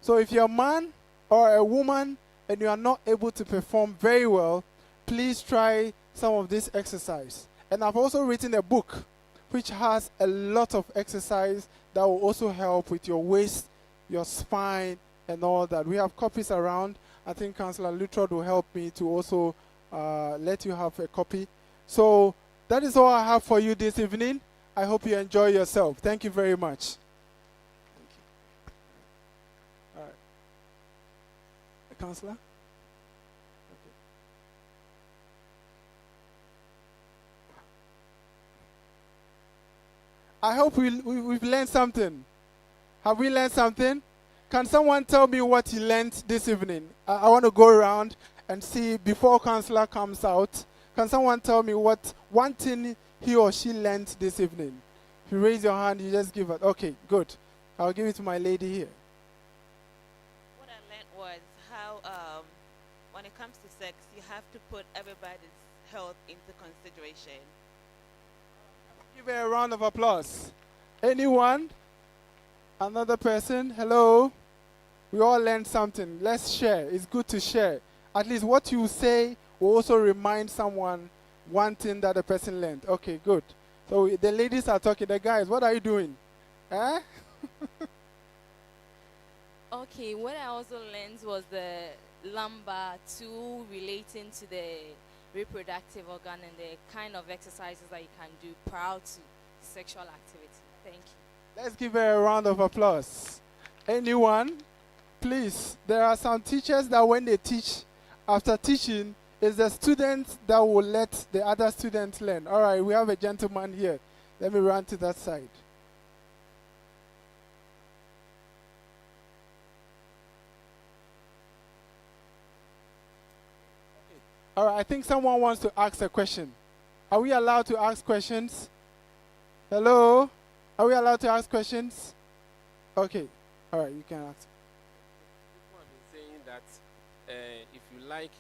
So if you're a man or a woman and you are not able to perform very well, please try some of this exercise. And I've also written a book which has a lot of exercise that will also help with your waist, your spine, and all that. We have copies around. I think Councillor Lutrod will help me to also let you have a copy. So that is all I have for you this evening. I hope you enjoy yourself. Thank you very much. Thank you. All right. Councillor? Okay. I hope we've learned something. Have we learned something? Can someone tell me what he learned this evening? I want to go around and see before Councillor comes out. Can someone tell me what one thing he or she learned this evening? If you raise your hand, you just give it. Okay, good. I'll give it to my lady here. What I learned was how when it comes to sex, you have to put everybody's health into consideration. Give her a round of applause. Anyone? Another person? Hello? We all learned something. Let's share. It's good to share. At least what you say will also remind someone one thing that the person learned. Okay, good. So the ladies are talking. The guys, what are you doing? Eh? Okay, what I also learned was the lumbar 2 relating to the reproductive organ and the kind of exercises that you can do prior to sexual activity. Thank you. Let's give her a round of applause. Anyone? Please, there are some teachers that when they teach, after teaching, it's the students that will let the other students learn. All right, we have a gentleman here. Let me run to that side. All right, I think someone wants to ask a question. Are we allowed to ask questions? Hello? Are we allowed to ask questions? Okay. All right, you can ask. People have been saying that if you like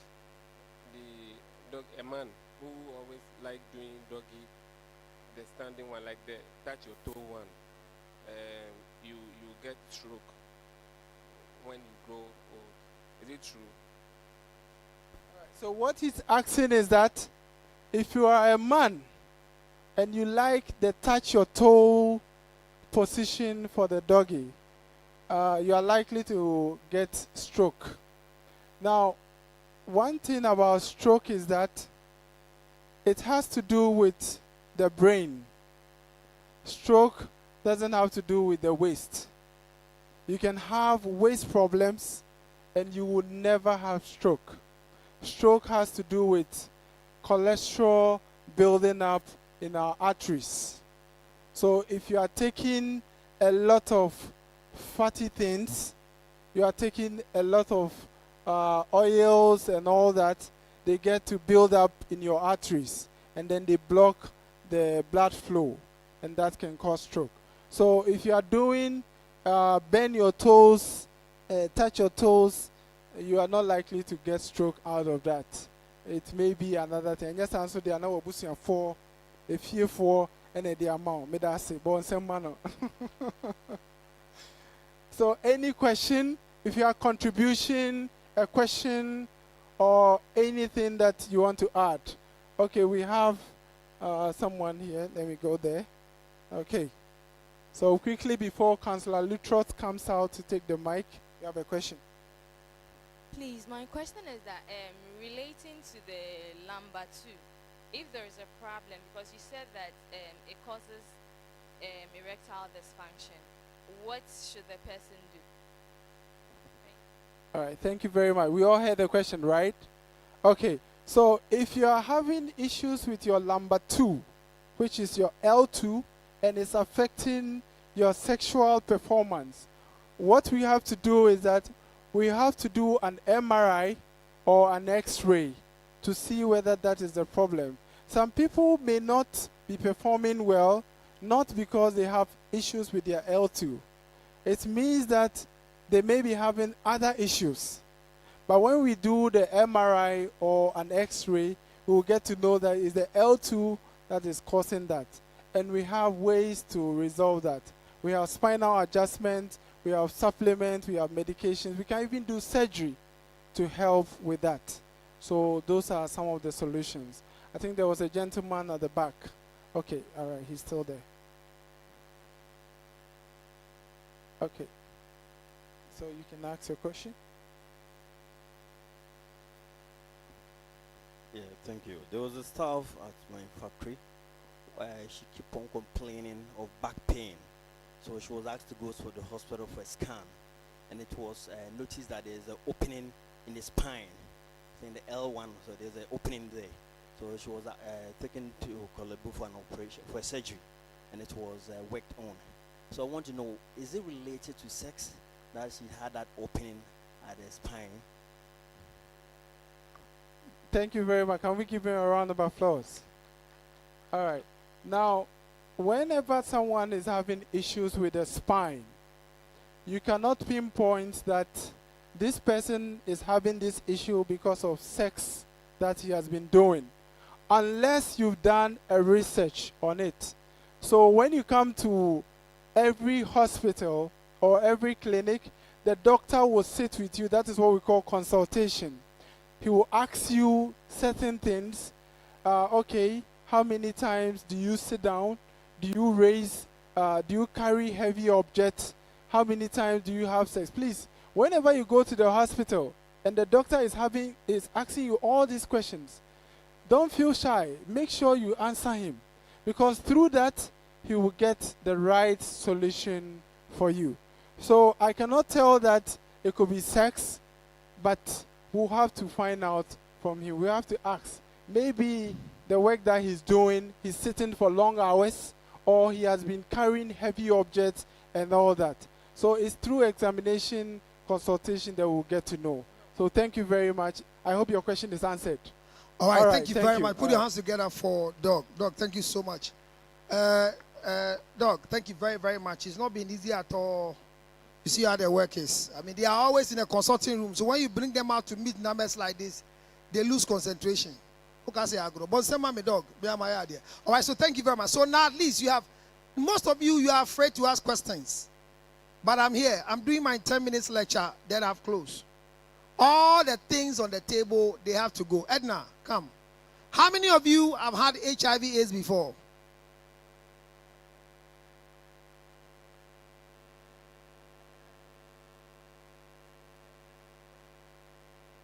a man who always like doing doggy, the standing one, like the touch your toe one, you get stroke when you grow old. Is it true? So what he's asking is that if you are a man and you like the touch your toe position for the doggy, you are likely to get stroke. Now, one thing about stroke is that it has to do with the brain. Stroke doesn't have to do with the waist. You can have waist problems and you will never have stroke. Stroke has to do with cholesterol building up in our arteries. So if you are taking a lot of fatty things, you are taking a lot of oils and all that, they get to build up in your arteries and then they block the blood flow and that can cause stroke. So if you are doing bend your toes, touch your toes, you are not likely to get stroke out of that. It may be another thing. Just answer the another bushing for a few for and the amount. May that say, bon some manner. So any question, if you have contribution, a question, or anything that you want to add. Okay, we have someone here. Let me go there. Okay. So quickly before Councillor Lutrot comes out to take the mic, you have a question. Please, my question is that relating to the lumbar 2, if there is a problem, because you said that it causes erectile dysfunction, what should the person do? All right, thank you very much. We all heard the question, right? Okay, so if you are having issues with your lumbar 2, which is your L2, and it's affecting your sexual performance, what we have to do is that we have to do an MRI or an X-ray to see whether that is the problem. Some people may not be performing well, not because they have issues with their L2. It means that they may be having other issues. But when we do the MRI or an X-ray, we will get to know that it's the L2 that is causing that. and we have ways to resolve that. We have spinal adjustment, we have supplement, we have medications. We can even do surgery to help with that. So those are some of the solutions. I think there was a gentleman at the back. Okay, all right, he's still there. Okay. So you can ask your question. Yeah, thank you. There was a staff at my factory where she kept on complaining of back pain. So she was asked to go to the hospital for a scan. And it was noticed that there's an opening in the spine, in the L1, so there's an opening there. So she was taken to Kolebu for an operation, for a surgery, and it was worked on. So I want to know, is it related to sex that she had that opening at the spine? Thank you very much. Can we give him a round of applause? All right. Now, whenever someone is having issues with the spine, you cannot pinpoint that this person is having this issue because of sex that he has been doing, unless you've done a research on it. So when you come to every hospital or every clinic, the doctor will sit with you. That is what we call consultation. He will ask you certain things. Okay, how many times do you sit down? Do you raise? Do you carry heavy objects? How many times do you have sex? Please, whenever you go to the hospital and the doctor is asking you all these questions, don't feel shy. Make sure you answer him, because through that, he will get the right solution for you. So I cannot tell that it could be sex, but we'll have to find out from him. We have to ask. Maybe the work that he's doing, he's sitting for long hours, or he has been carrying heavy objects and all that. So it's through examination, consultation that we'll get to know. So thank you very much. I hope your question is answered. All right, thank you very much. Put your hands together for Doug. Doug, thank you so much. Doug, thank you very, very much. It's not been easy at all. You see how their work is. I mean, they are always in a consulting room. So when you bring them out to meet numbers like this, they lose concentration. But send me dog. My idea. All right, so thank you very much. So now at least you have, most of you are afraid to ask questions. But I'm here. I'm doing my 10 minutes lecture. Then I've closed. All the things on the table, they have to go. Edna, come. How many of you have had HIV/AIDS before?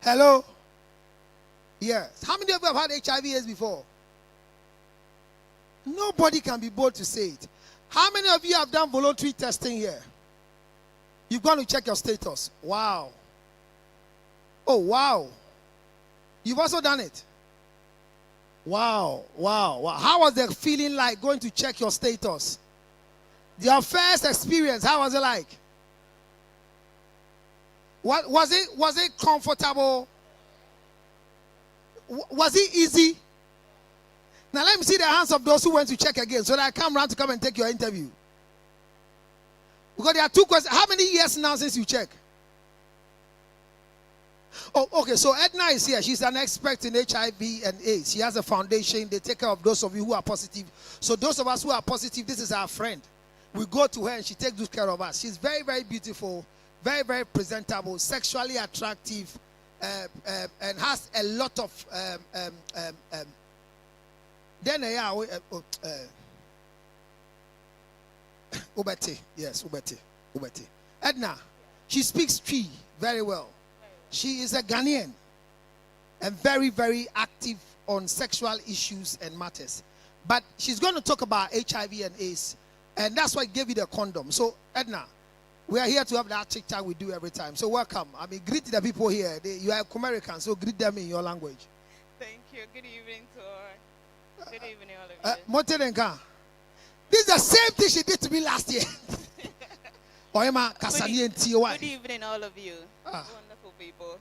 Hello? Yes. How many of you have had HIV/AIDS before? Nobody can be bold to say it. How many of you have done voluntary testing here? You've gone to check your status. Wow. Oh, wow. You've also done it. Wow, wow, wow. How was the feeling like going to check your status? Your first experience, how was it like? What was it comfortable? Was it easy? Now let me see the hands of those who went to check again so that I come around to come and take your interview. Because there are two questions. How many years now since you check? Oh, okay. So Edna is here. She's an expert in HIV and AIDS. She has a foundation. They take care of those of you who are positive. So those of us who are positive, this is our friend. We go to her and she takes good care of us. She's very, very beautiful, very, very presentable, sexually attractive, and has a lot of Ubeti. Yes, Ubeti. Edna, she speaks Twi very well. She is a Ghanaian and very, very active on sexual issues and matters. But she's going to talk about HIV and AIDS, and that's why I gave you the condom. So, Edna, we are here to have that TikTok we do every time. So, welcome. I mean, greet the people here. You are American, so greet them in your language. Thank you. Good evening to all. Good evening, all of you. This is the same thing she did to me last year. Good evening, all of you. Wonderful people.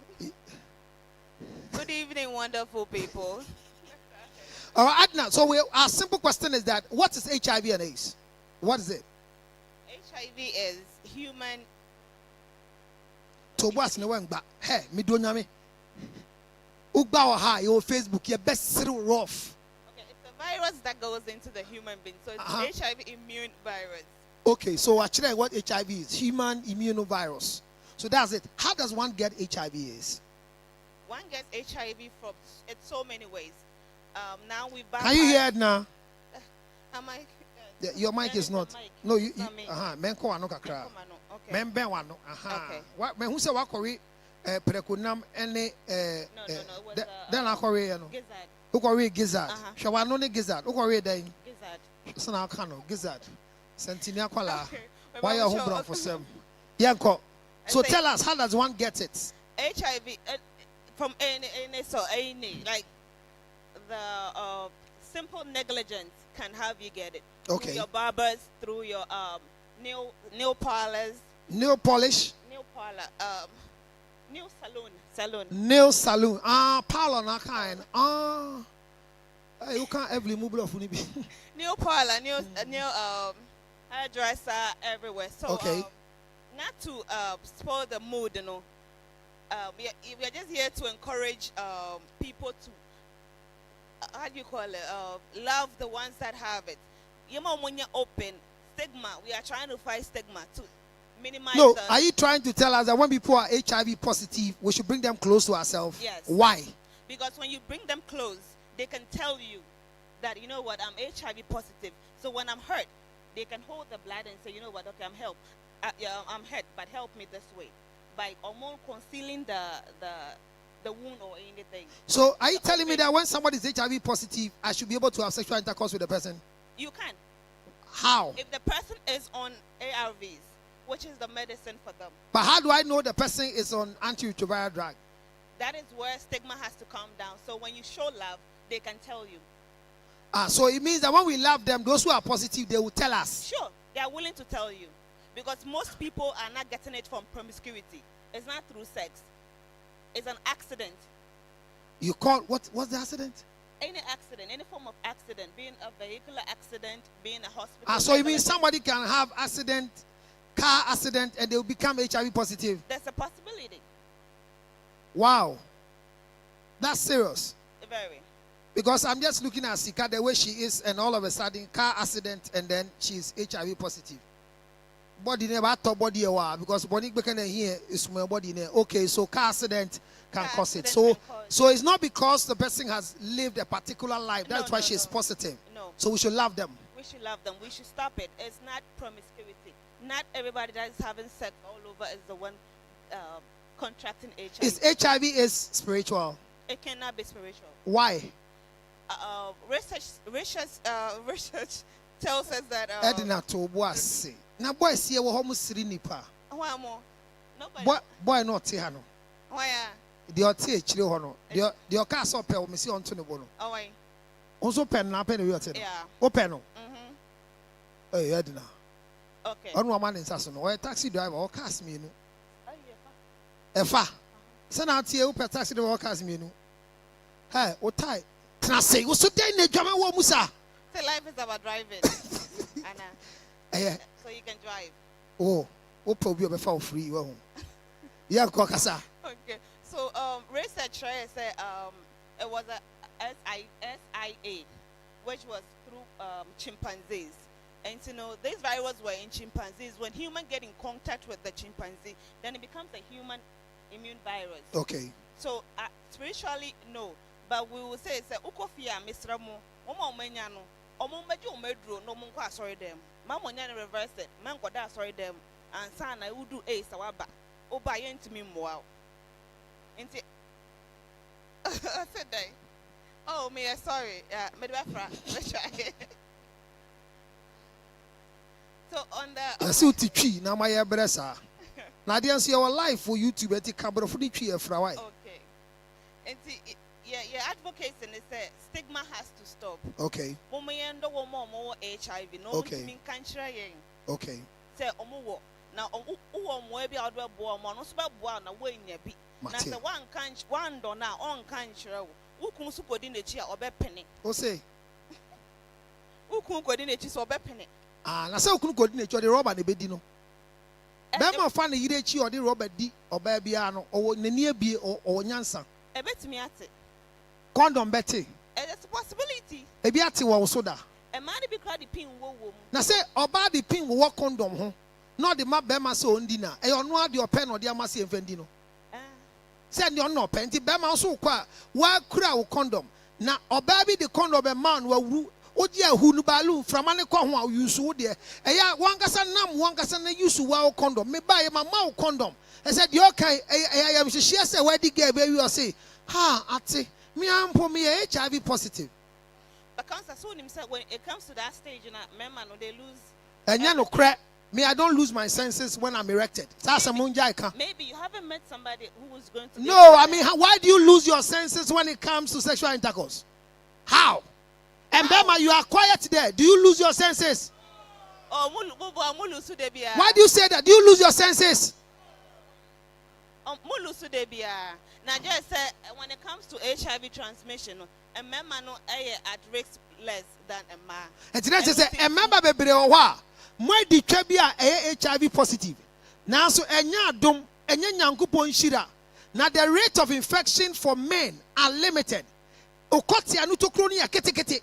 Good evening, wonderful people. All right, Adna. So our simple question is that what is HIV and AIDS? What is it? HIV is human. Tobias no one back. Hey, me do nyame. Ugba wa ha your Facebook your best rough. Okay, it's a virus that goes into the human being. So it's HIV immune virus. Okay, so actually what HIV is? Human immunovirus. So that's it. How does one get HIV is? One gets HIV from so many ways. Now we Can you hear it now? Am I? Your mic is not. No, you. Men ko ano kakra. Men ben wano. Okay. What men who say what kori prekunam ene No. Then I kori no. Gizzard. Who kori gizzard? Shawa no ne gizzard. Who kori then? Gizzard. So now kano gizzard. Sentinia kwala. Why you who brought for some? Yanko. So tell us, how does one get it? HIV from any like the simple negligence can have you get it. Okay. Through your barbers, through your nail parlors. Nail polish. Nail parlor. Nail salon. Nail salon. Parlor na kind. You can't every move off unibi. Nail parlor, nail hairdresser everywhere. So okay. Not to spoil the mood, you know. We are just here to encourage people to, how do you call it, love the ones that have it. You know, when you're open, stigma, we are trying to fight stigma to minimize. No, are you trying to tell us that when people are HIV positive, we should bring them close to ourselves? Yes. Why? Because when you bring them close, they can tell you that, you know what, I'm HIV positive. So when I'm hurt, they can hold the blood and say, you know what, okay, I'm hurt, but help me this way. By almost concealing the wound or anything. So are you telling me that when somebody is HIV positive, I should be able to have sexual intercourse with the person? You can. How? If the person is on ARVs, which is the medicine for them. But how do I know the person is on antiretroviral drug? That is where stigma has to come down. So when you show love, they can tell you. So it means that when we love them, those who are positive, they will tell us. Sure, they are willing to tell you. Because most people are not getting it from promiscuity. It's not through sex. It's an accident. You call, what's the accident? Any accident, any form of accident, being a vehicular accident, being a hospital. So it means somebody can have accident, car accident, and they will become HIV positive. There's a possibility. Wow. That's serious. Very. Because I'm just looking at Sika, the way she is, and all of a sudden, car accident, and then she's HIV positive. Body never top body because body can here is small body. Okay, so car accident can cause it. So it's not because the person has lived a particular life. That's why she's positive. No. So we should love them. We should love them. We should stop it. It's not promiscuity. Not everybody that is having sex all over is the one contracting HIV. Is HIV is spiritual? It cannot be spiritual. Why? Research tells us that. Edna to boy na boy see we homo siri nipa. Why more? Nobody. Boy not here no. Why? The otie chire ho no. The oka so pe o me see onto ne bo no. Oh why? Onso pen na pen we otie no. Yeah. Open no. Eh Edna. Okay. Onu ama ne nsaso no. O taxi driver o cars me no. Efa. Se na tie o pe taxi driver o cars me no. Hey, o tai. Can I say we so dey na dwama wo musa. The life is about driving. Anna. So you can drive. Oh, probably be for free. Yeah, Kokasa. Okay. So research said it was a SIA, which was through chimpanzees. And you know, these viruses were in chimpanzees. When humans get in contact with the chimpanzee, then it becomes a human immune virus. Okay. So spiritually, no. But we will say, Ukofia, Mr. Mo, Omo Menyano, Omo Medu Medro, no Munka, sorry them. Mamma reverse it, man got that, sorry them, and son, I would do a sawaba. Oh, buy into me more. I said, oh, me, sorry, Medwafra, let's try it. So on the. I see what tree, now my abressa. Now, I see our life for YouTube at the camera for the tree of Frawai. Okay. And see, yeah, advocates and they say stigma has to stop. Okay. More HIV. No, okay. Okay. Say now maybe I'll do a boy, na way in be. Now the one door now on country. Who can support in the chair or penny? Who say? Who can coordinate or penny? Na say who can coordinate the rubber the bedino. Bema fan the yirechi or the rubber D or babyano or near be or nyansa. A bet me at it. Condom Betty. It's a possibility. Ebi ati wa soda. A man be crowd the pin wo. Na say oba the pin wo condom ho. No the ma bema so ndina. E ono ade open no de amase enfendi no. Say the ono open ti bema so kwa wa kura wo condom. Na oba bi the condom a man wa wu oji ahu nu balu framane ko ho a use wo de. Eya wankasa nam wankasa na use wa condom. Me ba ye ma ma condom. I said the okay I am she say where the girl baby you say ha ate me ampo me HIV positive. But cancer so himself when it comes to that stage and men no they lose. And no crack. Me, I don't lose my senses when I'm erected. Maybe you haven't met somebody who is going to. No, I mean, why do you lose your senses when it comes to sexual intercourse? How? And Bema, you are quiet there. Do you lose your senses? Why do you say that? Do you lose your senses? Now, just when it comes to HIV transmission, a man no at risk less than a man. And today, say a member be Moi di twabia HIV positive. Now so enya dom enya nyankopon shira. Now the rate of infection for men are limited. Okoti anu to kroni ya ketekete.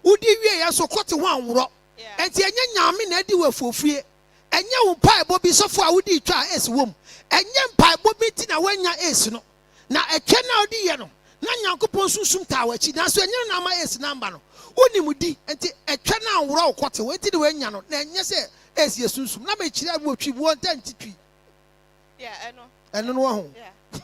Udi wie ya so koti ho anworo. Enti enya nyame na adi wafofie. Enya wo pai bo bi sofo a udi twa es wom. Enya pai bo bi ti na wanya es no. Na etwe na odi ye no. Na nyankopon susum ta wachi. Na so enya na ma es namba no. Unimudi enti etwa na awro okote we enti de we nya no na enye se esi esunsum na me kire wo twi wo ntanti twi. Yeah, I know. Eno no ho. Yeah.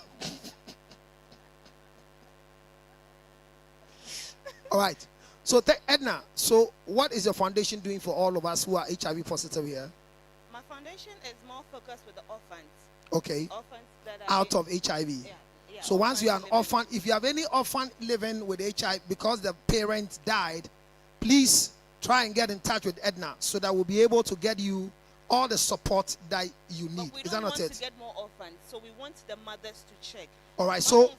All right. So Edna, so what is your foundation doing for all of us who are HIV positive here? My foundation is more focused with the orphans. Okay. Orphans that are out of HIV. Yeah. So once you are an orphan, if you have any orphan living with HIV because the parent died, please try and get in touch with Edna so that we'll be able to get you all the support that you need. But we Is that don't not want it? to get more orphans, so we want the mothers to check. All right, so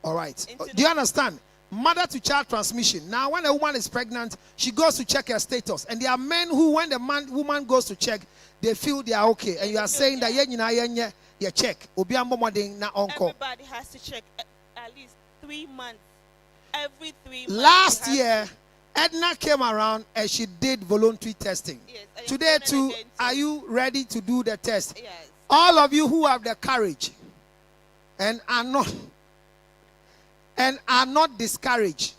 all right. Do you understand? Mother to child transmission. Now, when a woman is pregnant, she goes to check her status. And there are men who, when the woman goes to check, they feel they are okay. And you are saying that you check. Everybody has to check at least 3 months. Every 3 months. Last year, Edna came around and she did voluntary testing. Yes, today too, are you ready to do the test? Yes. All of you who have the courage and are not discouraged.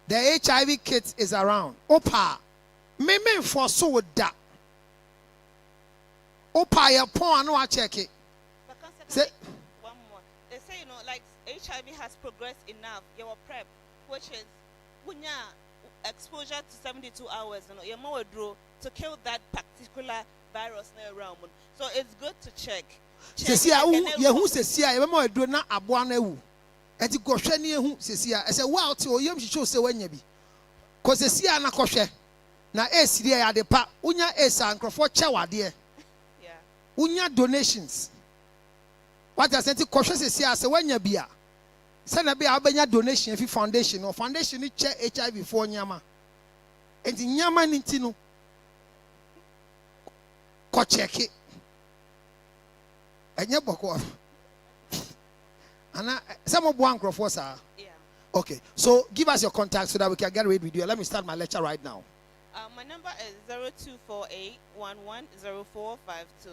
The HIV kit is around. Opa, me for so that. Opa, your porn, no, I check it. Say, one more. They say, you know, like HIV has progressed enough. Your PrEP, which is when exposure to 72 hours, you know, you're more draw to kill that particular virus in the realm. So it's good to check. Who says, yeah, you do not abone. Eti kohwe ne ehu sesia ese wa oti oyem hihwe se wanya bi ko sesia na kohwe na esiri ya de pa unya esa nkrofo chewade yeah unya donations what I said kohwe sesia se wanya bia se na bia obanya donation fi foundation or foundation ni che HIV for nyama enti nyama ni ntino ko check it enye boko and some of one sir. Yeah. Okay. So give us your contact so that we can get ready with you. Let me start my lecture right now. My number is 0248 110452.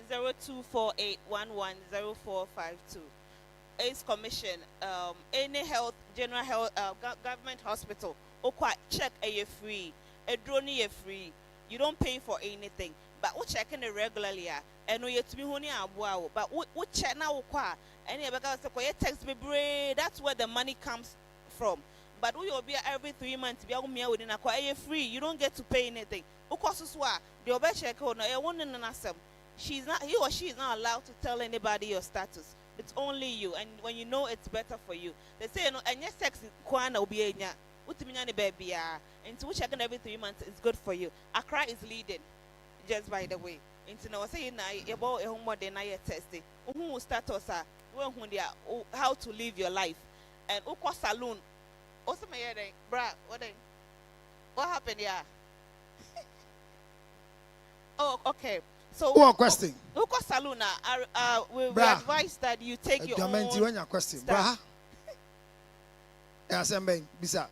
0248 110452. AIDS Commission, any health, general health, government hospital, check a free, a drone a free. You don't pay for anything. But we checking it regularly, and we have to be honey wow. But we check now, and because text me, that's where the money comes from. But we will be every 3 months, be within a free. You don't get to pay anything. The check she's not, he or she is not allowed to tell anybody your status. It's only you, and when you know it's better for you, they say and your sex will be baby, and to checking every 3 months is good for you. Accra is leading. Just by the way, into now saying about a more than I testing. Who status how to live your life and uko saloon. Also my head, bra, what happened here? Oh, okay. So what question? Salon, we advise that you take your own question. stuff. Yes, Bisa.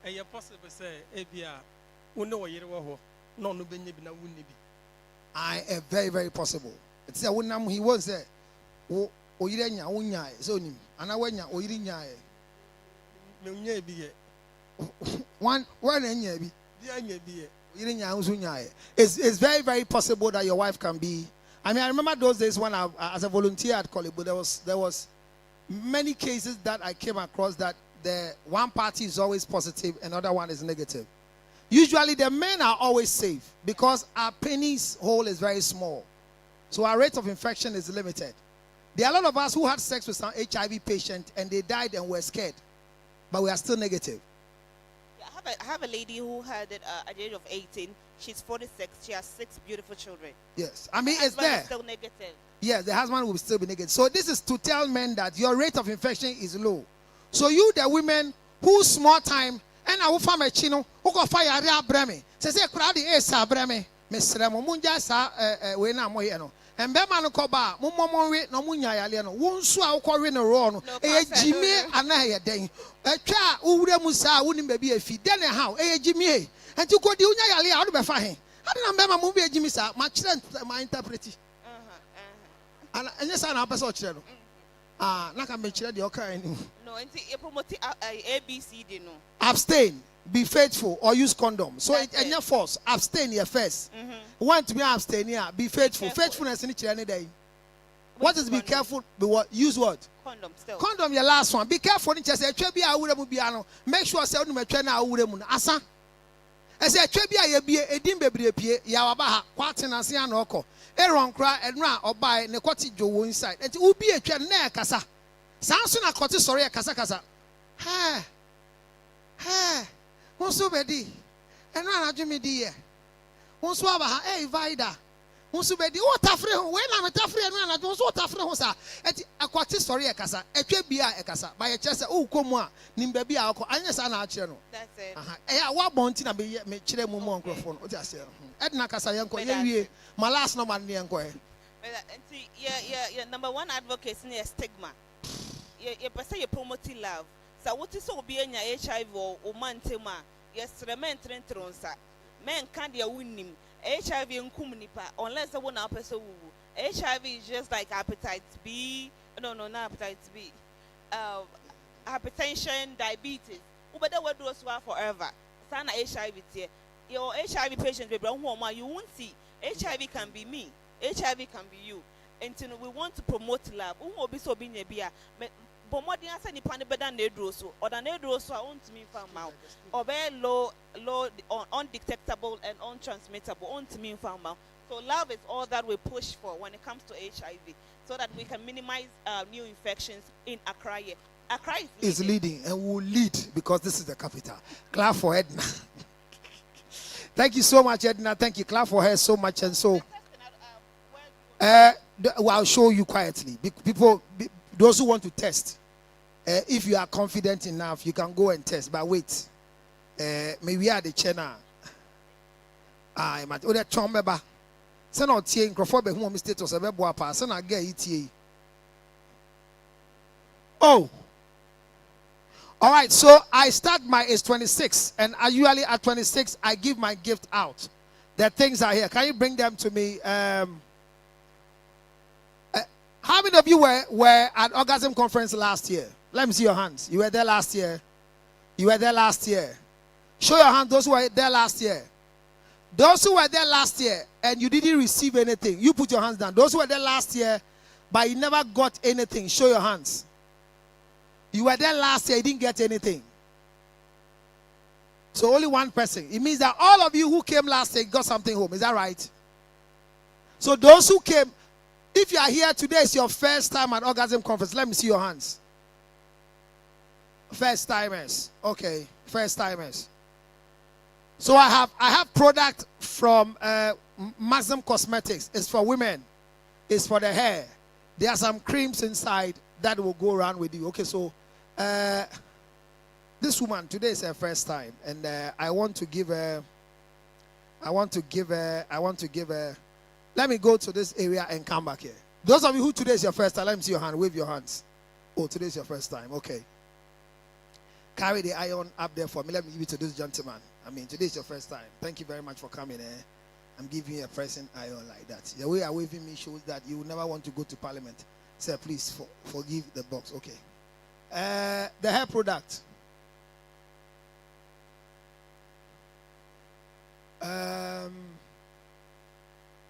Is it possible say ebia uno wa yere wo no no benye bi na wunni bi? I am very, very possible. It's a wunam he was there. O yire nya wunya so nim. Ana wanya o yire nya Me nya bi ye. One nya bi. Dia nya bi ye. It's very, very possible that your wife can be. I mean, I remember those days when as a volunteer at college, but there was many cases that I came across that the one party is always positive, another one is negative. Usually the men are always safe because our penis hole is very small. So our rate of infection is limited. There are a lot of us who had sex with some HIV patient and they died and were scared, but we are still negative. I have a lady who had it at the age of 18. She's 46. She has 6 beautiful children. Yes. I mean, it's there. Still negative. Yes, the husband will still be negative. So this is to tell men that your rate of infection is low. So you, the women, who small time, and I will find a chino, who go fire rea breme. Say, crowd the ace breme. Miss Ramunja sa, when I'm here. And Bemano Koba, Mummo, no Munya Aliano, won't swallow in a row. Jimmy, and I day. A child who Musa wouldn't be a fee. Then how? Jimmy, and you go to Unya out of a fine. I don't remember movie Jimmy, sir. My children, my interpretation. And yes, I'm a channel. Not a mature the okay. No, and you promote ABC, no. Abstain. Be faithful or use condom. So it's your force. Abstain your first. Want to be abstain here. Be faithful. Faithfulness in each any day. What is be careful? Be what? Use what? Condom still. Condom your last one. Be careful. Make sure say no metwe na awure mu asa. Ese twa bia ye bie edim bebre pie ya waba ha kwatena se ana okọ. Eron kra enra obai ne kwati jowo inside. Enti ubi etwa na ekasa. Sanso na kwati sori ekasa kasa. Ha. Wonso bedi enra na dwumi di ye wonso aba ha vida wonso bedi o tafre ho we na metafre enra na wonso tafre ho sa eti akwati sori ekasa etwa bia ekasa ba ye kyerese o komu a nimba bia akọ anya sa na akire no that's it wa bonti na me kire mu mo nkrofo no o ti ase edna kasa ye nko ye wie my last number ne nko e enti yeah number 1 advocacy is stigma you person you promoting love. So what is so be enya HIV or mantema? Yes, remain trentronsa. Men can't dia winning HIV nkum nipa unless the one person woo. HIV is just like hepatitis B. No, not hepatitis B. Hypertension, diabetes. But that will do us forever. Sana HIV here. Your HIV patient you won't see. HIV can be me. HIV can be you. And we want to promote love. Who be so being a beer. But more than any panny better than Nedroso, or the Nedroso, I want to mean found out, or very low, undetectable and untransmittable, on to mean found out. So, love is all that we push for when it comes to HIV, so that we can minimize new infections in Accra. Accra is leading and will lead because this is the capital. Clap for Edna. Thank you so much, Edna. Thank you. Clap for her so much. And so, I'll show you quietly. People. Those who want to test, if you are confident enough, you can go and test. But wait, maybe we are the channel. I might order Chomeba. Send out tea in Crawford, who mistake was a web pass, and I get ETA. Oh, all right. So I start my age 26, and usually at 26, I give my gift out. The things are here. Can you bring them to me? How many of you were at Orgasm Conference last year? Let me see your hands. You were there last year. You were there last year. Show your hand, those who were there last year. Those who were there last year and you didn't receive anything, you put your hands down. Those who were there last year, but you never got anything, show your hands. You were there last year, you didn't get anything. So only one person. It means that all of you who came last year got something home. Is that right? So those who came, if you are here today, it's your first time at Orgasm Conference. Let me see your hands. First timers. Okay, first timers. So I have product from Maxim Cosmetics. It's for women. It's for the hair. There are some creams inside that will go around with you. Okay, so this woman today is her first time, and I want to give her I want to give a. Let me go to this area and come back here. Those of you who today is your first time, let me see your hand. Wave your hands. Oh, today is your first time. Okay. Carry the iron up there for me. Let me give it to this gentleman. I mean, today is your first time. Thank you very much for coming. I'm giving you a present iron like that. The way you're waving me shows that you will never want to go to Parliament. Sir, please forgive the box. Okay. The hair product.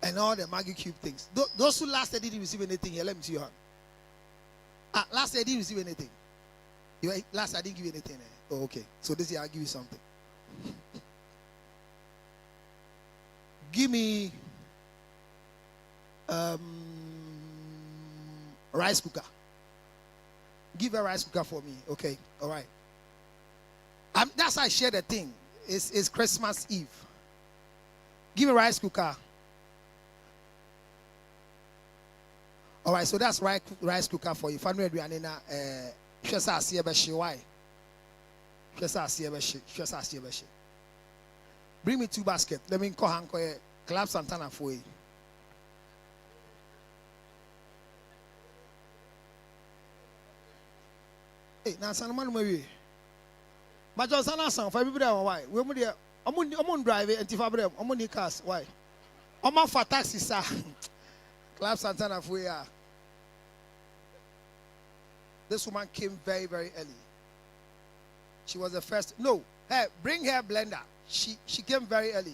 And all the Maggie Cube things. Those who last year didn't receive anything here, let me see your hand. Last year I didn't receive anything. Last year I didn't give you anything. Oh, okay. So this year I'll give you something. Give me rice cooker. Give a rice cooker for me. Okay. All right. That's how I share the thing. It's Christmas Eve. Give me a rice cooker. All right, so that's rice cooker for you. Family Adrianina, Shasa Siebeshi, why? Shasa Siebeshi. Bring me 2 baskets. Let me call Hanko Club Santana for you. Hey, now Sanaman maybe. But just an answer for everybody. Why? We're there. I'm on drive and Tifabre. I'm on the cars. Why? I'm on for taxi, sir. Club Santana for you. This woman came very, very early. She was the first. No, hey, bring her blender. She came very early.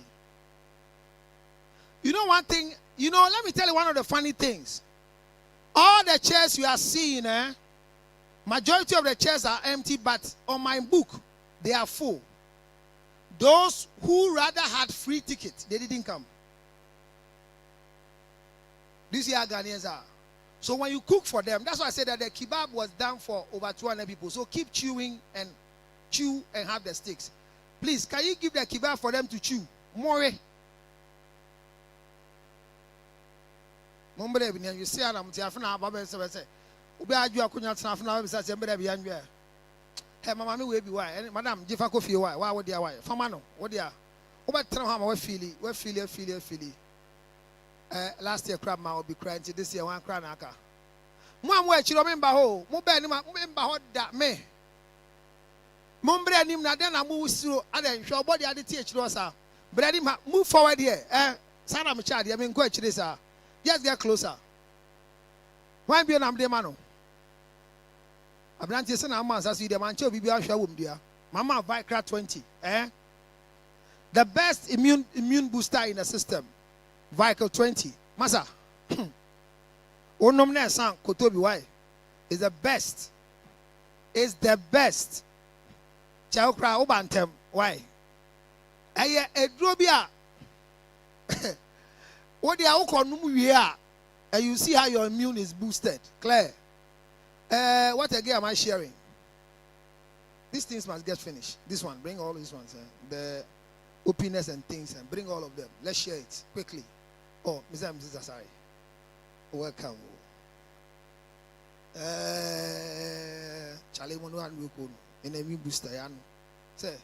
You know one thing? Let me tell you one of the funny things. All the chairs you are seeing, majority of the chairs are empty, but on my book, they are full. Those who rather had free tickets, they didn't come. These year Ghanaians are. So when you cook for them, that's why I said that the kebab was done for over 200 people. So keep chewing and chew and have the sticks. Please, can you give the kebab for them to chew? More. You see, I'm say, hey, Mamma, we be why, Madam, Jiffa Coffee, why would you? Why? Famano, what dear? Over Trenham, we feel it. Last year, crab ma will be crying. This year, one cranaka. Mom, where you remember ho? Remember what that me. Mumbre him na then I move through. And then your body had the teach rosa. But I move forward here. Sana Michadi, I mean, go this. Just get closer. Why be an amdemano? I'm not saying I'm as you the man, be our show, dear. Mama, Vicra 20. The best immune booster in the system. Vehicle 20. Masa. Onomne san Kotobi why? Is the best. Is the best. Chaukra Obantem. Why? Aye Edrobia. What the Okonumu and you see how your immune is boosted. Claire. What again am I sharing? These things must get finished. This one, bring all these ones. The openness and things, and bring all of them. Let's share it quickly. Oh, Mr. and Mrs. Asari, welcome. Charlie Mono and Wukun in a new booster. Say,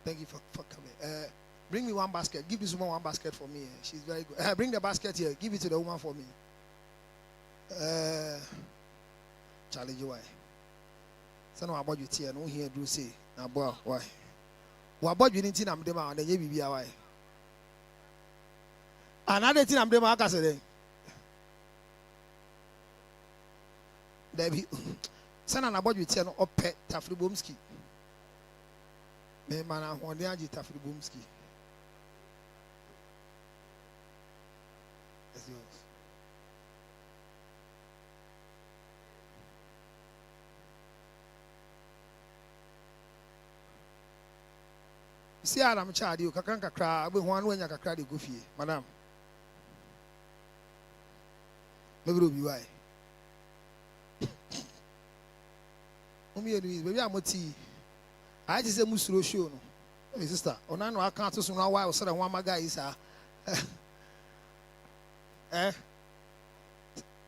thank you for coming. Bring me one basket. Give this woman one basket for me. She's very good. Bring the basket here. Give it to the woman for me. Charlie, why? So no about you here. No here do say. Now, boy, why? What about you? Didn't I'm them and the baby why? Another thing I'm doing, I say, Debbie, send an about you tell or pet Tafri Boomski. Me man, I want the Angie Tafri Boomski. It's yours. See, I'm child, you can't cry. I'll be one when you can cry the goofy, madam. Maybe will be why. Maybe I'm a tea. I just say Musuro show. My sister, on I can't just know why I was saying one my guy is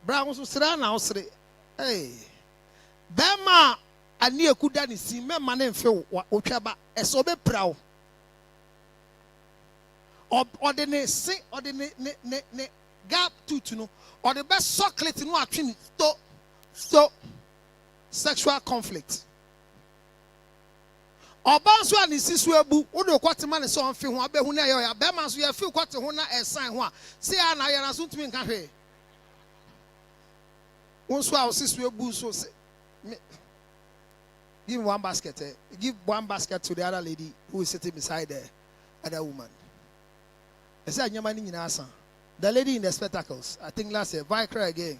Brown was sitting now. Hey, Bema, I near Kudani see me man and feel what Ochaba, a sober proud. or the ne or the gap to no, or the best chocolate no atwin so sexual conflict. Obanso ani sisu ebu wodo kwate ma ne so onfe ho abehu na ye ya be ma so ye feel kwate ho na esan ho a se ya na ye na so ntumi nka hwe wonso a sisu ebu so se give me one basket give one basket to the other lady who is sitting beside the other woman. I said nyama ni nyina asan. The lady in the spectacles, I think last year, Vicra again.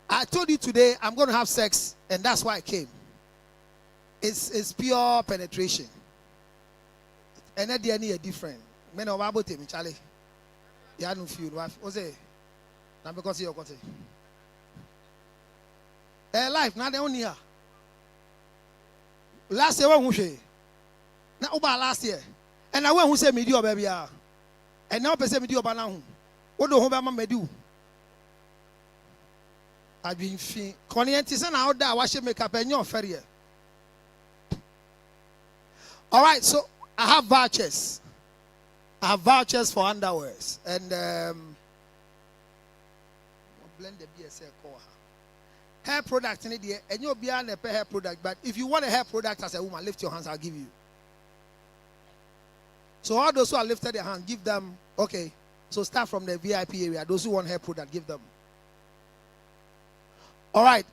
I told you today I'm going to have sex, and that's why I came. It's pure penetration. And at the end, you're different. Men of about him, Charlie. You don't feel what's it? Now because you're got it. Life, not the only year. Last year, when we now about last year, and I went who said me do baby. And now person me do banana. What do home me do? I've been fin. Coniantis and out there wash makeup and your ferry. All right, so I have vouchers. I have vouchers for underwears and blend the BSL core. Hair product in it, and you'll be on a hair product. But if you want a hair product as a woman, lift your hands. I'll give you. So all those who are lifted their hand, give them. Okay. So start from the VIP area. Those who want hair product, give them. All right.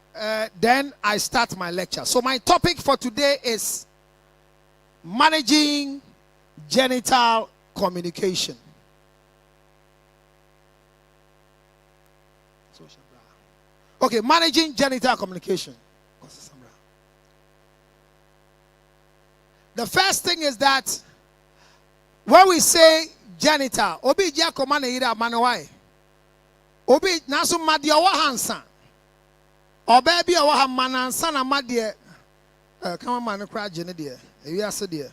Then I start my lecture. So my topic for today is managing genital communication. Okay, managing genital communication. The first thing is that when we say genital, obi ja command ira manawai. Obi naso madia wa hansa. Oba bi wa ha manansa na madie kama man kra gene de. Ewi ase de.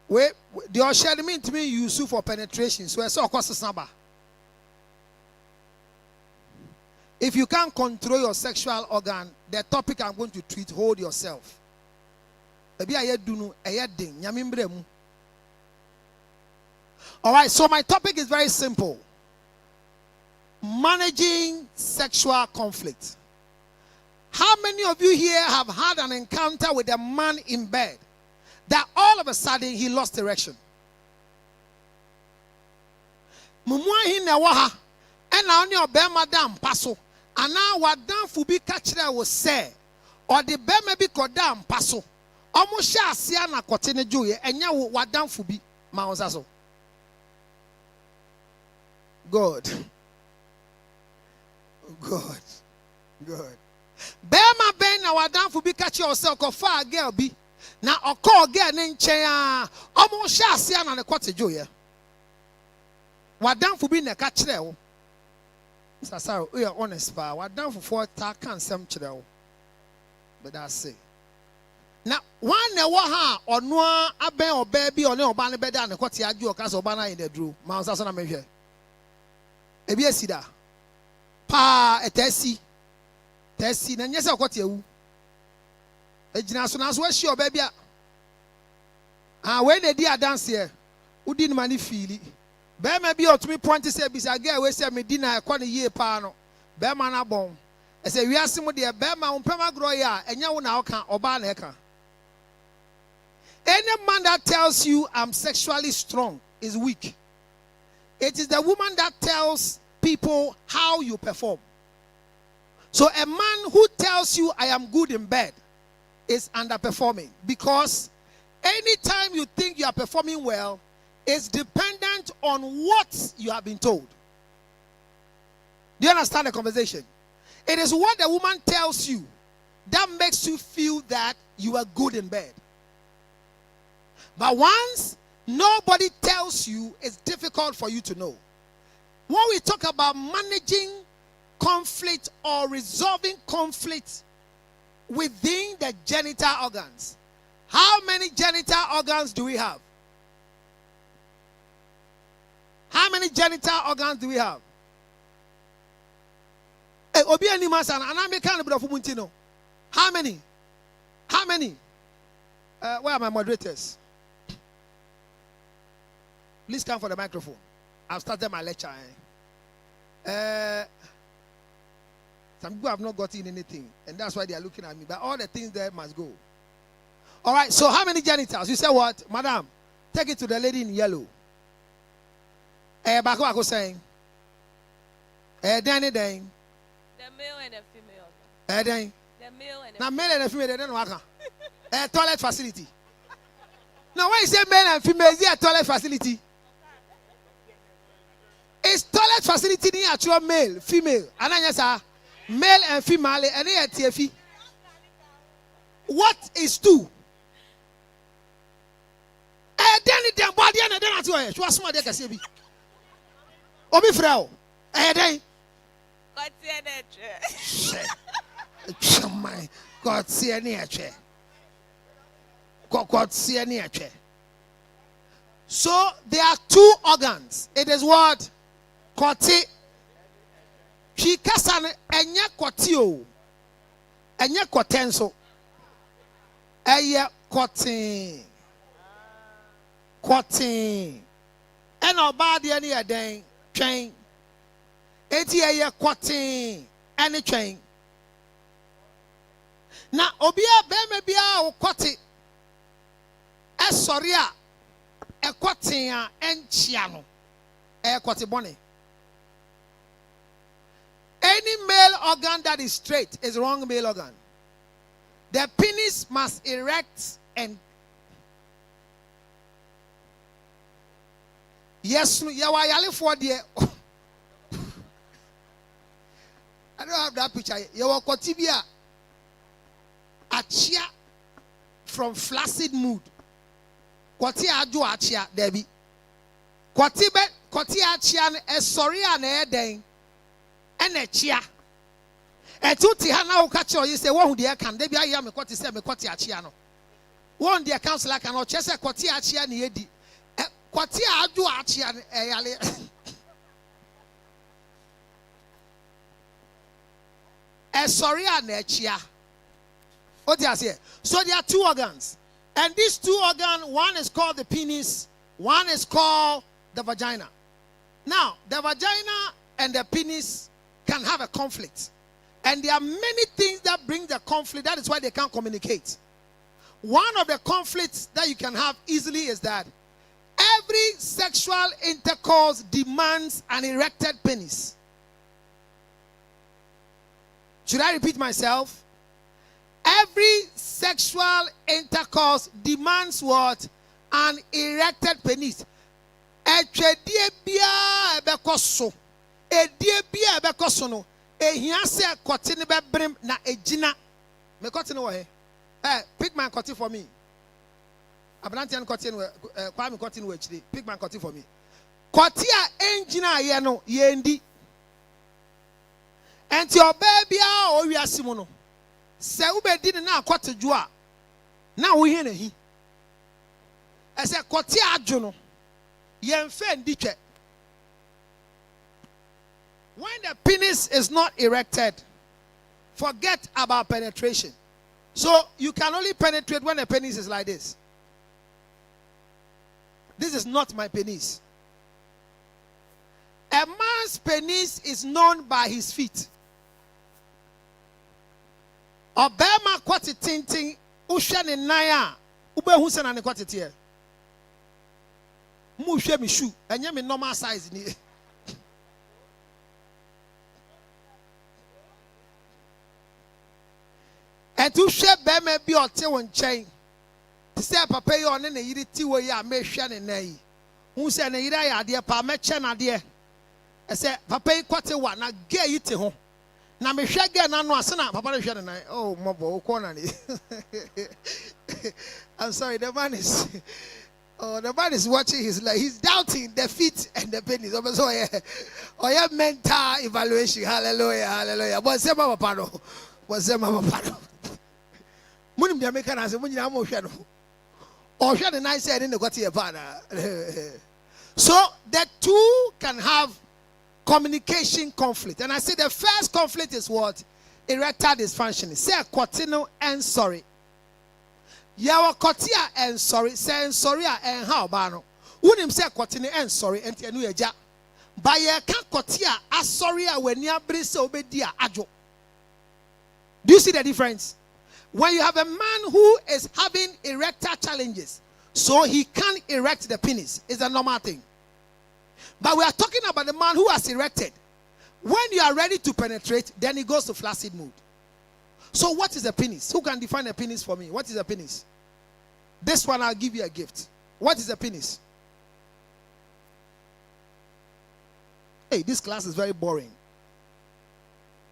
Wait, the Oshad mean to me use for penetration. So I saw cost number. If you can't control your sexual organ, the topic I'm going to treat, hold yourself. All right, so my topic is very simple. Managing sexual conflict. How many of you here have had an encounter with a man in bed that all of a sudden he lost erection? Mumwahi newaha, and now your madam paso. And now what done for be catcher was say, or the bear may be called down paso. Almost shall see an acotine joy, and now what done for be Mausaso. Good. Good. Good. Bear my ben now what done for be catch yourself or far girl be. Now a call girl in chair. Almost shall see an acotine joy. What done for being a catcher? Sorry, we are honest, pa. What done for 4 can't some chill. But that's it. Now, one never or no, a bear or baby or no banner better than what you do, cast or banner in the drew. Mount Sasson, I'm here. A BSida. Pa, a Tessie. Tessie, and yes, I got you. A generation as well, sure, baby. And when they did dance here, who didn't money feel it? Bear may be to me point to say, beside girl, we say, me dinner, a quarter year pano. Bear man a bone. I say, we are some of the bear man, Pema Groya, and you now can or baneka. Any man that tells you I'm sexually strong is weak. It is the woman that tells people how you perform. So a man who tells you I am good in bed is underperforming, because anytime you think you are performing well, it's dependent on what you have been told. Do you understand the conversation? It is what the woman tells you that makes you feel that you are good in bed. But once nobody tells you, it's difficult for you to know. When we talk about managing conflict or resolving conflict within the genital organs, how many genital organs do we have? How many genital organs do we have? Obi ani masa na me kan bro fumunti no. How many? How many? Where are my moderators? Please come for the microphone. I've started my lecture. Some people have not gotten anything, and that's why they are looking at me. But all the things there must go. All right, so how many genitals? You say what? Madam, take it to the lady in yellow. Bako saying. Danny Dane. The male and the female. Dane. The male and the now, male and the female, they don't work. Toilet facility. Now, when you say male and female, is it a toilet facility? Is toilet facility near actual male, female? And then, yes, male and female, and they are TFE. What is two? Then the body and then at you. She was smart, they can say. Obi Frau. Then. My God, see any chair. God, see any chair. So there are two organs. It is what? Koti. She kasan enya kotio. Enya kotenso. Eye kotin. Kotin. And obadi any a day chain. Eti eye kotin. Any chain. Na obia beme bia o koti. Sorry a kotin a enchia no. Koti bone. Any male organ that is straight is wrong male organ. The penis must erect and yes, you are yelling for the. I don't have that picture. You are kotibia achia from flaccid mood. Koti aju achia Debbie. Kotibe koti achia sorry and den. And a chia. A tuti hana ukacho, you say, one dear can they be a yam, Koti say, Koti achiano. One dear councillor cannot chess a Koti achian yedi. Koti aju achian a sorry and a chia. What do you say? So there are two organs. And these two organs, one is called the penis, one is called the vagina. Now, the vagina and the penis can have a conflict. And there are many things that bring the conflict. That is why they can't communicate. One of the conflicts that you can have easily is that every sexual intercourse demands an erected penis. Should I repeat myself? Every sexual intercourse demands what? An erected penis. Bekosono ehia se kote ne bebrem na ejina me kote ne wo he pick my kote for me abrantian kote no kwa me kote no achire pick my kote for me kote a enjina ye no ye ndi enti oba bia o wiase mu no se ubedi ne na kote ju a na wo hie na hi ese kote adwo no ye mfe ndi twe. When the penis is not erected, forget about penetration. So you can only penetrate when the penis is like this. This is not my penis. A man's penis is known by his feet. Obama kwati tinting usha ni naya ube husa na ni kwati tiye. Mu ushe mi shoe enye mi normal size ni. And to share Bama be or Tewan chain. To say Papa on any yidi tiwa ya me shan and nay. Who said a yida dear Parmechan idea? I said, Papa quite one, I gay it to home. Now me shaggy and anwasana, Papa shan and I. Oh, Mobo, corner. I'm sorry, the man is. Oh, the man is watching his life. He's doubting the feet and the penis. Oh, yeah, mental evaluation. Hallelujah, hallelujah. What's the mama pano? What's the mama pano? Munim de American as a munyam ocean. Ocean and I said in the Gotia Pana. So the two can have communication conflict. And I say the first conflict is what? Erectile dysfunction. Say kotino and sorry. Yawa kotia and sorry. Say and sorry and how bano. Unim say kotino and sorry and tianu eja. Baye kan kotia as sorry when ya brise obedia ajo. Do you see the difference? When you have a man who is having erectile challenges, so he can't erect the penis, it's a normal thing. But we are talking about the man who has erected. When you are ready to penetrate, then he goes to flaccid mood. So what is a penis? Who can define a penis for me? What is a penis? This one, I'll give you a gift. What is a penis? Hey, this class is very boring.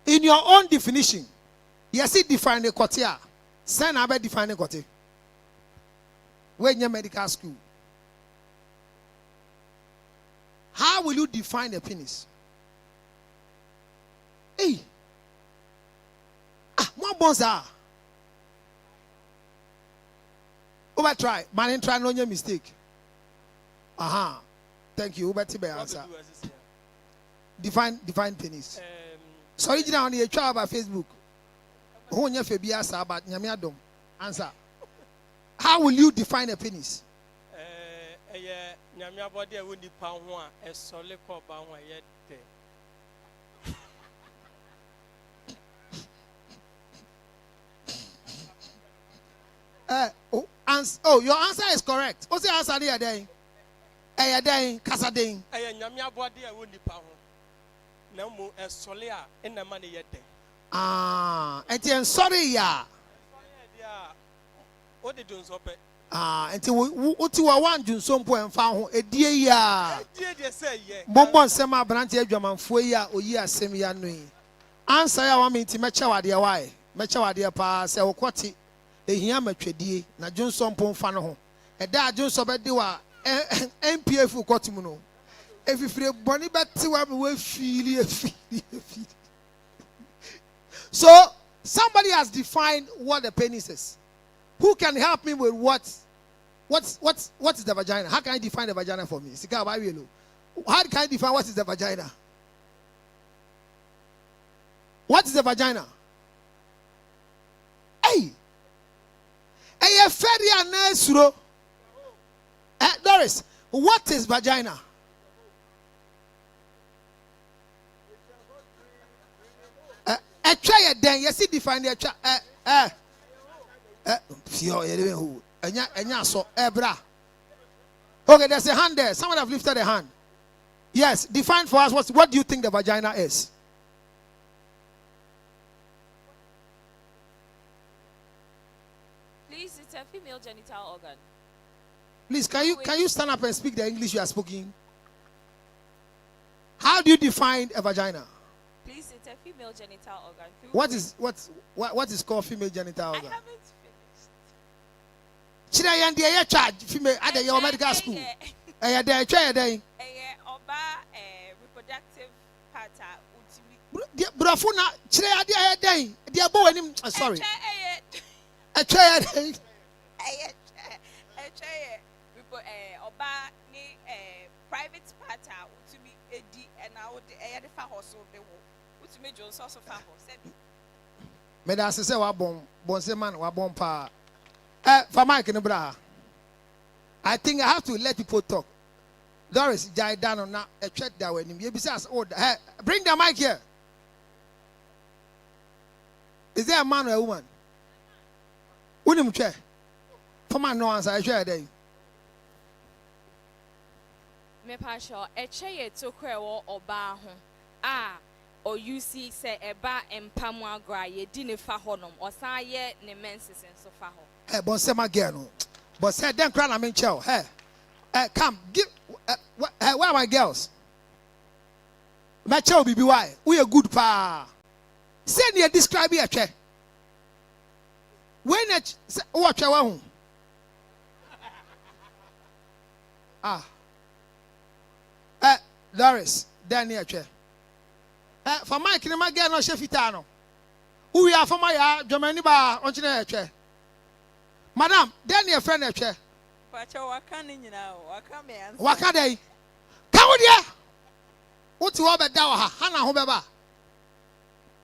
In your own definition, yes, it define the quartier. Send about define the quartier. When you're medical school, how will you define a penis? Hey, more bones are. Over try, man, try no mistake. Aha, thank you. Over to answer. Define penis. Sorry, you on the trial about Facebook. Who you feel about Nyamiadom? Answer. How will you define a penis? Oh, your answer is correct. What's the answer there? Day, Casadine. And then sorry, yeah. And what you are one doing some point found a dear ya. Bombon Sema Branty German Foya or ya Semia Nui. Answer I mean to Mechawa dear why. Mechawa dear pa, say Quati, a Yamatre D, na Johnson Pon Fano. A da Johnson Bediwa, MPF Cotimuno. If you feel bonny back to what we feel. So somebody has defined what the penis is. Who can help me with what is the vagina? How can I define the vagina for me? How can I define what is the vagina? What is the vagina? Hey, Doris, what is vagina? A try then, you see, define the okay, there's a hand there. Someone have lifted a hand. Yes, define for us what do you think the vagina is? Please, it's a female genital organ. Please, can you stand up and speak the English you are speaking? How do you define a vagina? Please, it's a female genital organ. What is called female genital organ? I haven't finished. Female at the medical school. Reproductive part. Brafuna, sorry. A chair. Private part to be a D and I would add the house of the wall. Which made you also far. Medas say wabon bonseman wabon pa. For Mike in bra. I think I have to let people talk. Doris jai down on a chat that way. You besides bring the mic here. Is there a man or a woman? Wouldn't chair. For my no answer, I share day. Me pasho a chair to crew or bar or you see say a bar and pamwa gra ye dinner fa honum or sa ye ne menses and so far. Hey, Bonsema Gano. But said then crown I mean chow. Hey, come, give where are my girls? My chow be why? We a good pa. Send you describe a chair. When it watch our home. Doris, Daniel chair. For my kinema girl no chefitano. Who are for my Germany bar on chair. Madam, Daniel friend a chair. Waka day. Come with ya. What wote wo bɛda wɔ ha hana ho bɛba